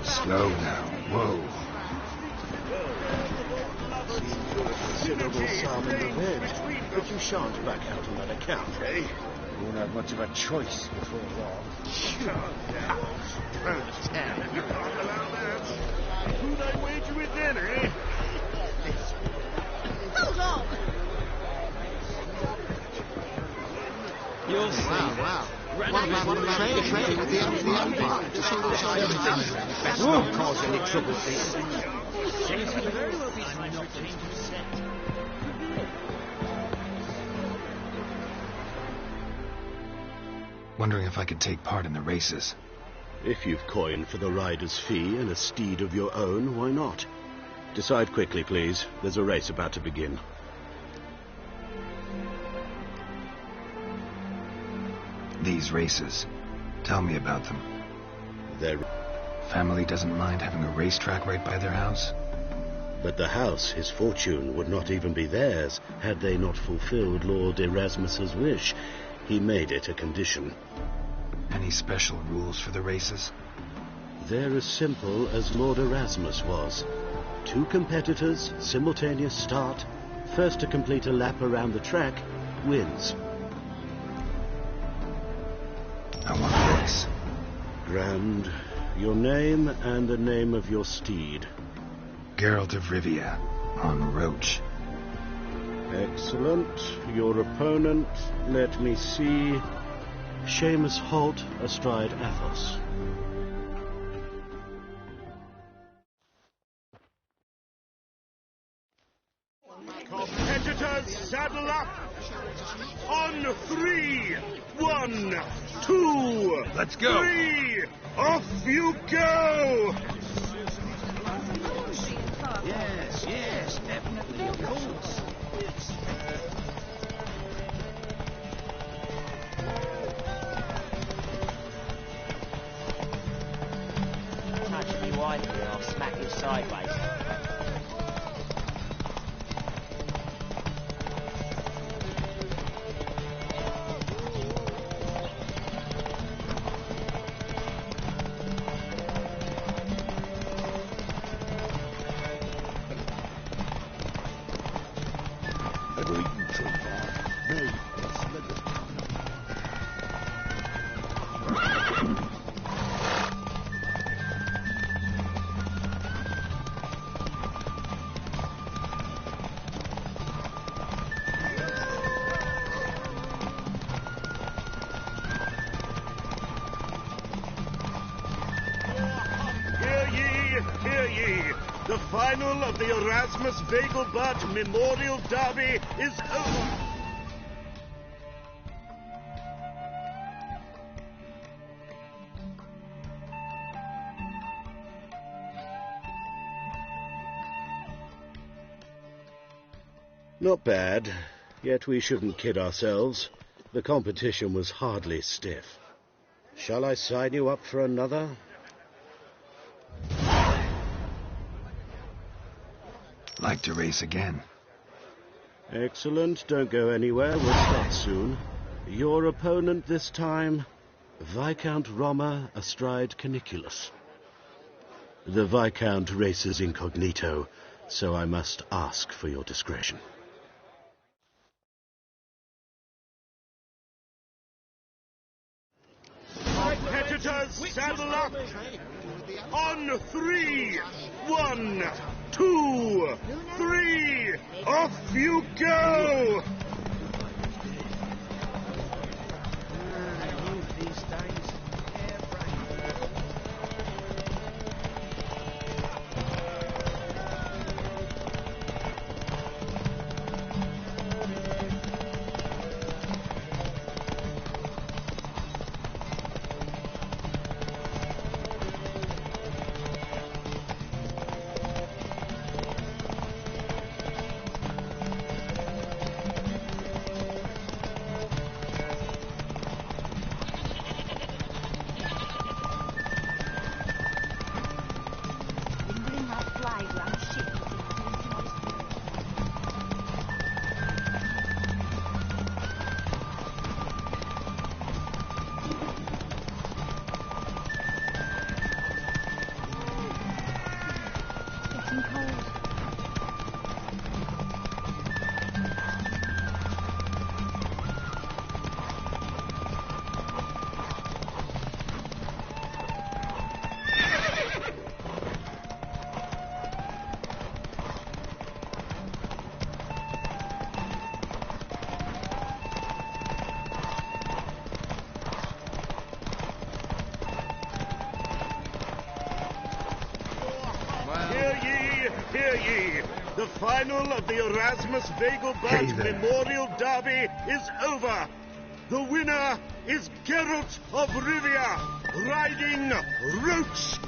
Slow now. Whoa. Considerable sum in the bed, but you shan't back out on that account, eh? You won't have much of a choice before long. Who'd I wager with then, eh? Hold on! You'll see. Wow. What about the train at the end of the Empire? Best not cause any trouble, please. Wondering if I could take part in the races. If you've coin for the rider's fee and a steed of your own, why not? Decide quickly, please. There's a race about to begin. These races. Tell me about them. Their family doesn't mind having a racetrack right by their house? But the house, his fortune, would not even be theirs had they not fulfilled Lord Erasmus's wish. He made it a condition. Any special rules for the races? They're as simple as Lord Erasmus was. 2 competitors, simultaneous start. First to complete a lap around the track wins. I want a race. Grand. Your name and the name of your steed. Geralt of Rivia, on Roach. Excellent. Your opponent, let me see. Seamus Holt, astride Athos. Competitors, saddle up! On 3! 1, 2, let's go! 3! Off you go! Yes, definitely, of course. Touch me wide here, I'll smack you sideways. Hear ye! The final of the Erasmus Vegelbud Memorial Derby is over! Not bad, yet we shouldn't kid ourselves. The competition was hardly stiff. Shall I sign you up for another? Like to race again. Excellent. Don't go anywhere. We'll start soon. Your opponent this time, Viscount Roma astride Caniculus. The Viscount races incognito, so I must ask for your discretion. Competitors, saddle up! On 3! 1, 2, 3! Off you go! hear ye! The final of the Erasmus Vegelbud Memorial Derby is over. The winner is Geralt of Rivia, riding Roach.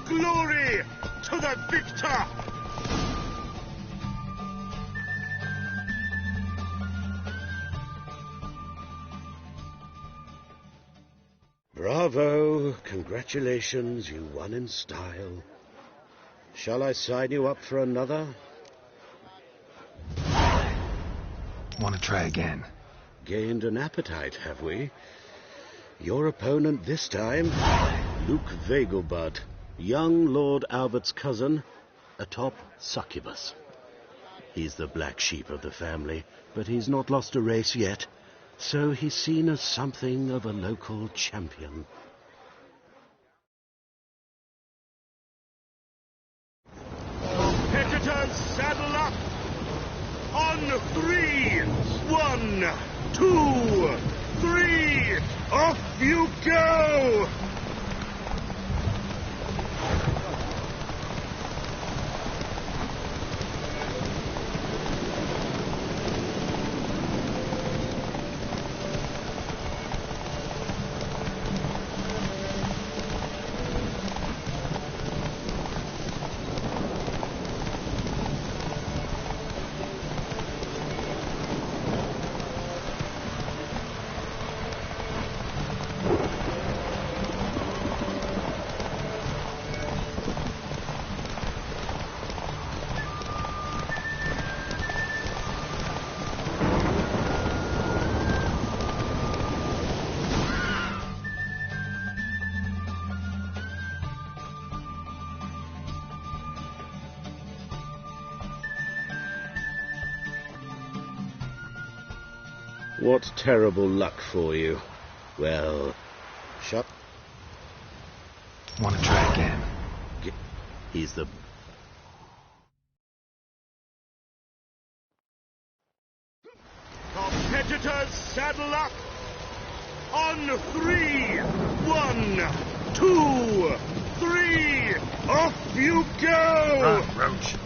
Glory to the victor! Bravo! Congratulations, you won in style. Shall I sign you up for another? Want to try again? Gained an appetite, have we? Your opponent this time, Luke Vegelbud, young Lord Albert's cousin, atop Succubus. He's the black sheep of the family, but he's not lost a race yet, so he's seen as something of a local champion. Competitors, saddle up! On 3! 1, 2, 3! Off you go! What terrible luck for you. Well, shut... Want to try again? He's the... Competitors, saddle up! On 3! 1, 2, 3! Off you go! Run, Roach.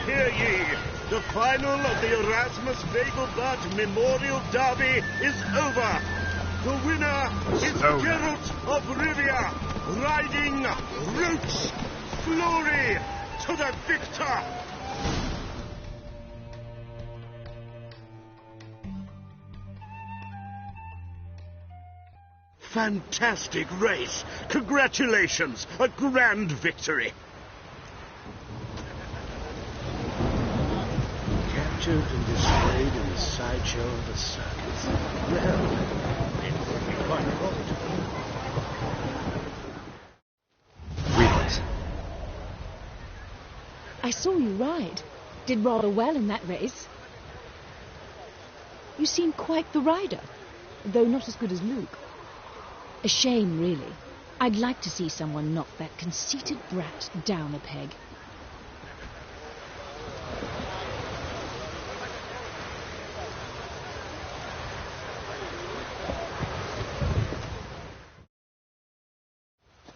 Hear ye! The final of the Erasmus Vegelbud Memorial Derby is over. The winner is Geralt of Rivia, riding Roach. Glory to the victor! Fantastic race! Congratulations! A grand victory! Captured and displayed in the sideshow of the circus. Well, it would be quite right. Wheels. I saw you ride. Did rather well in that race. You seem quite the rider, though not as good as Luke. A shame, really. I'd like to see someone knock that conceited brat down a peg.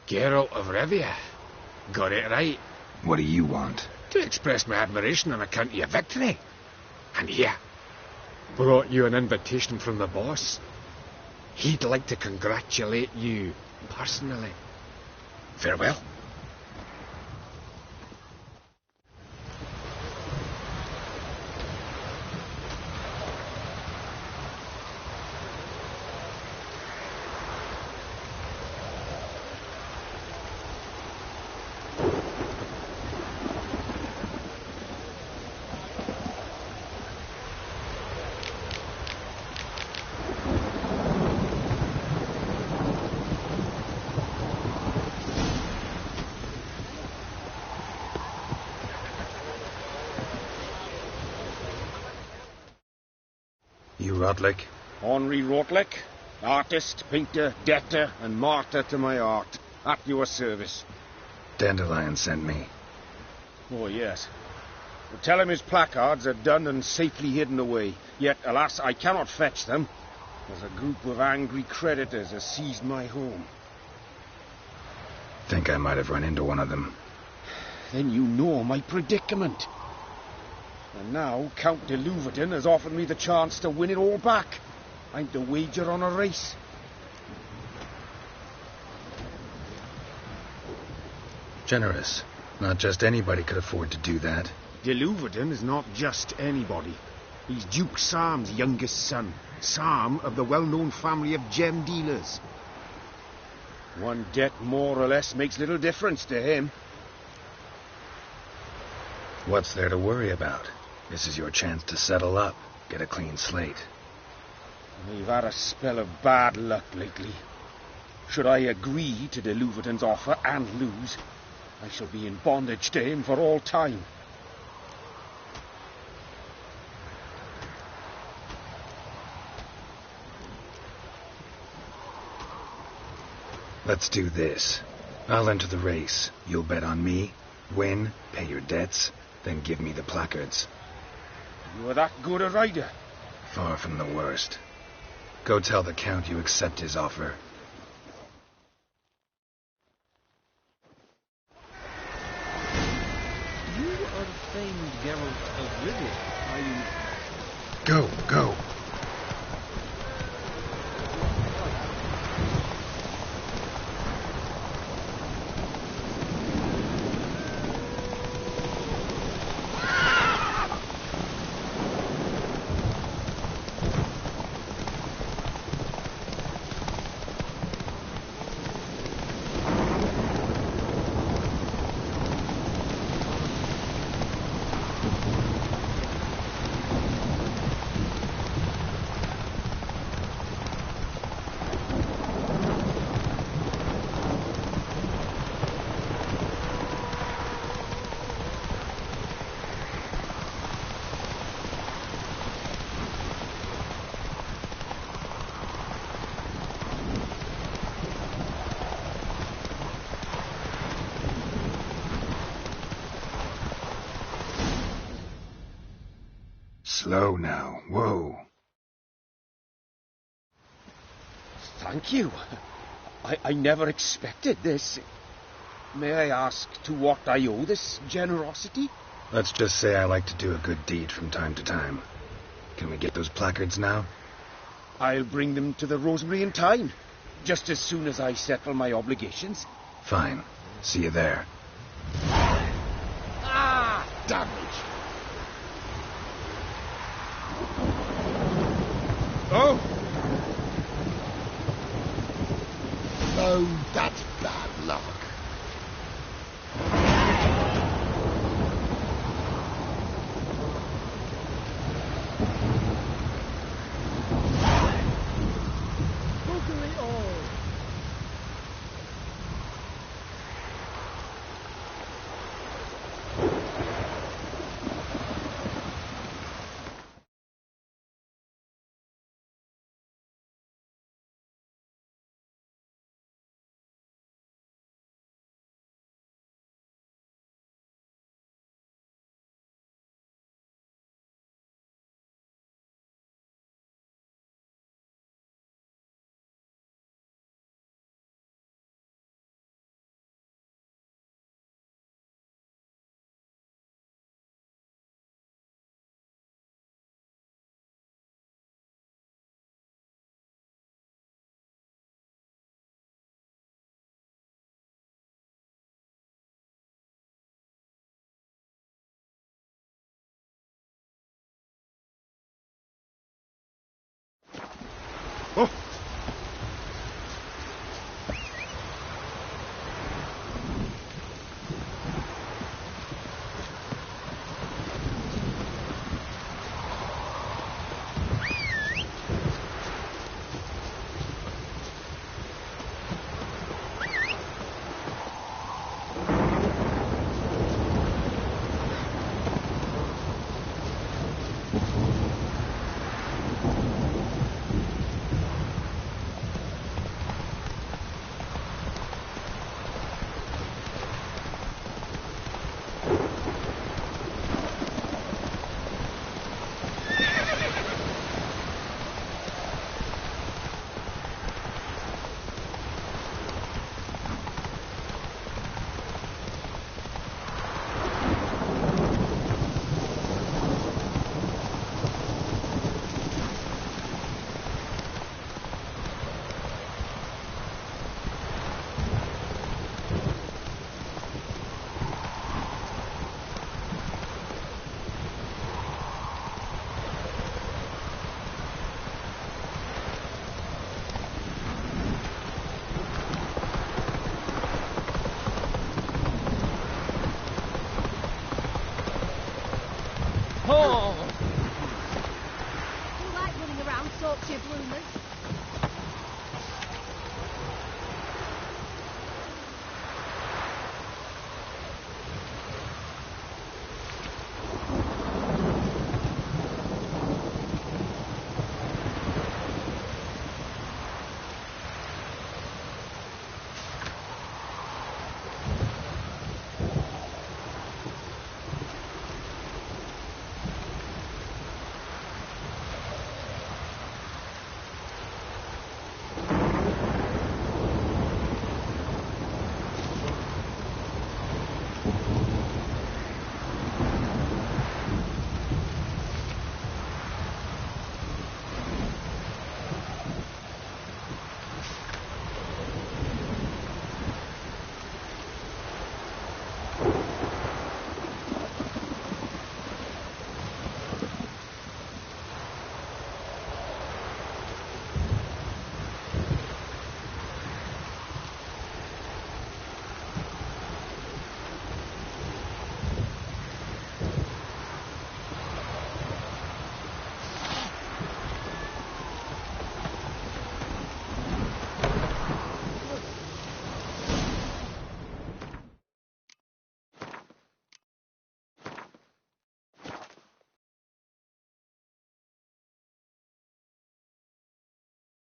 Geralt of Rivia. Got it right. What do you want? To express my admiration on account of your victory. And here, brought you an invitation from the boss. He'd like to congratulate you personally. Farewell. You Rotlick? Henri Rotlick, artist, painter, debtor, and martyr to my art. At your service. Dandelion sent me. Oh, yes. Well, tell him his placards are done and safely hidden away. Yet, alas, I cannot fetch them, as a group of angry creditors has seized my home. Think I might have run into one of them. Then you know my predicament. And now Count de Louverton has offered me the chance to win it all back. I'm to wager on a race. Generous. Not just anybody could afford to do that. De Louverton is not just anybody. He's Duke Sam's youngest son. Sam of the well-known family of gem dealers. One debt more or less makes little difference to him. What's there to worry about? This is your chance to settle up, get a clean slate. We've had a spell of bad luck lately. Should I agree to de Louverton's offer and lose, I shall be in bondage to him for all time. Let's do this. I'll enter the race. You'll bet on me, win, pay your debts, then give me the placards. You are that good a rider? Far from the worst. Go tell the Count you accept his offer. You are the famed Geralt of Rivia, are you? Go, go. Slow now. Whoa. Thank you. I never expected this. May I ask to what I owe this generosity? Let's just say I like to do a good deed from time to time. Can we get those placards now? I'll bring them to the Rosemary in time, just as soon as I settle my obligations. Fine. See you there. Ah! Damage! Oh! No, that's bad luck.